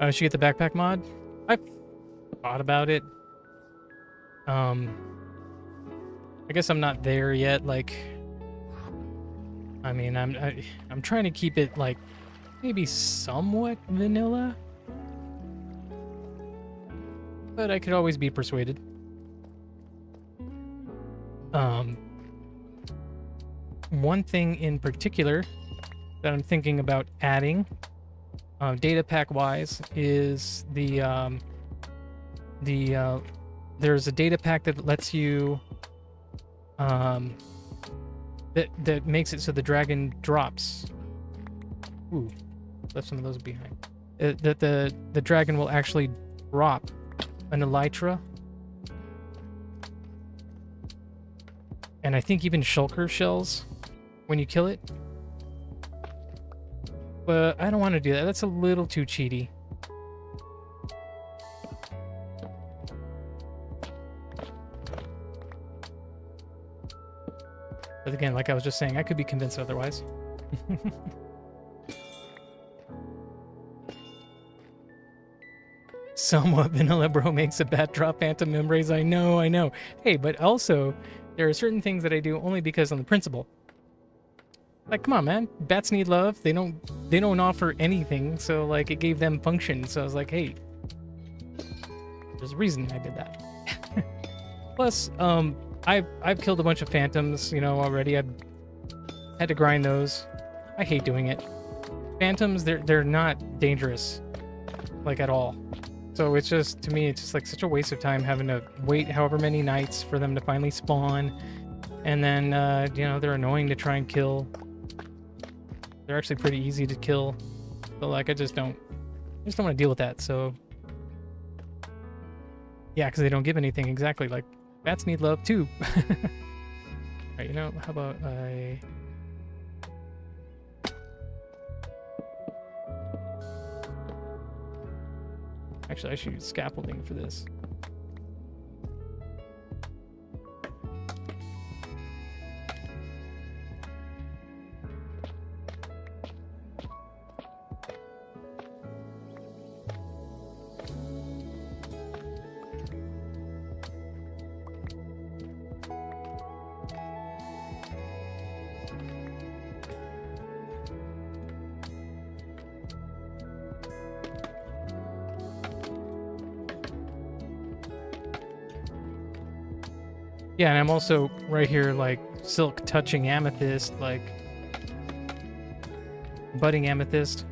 I should get the backpack mod. I've thought about it. I guess I'm not there yet. Like, I mean, I'm trying to keep it like maybe somewhat vanilla, but I could always be persuaded. one thing in particular that I'm thinking about adding, data pack wise, is there's a data pack that lets you that makes it so the dragon drops. Ooh, left some of those behind. That the dragon will actually drop an elytra, and I think even shulker shells when you kill it. But I don't want to do that. That's a little too cheaty. But again, like I was just saying, I could be convinced otherwise. Somewhat vanilla bro makes a bat drop phantom memories. I know. Hey, but also, there are certain things that I do only because on the principle. Like, come on, man. Bats need love. They don't offer anything, so like it gave them function. So I was like, hey, there's a reason I did that. Plus, I've killed a bunch of phantoms, already. I've had to grind those. I hate doing it. Phantoms, they're not dangerous, like at all. So it's just, to me, it's just like such a waste of time having to wait however many nights for them to finally spawn, and then they're annoying to try and kill. They're actually pretty easy to kill, but like I just don't want to deal with that. So yeah, because they don't give anything exactly. Like bats need love too. Alright, how about I... Actually, I should use scaffolding for this. Yeah, and I'm also right here, like, silk touching amethyst, like, budding amethyst.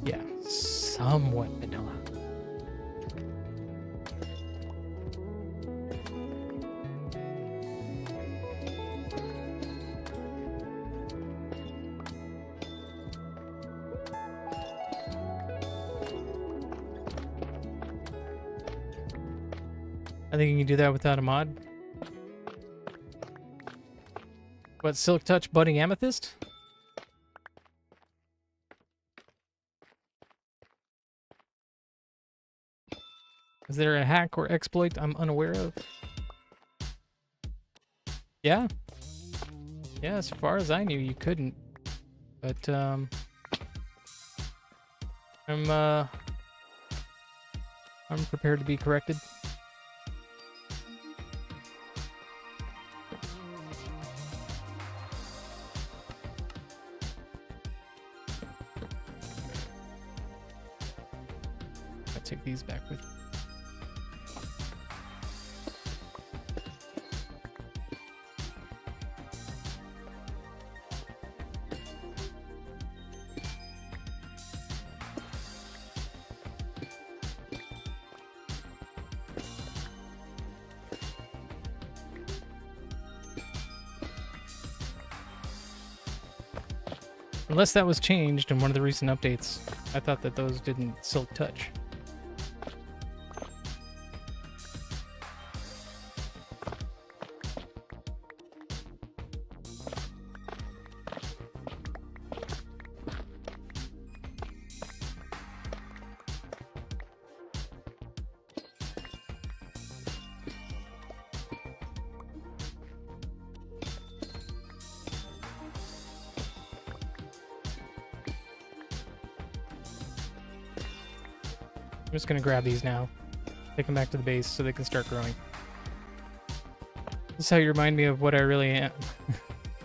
Yeah, somewhat vanilla. I think you can do that without a mod. What, Silk Touch Budding Amethyst? Is there a hack or exploit I'm unaware of? Yeah. Yeah, as far as I knew, you couldn't. But, I'm prepared to be corrected. Take these back with. Unless that was changed in one of the recent updates. I thought that those didn't silk touch. I'm just gonna grab these now, take them back to the base so they can start growing. This is how you remind me of what I really am.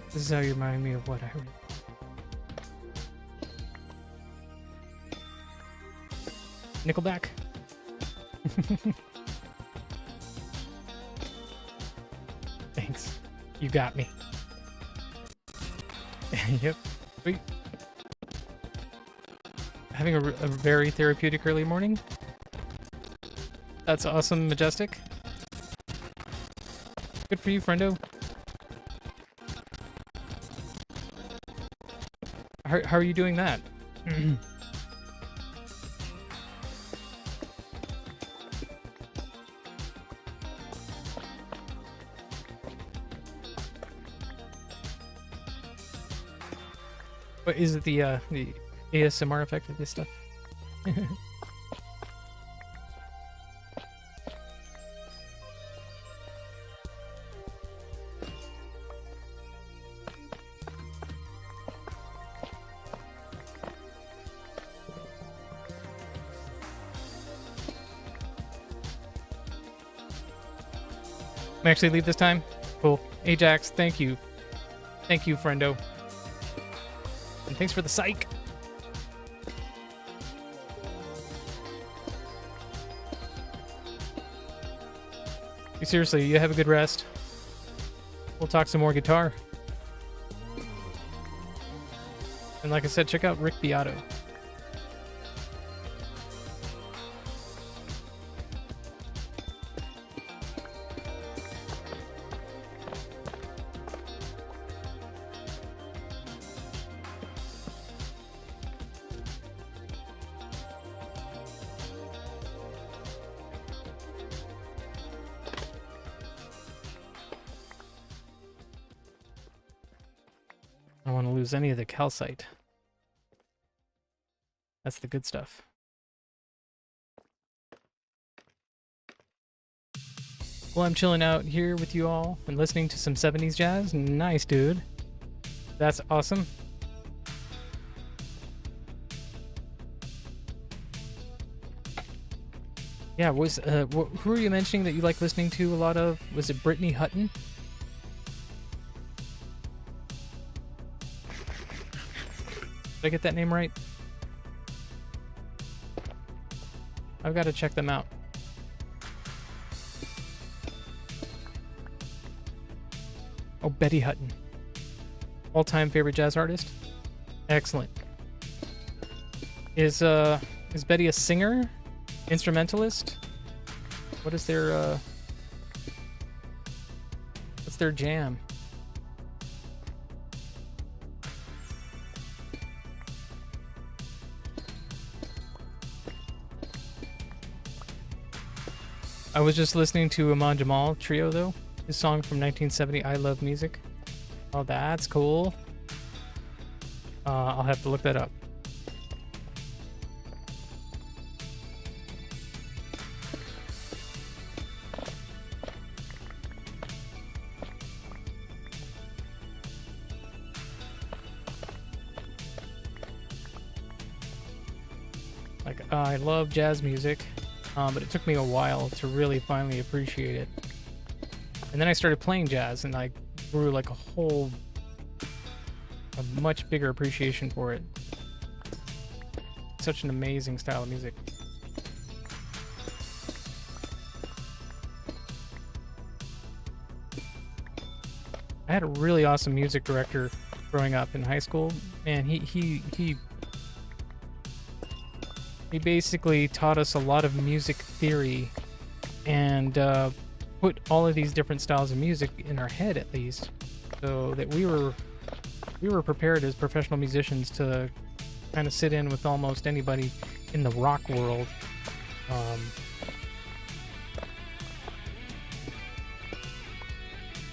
This is how you remind me of what I really am. Nickelback. You got me. Yep. Sweet. Having a very therapeutic early morning. That's awesome, Majestic. Good for you, friendo. How are you doing that? What is it, the ASMR effect of this stuff? Can I actually leave this time? Cool. Ajax, thank you. Thank you, friendo. And thanks for the psych. Seriously, you have a good rest. We'll talk some more guitar. And like I said, check out Rick Beato. I don't want to lose any of the calcite. That's the good stuff. Well, I'm chilling out here with you all and listening to some 70s jazz. Nice, dude. That's awesome. Yeah, who were you mentioning that you like listening to a lot of? Was it Brittany Hutton? Did I get that name right? I've got to check them out. Oh, Betty Hutton. All-time favorite jazz artist? Excellent. Is Betty a singer? Instrumentalist? What is their what's their jam? I was just listening to Aman Jamal Trio, though. His song from 1970, I Love Music. Oh, that's cool. I'll have to look that up. Like, I love jazz music. But it took me a while to really finally appreciate it. And then I started playing jazz, and I grew like a much bigger appreciation for it. Such an amazing style of music. I had a really awesome music director growing up in high school. Man, he basically taught us a lot of music theory and put all of these different styles of music in our head, at least, so that we were prepared as professional musicians to kind of sit in with almost anybody in the rock world.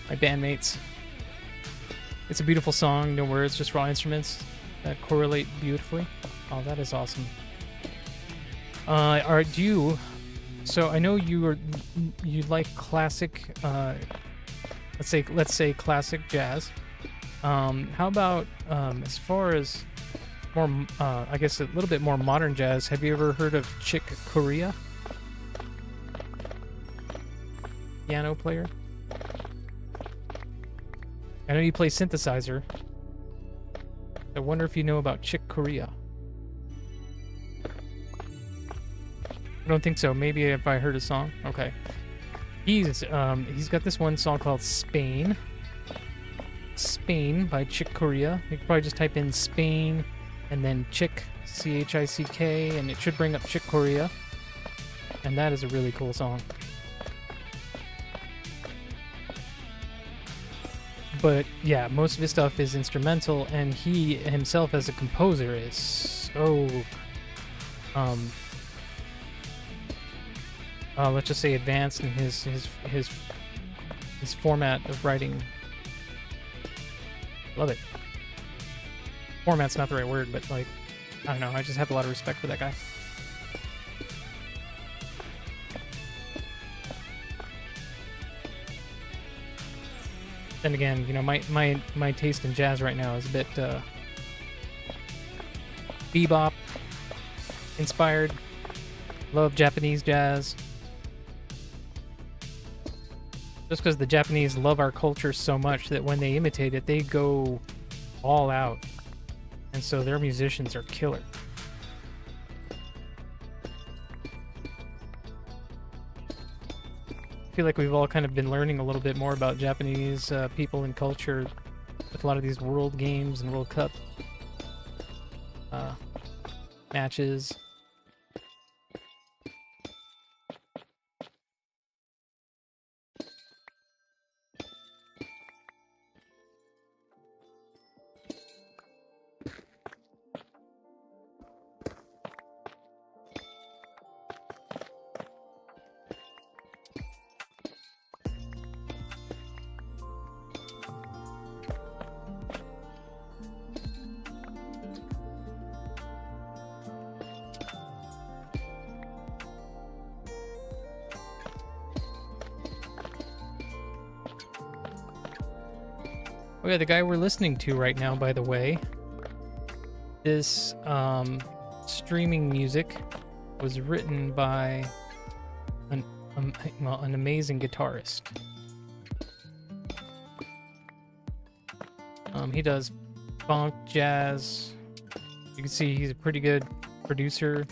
My bandmates. It's a beautiful song, no words, just raw instruments that correlate beautifully. Oh, that is awesome. So I know you like classic, let's say classic jazz. How about as far as more, I guess a little bit more modern jazz? Have you ever heard of Chick Corea? Piano player. I know you play synthesizer. I wonder if you know about Chick Corea. I don't think so. Maybe if I heard a song. Okay. He's got this one song called Spain. Spain by Chick Corea. You could probably just type in Spain and then Chick, C-H-I-C-K, and it should bring up Chick Corea. And that is a really cool song. But yeah, most of his stuff is instrumental, and he himself as a composer is so, let's just say advanced in his format of writing. Love it. Format's not the right word, but like, I don't know, I just have a lot of respect for that guy. Then again, you know, my taste in jazz right now is a bit bebop inspired. Love Japanese jazz. Just because the Japanese love our culture so much that when they imitate it, they go all out. And so their musicians are killer. I feel like we've all kind of been learning a little bit more about Japanese people and culture with a lot of these World Games and World Cup matches. Oh yeah, the guy we're listening to right now, by the way, this streaming music was written by an amazing guitarist. He does funk, jazz. You can see he's a pretty good producer,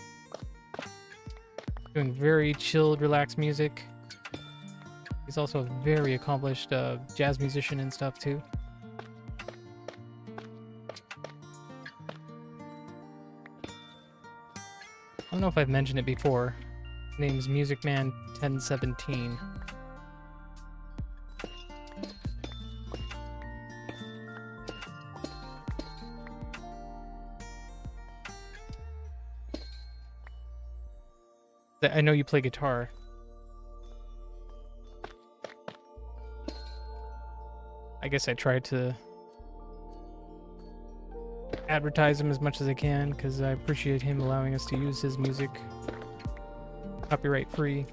doing very chilled, relaxed music. He's also a very accomplished jazz musician and stuff too. I don't know if I've mentioned it before. His name's MusicMan1017. I know you play guitar. I guess I tried to advertise him as much as I can because I appreciate him allowing us to use his music copyright free.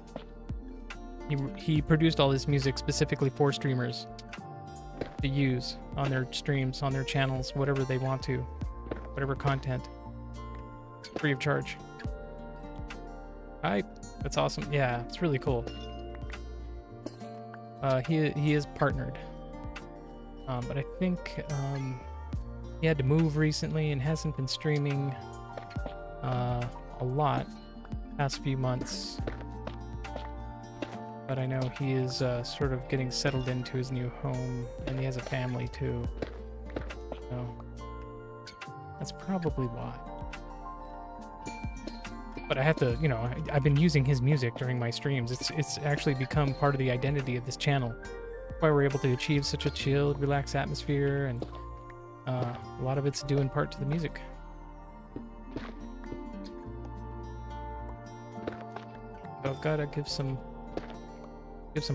He produced all this music specifically for streamers to use on their streams, on their channels, whatever they want to, whatever content, free of charge. Alright, that's awesome. Yeah, it's really cool. He is partnered, but I think he had to move recently and hasn't been streaming a lot past few months. But I know he is sort of getting settled into his new home, and he has a family too. So that's probably why. But I have to, you know, I've been using his music during my streams. It's actually become part of the identity of this channel. That's why we're able to achieve such a chilled, relaxed atmosphere, and a lot of it's due in part to the music. So I've gotta give some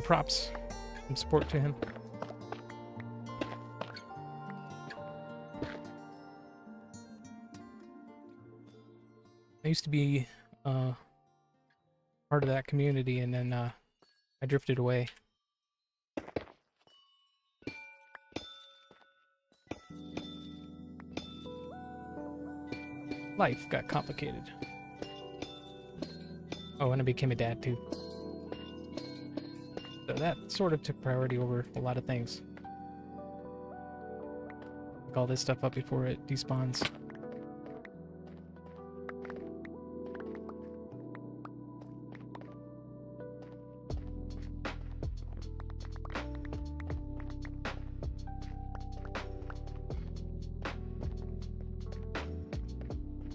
props, some support to him. I used to be part of that community, and then I drifted away. Life got complicated. Oh, and I became a dad too. So that sort of took priority over a lot of things. Pick all this stuff up before it despawns.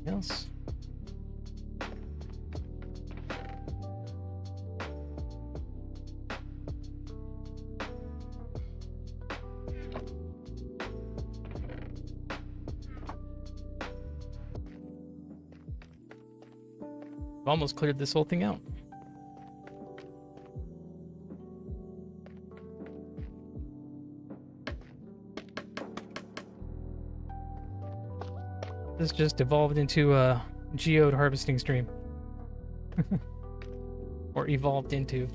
else? I've almost cleared this whole thing out. This just evolved into a geode harvesting stream. Or evolved into.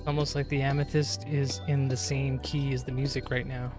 Almost like the amethyst is in the same key as the music right now.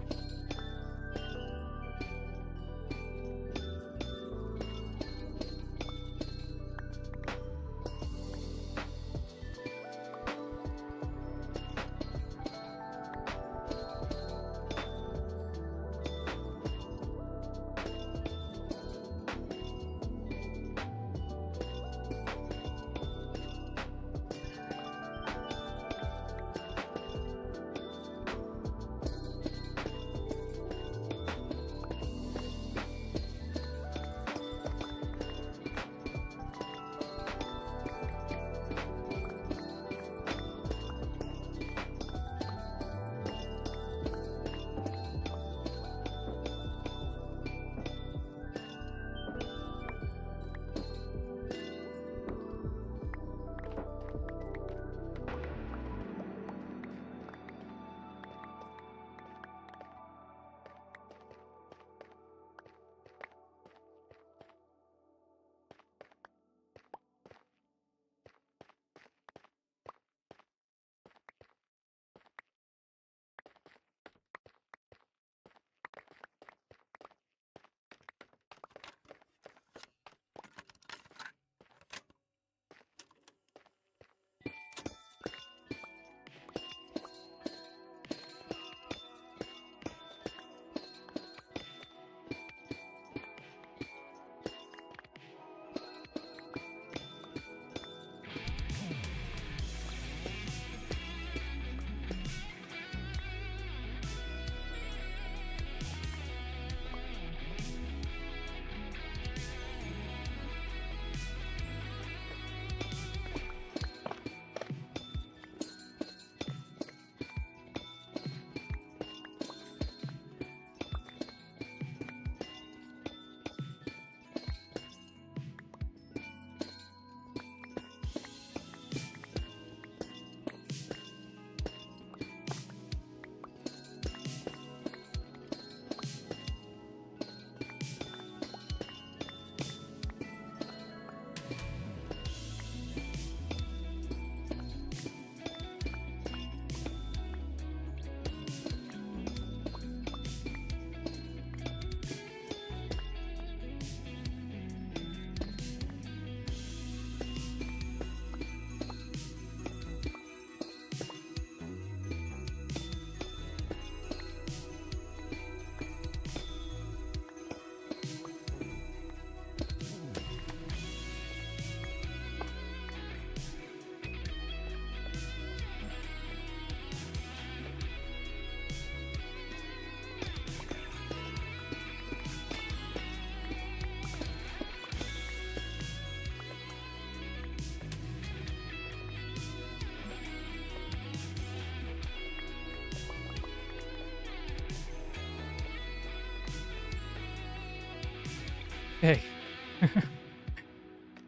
Okay.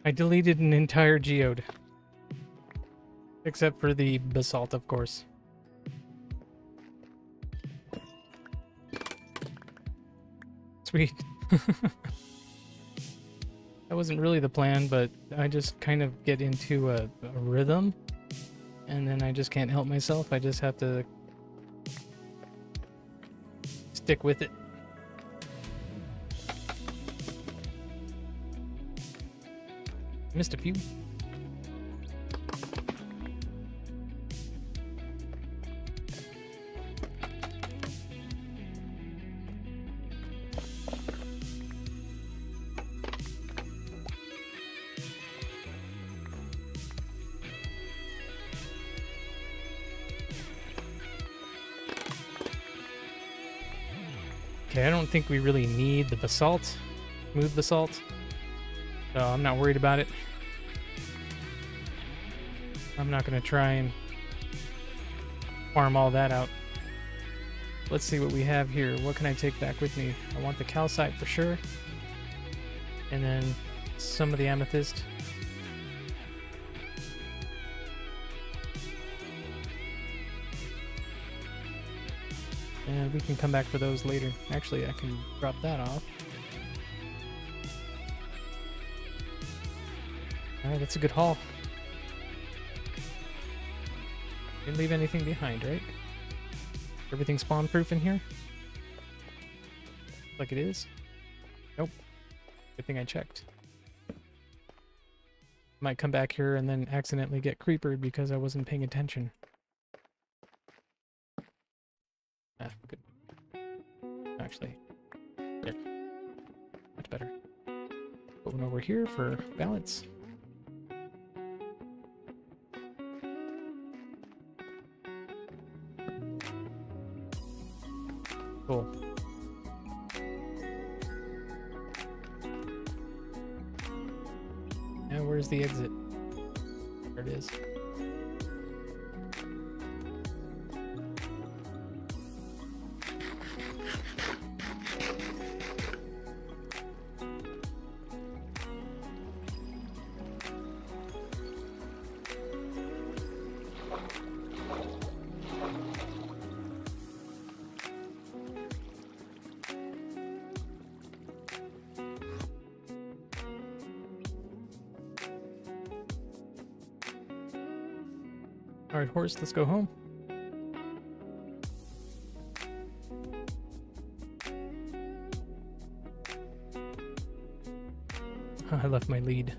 I deleted an entire geode. Except for the basalt, of course. Sweet. That wasn't really the plan, but I just kind of get into a rhythm. And then I just can't help myself. I just have to stick with it. Missed a few. Okay, I don't think we really need the basalt, smooth basalt, so I'm not worried about it. I'm not going to try and farm all that out. Let's see what we have here. What can I take back with me? I want the calcite for sure, and then some of the amethyst. And we can come back for those later. Actually, I can drop that off. Alright, that's a good haul. Didn't leave anything behind, right? Everything spawn proof in here? Like it is? Nope. Good thing I checked. Might come back here and then accidentally get creepered because I wasn't paying attention. Ah, good. Actually, there. Much better. Put one over here for balance. Cool. Now where's the exit? There it is. Alright, horse, let's go home. I left my lead.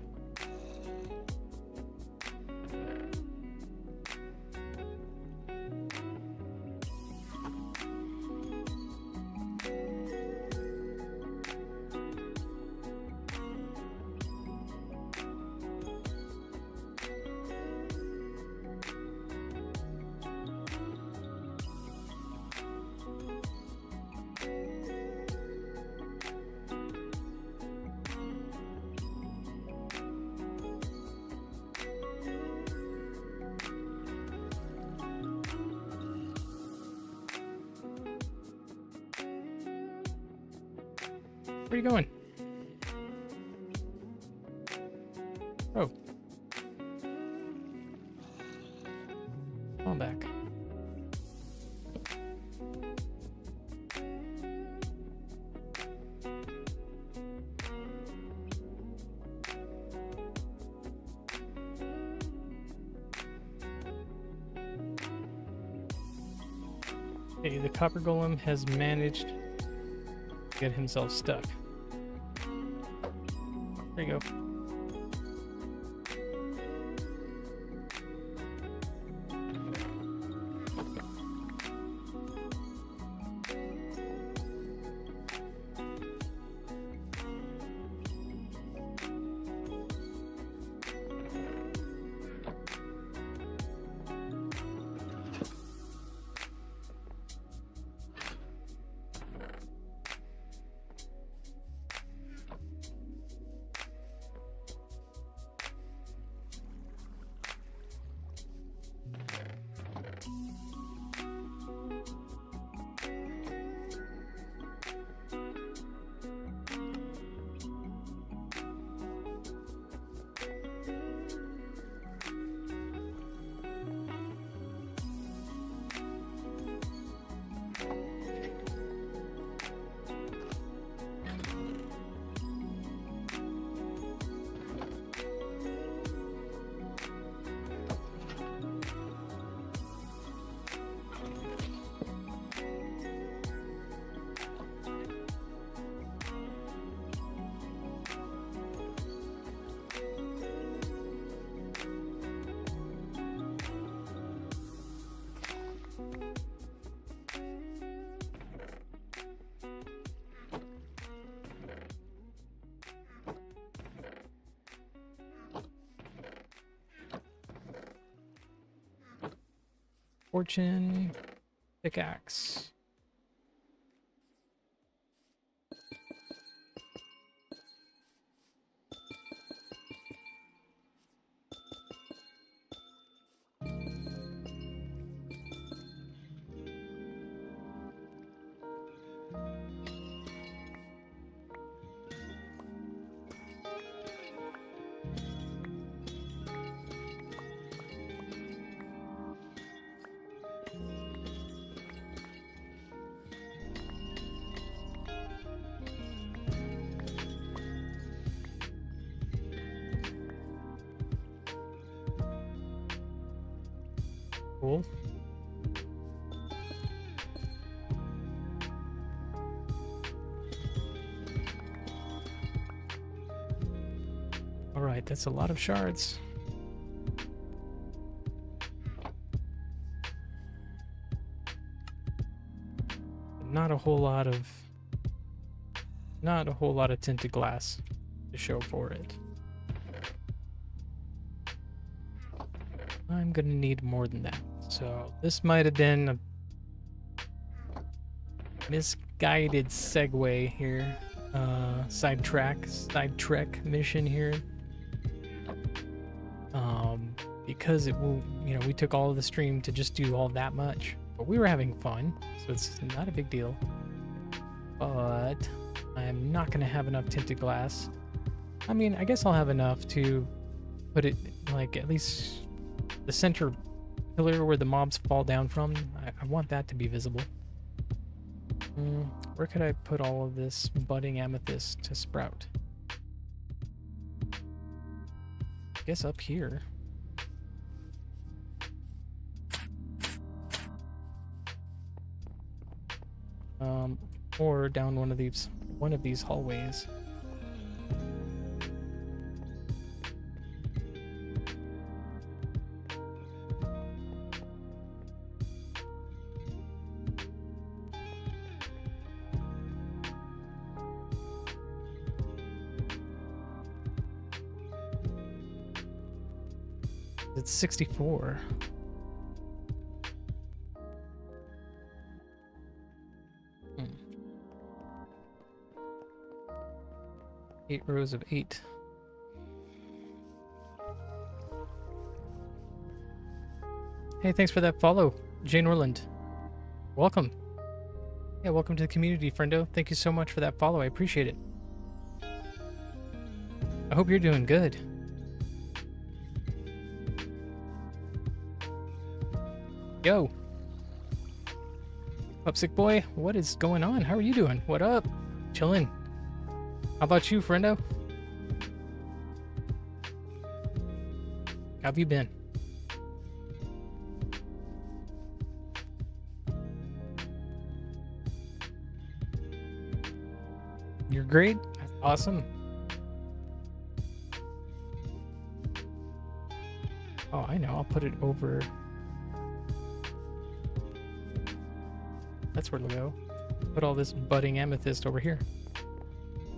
Where are you going? Oh. Come on back. Okay, the copper golem has managed to get himself stuck. There you go. Fortune. Pickaxe. Cool. All right, that's a lot of shards. Not a whole lot of tinted glass to show for it. I'm gonna need more than that. So this might have been a misguided segue here. Sidetrack mission here. Because it will, we took all of the stream to just do all that much. But we were having fun, so it's not a big deal. But I'm not gonna have enough tinted glass. I mean, I guess I'll have enough to put it like at least the center pillar where the mobs fall down from. I want that to be visible. Where could I put all of this budding amethyst to sprout? I guess up here. Or down one of these hallways. It's 64. 8 rows of 8. Hey, thanks for that follow, Jane Orland. Welcome. Yeah, welcome to the community, friendo. Thank you so much for that follow. I appreciate it. I hope you're doing good. Yo. Up, sick boy? What is going on? How are you doing? What up? Chillin'. How about you, friendo? How have you been? You're great? That's awesome. Oh, I know. I'll put it over. That's where it'll go. Put all this budding amethyst over here.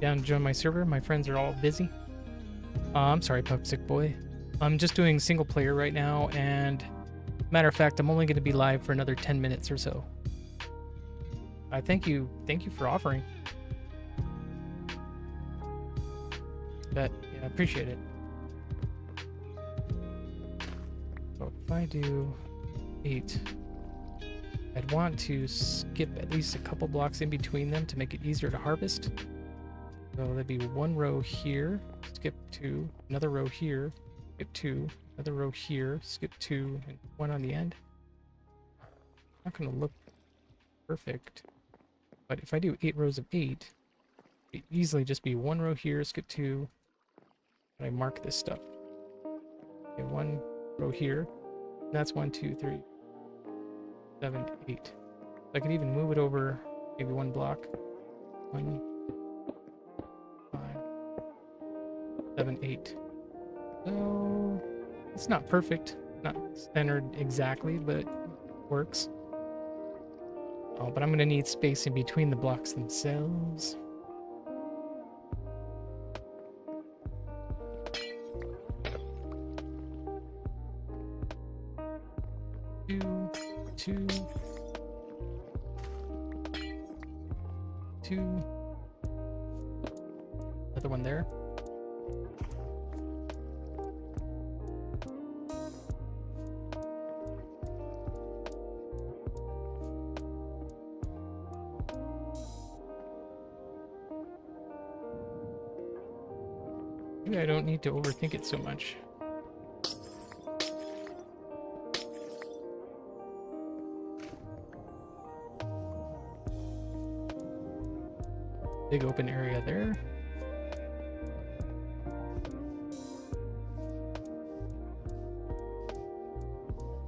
Down to join my server. My friends are all busy. I'm sorry, Pupsick Boy. I'm just doing single player right now, and matter of fact, I'm only going to be live for another 10 minutes or so. I thank you for offering. But yeah, I appreciate it. So if I do 8, I'd want to skip at least a couple blocks in between them to make it easier to harvest. So that'd be one row here, skip 2, another row here, skip 2, another row here, skip 2, and one on the end. Not gonna look perfect, but if I do 8 rows of 8, it'd easily just be one row here, skip 2, and I mark this stuff. Okay, one row here, and that's 1, 2, 3, 7, 8. I could even move it over maybe one block. 1, 5, 7, 8. So it's not perfect, not centered exactly, but it works. Oh, but I'm gonna need space in between the blocks themselves. 2. 2. Another one there. Maybe I don't need to overthink it so much. Big open area there.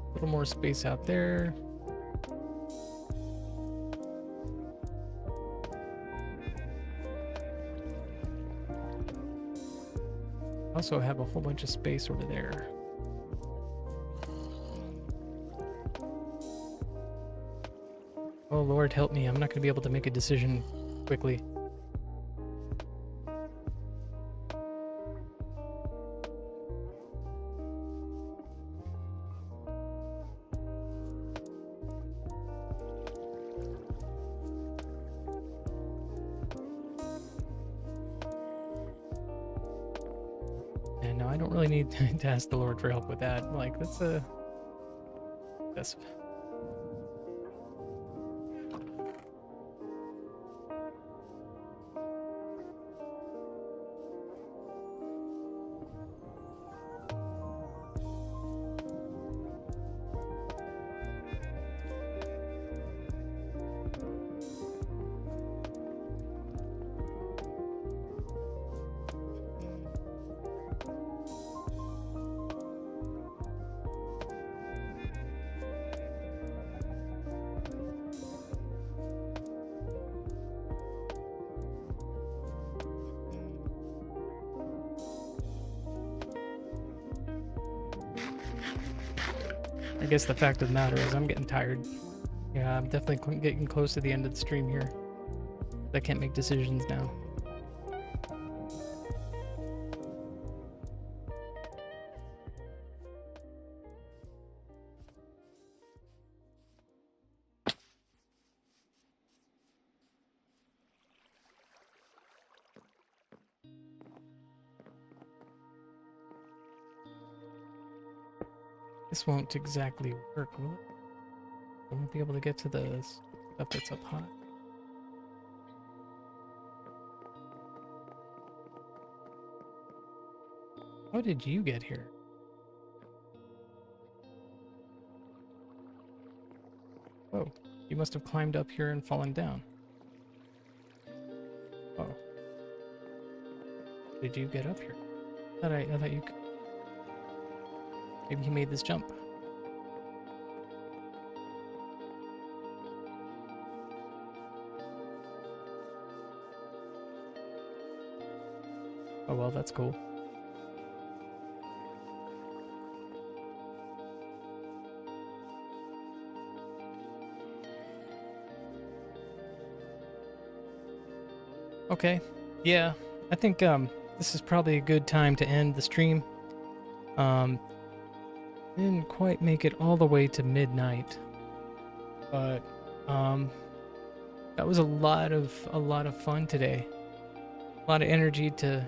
A little more space out there. Also have a whole bunch of space over there. Oh Lord, help me. I'm not going to be able to make a decision quickly. And no, I don't really need to ask the Lord for help with that. Like, that's I guess the fact of the matter is I'm getting tired. Yeah, I'm definitely getting close to the end of the stream here. I can't make decisions now. This won't exactly work, will it? I won't be able to get to the stuff that's up high. How did you get here? Oh, you must have climbed up here and fallen down. Oh. Did you get up here? I thought you could. Maybe he made this jump. Oh well, that's cool. Okay, yeah, I think this is probably a good time to end the stream. Didn't quite make it all the way to midnight, but that was a lot of fun today. A lot of energy to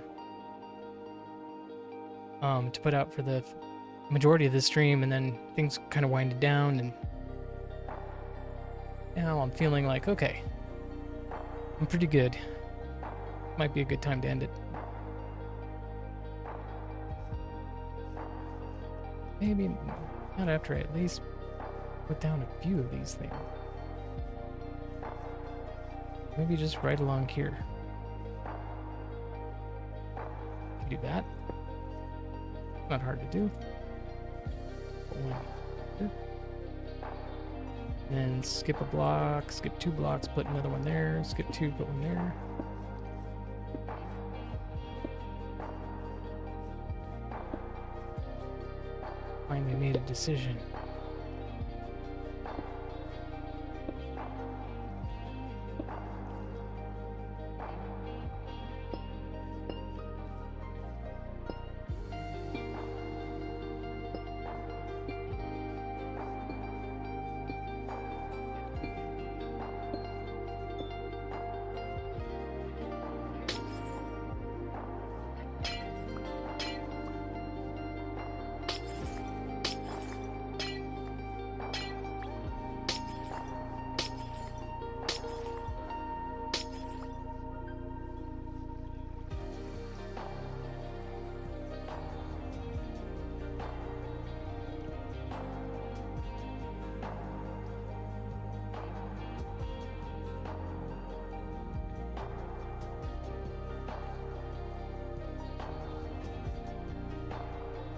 put out for the majority of the stream, and then things kind of winded down, and now I'm feeling like, okay, I'm pretty good. Might be a good time to end it. Maybe not after I at least put down a few of these things. Maybe just right along here. Do that. Not hard to do. Then skip a block, skip 2 blocks, put another one there, skip 2, put one there. Finally made a decision.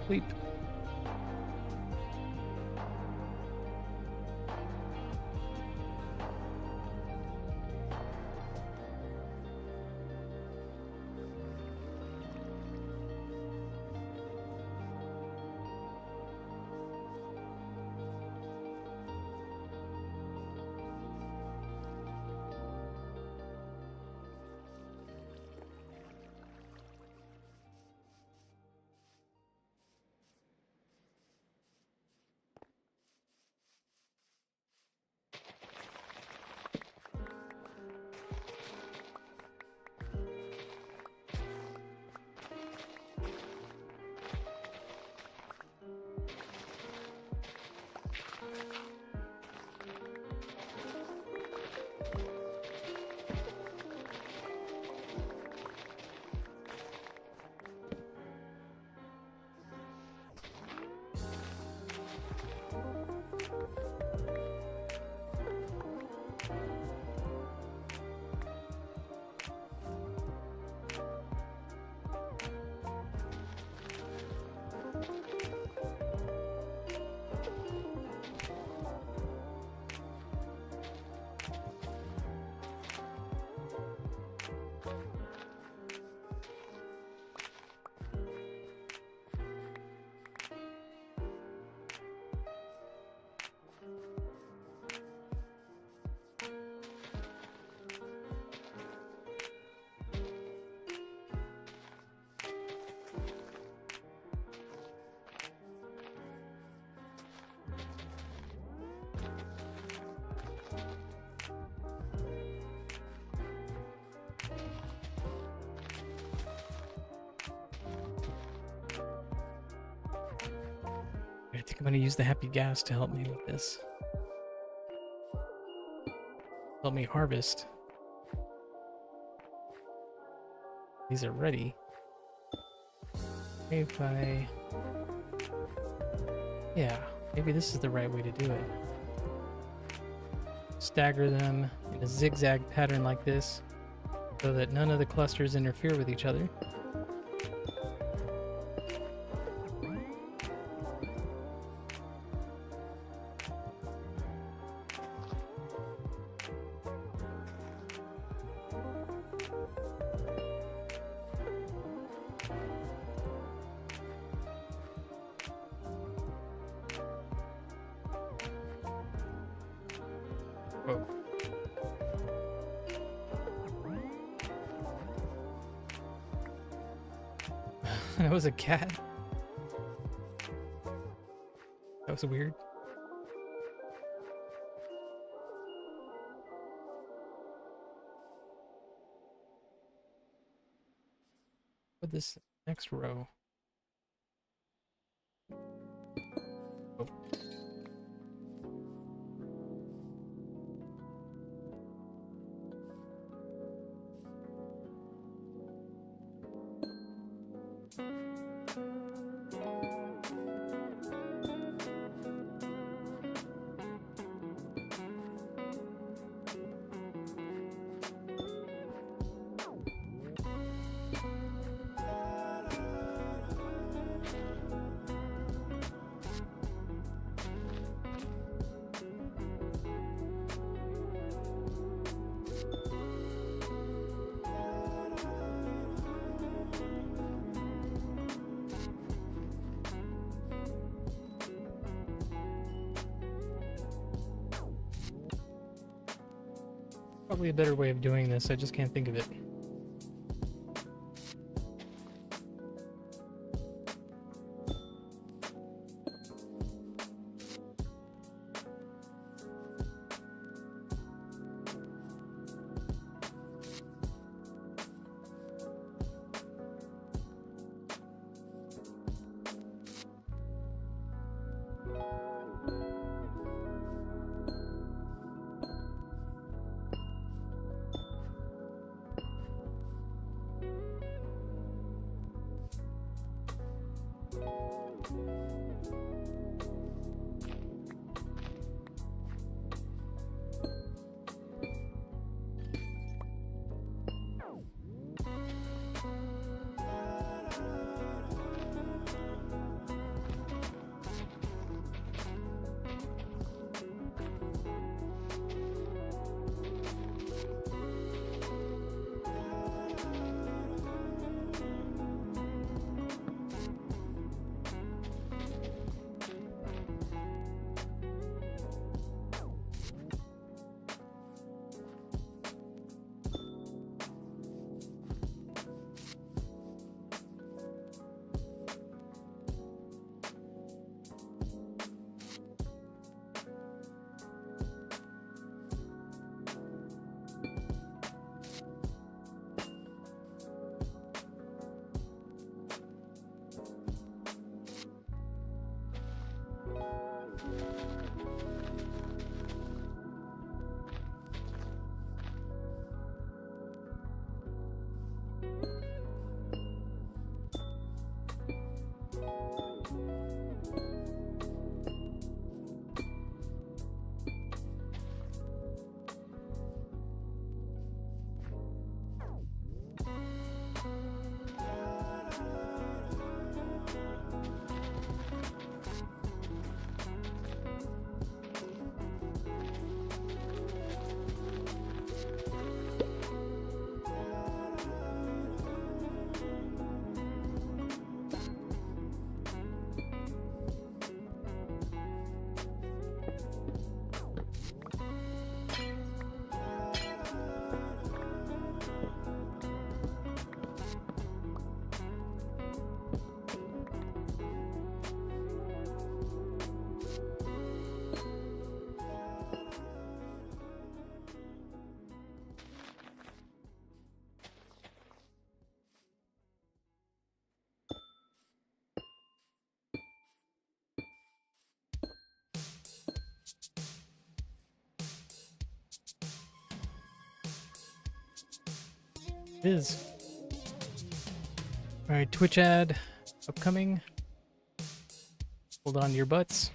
Sleep. I think I'm gonna use the happy gas to help me with this. Help me harvest. These are ready. If I... Yeah, maybe this is the right way to do it. Stagger them in a zigzag pattern like this, so that none of the clusters interfere with each other. Whoa. That was a cat. That was weird. Put this next row. Oh. Probably a better way of doing this, I just can't think of it. It is. All right, Twitch ad upcoming. Hold on to your butts.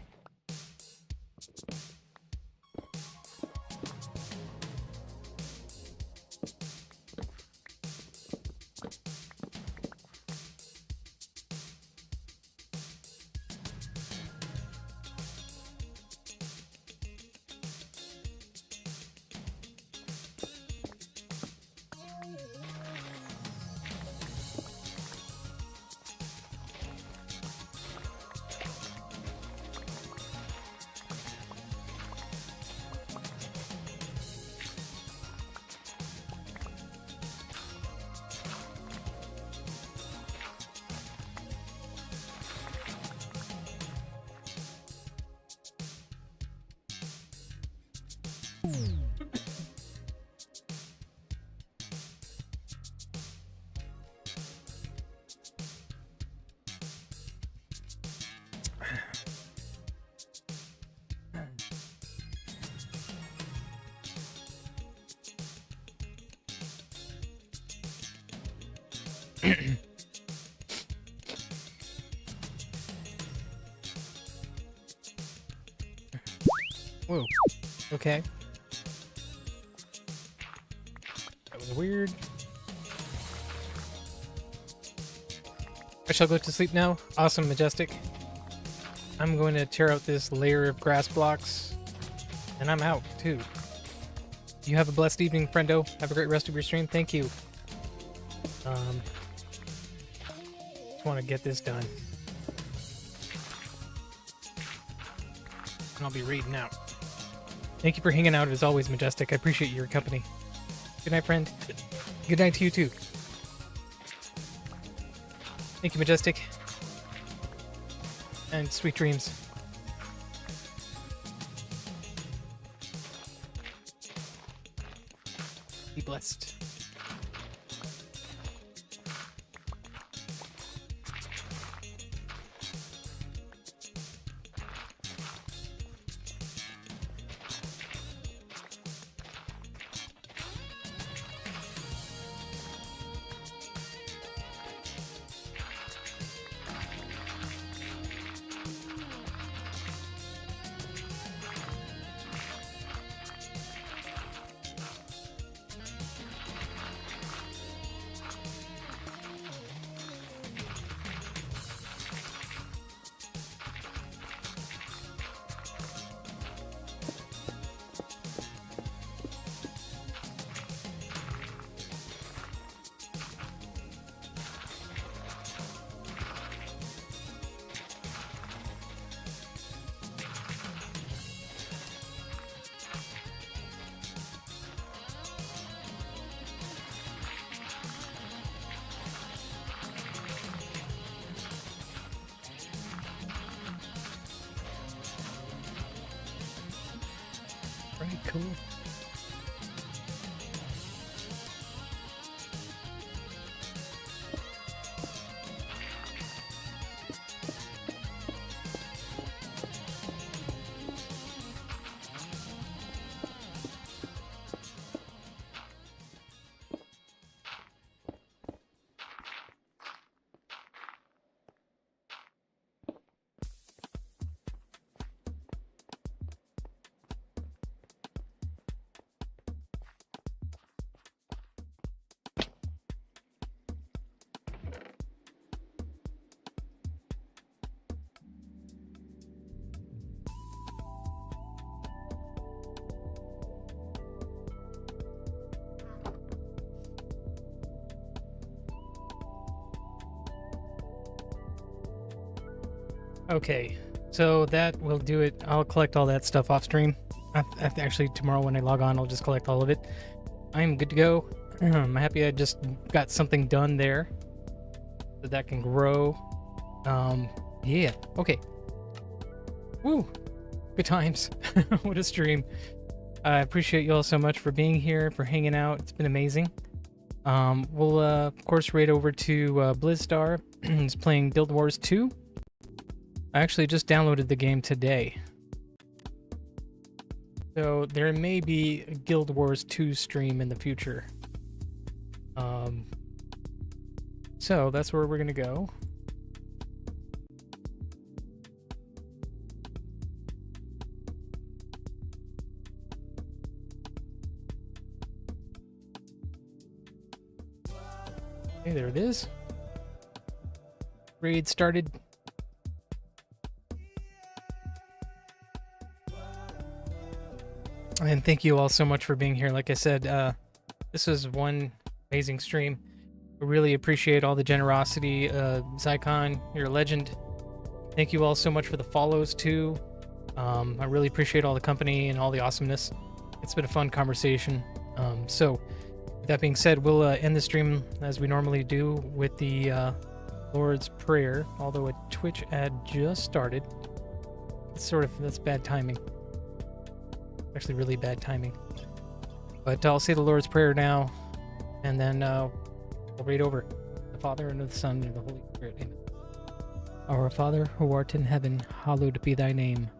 Whoa. Okay. That was weird. I shall go to sleep now. Awesome, Majestic. I'm going to tear out this layer of grass blocks. And I'm out, too. You have a blessed evening, friendo. Have a great rest of your stream. Thank you. Just want to get this done. And I'll be reading out. Thank you for hanging out as always, Majestic. I appreciate your company. Good night, friend. Good night to you, too. Thank you, Majestic. And sweet dreams. Be blessed. Right, cool. Okay, so that will do it. I'll collect all that stuff off stream. Actually, tomorrow when I log on, I'll just collect all of it. I'm good to go. I'm happy I just got something done there, so that can grow. Yeah. Okay. Woo! Good times. What a stream. I appreciate you all so much for being here, for hanging out. It's been amazing. We'll of course raid over to Blizzstar. He's playing Guild Wars 2. I actually just downloaded the game today. So there may be a Guild Wars 2 stream in the future. So that's where we're gonna go. Okay, there it is. Raid started. And thank you all so much for being here. Like I said, this was one amazing stream. We really appreciate all the generosity. Zycon, you're a legend. Thank you all so much for the follows too. I really appreciate all the company and all the awesomeness. It's been a fun conversation. So with that being said, we'll end the stream as we normally do with the Lord's Prayer, although a Twitch ad just started. That's bad timing. Actually really bad timing. But I'll say the Lord's Prayer now, and then we'll read over it. The Father, and of the Son, and of the Holy Spirit. Amen. Our Father, who art in heaven, hallowed be thy name.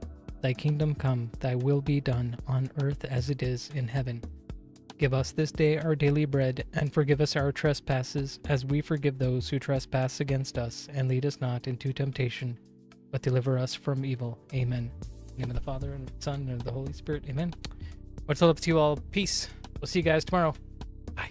Thy kingdom come, thy will be done, on earth as it is in heaven. Give us this day our daily bread, and forgive us our trespasses, as we forgive those who trespass against us. And lead us not into temptation, but deliver us from evil. Amen. In the name of the Father, and of the Son, and of the Holy Spirit. Amen. Much love to you all. Peace. We'll see you guys tomorrow. Bye.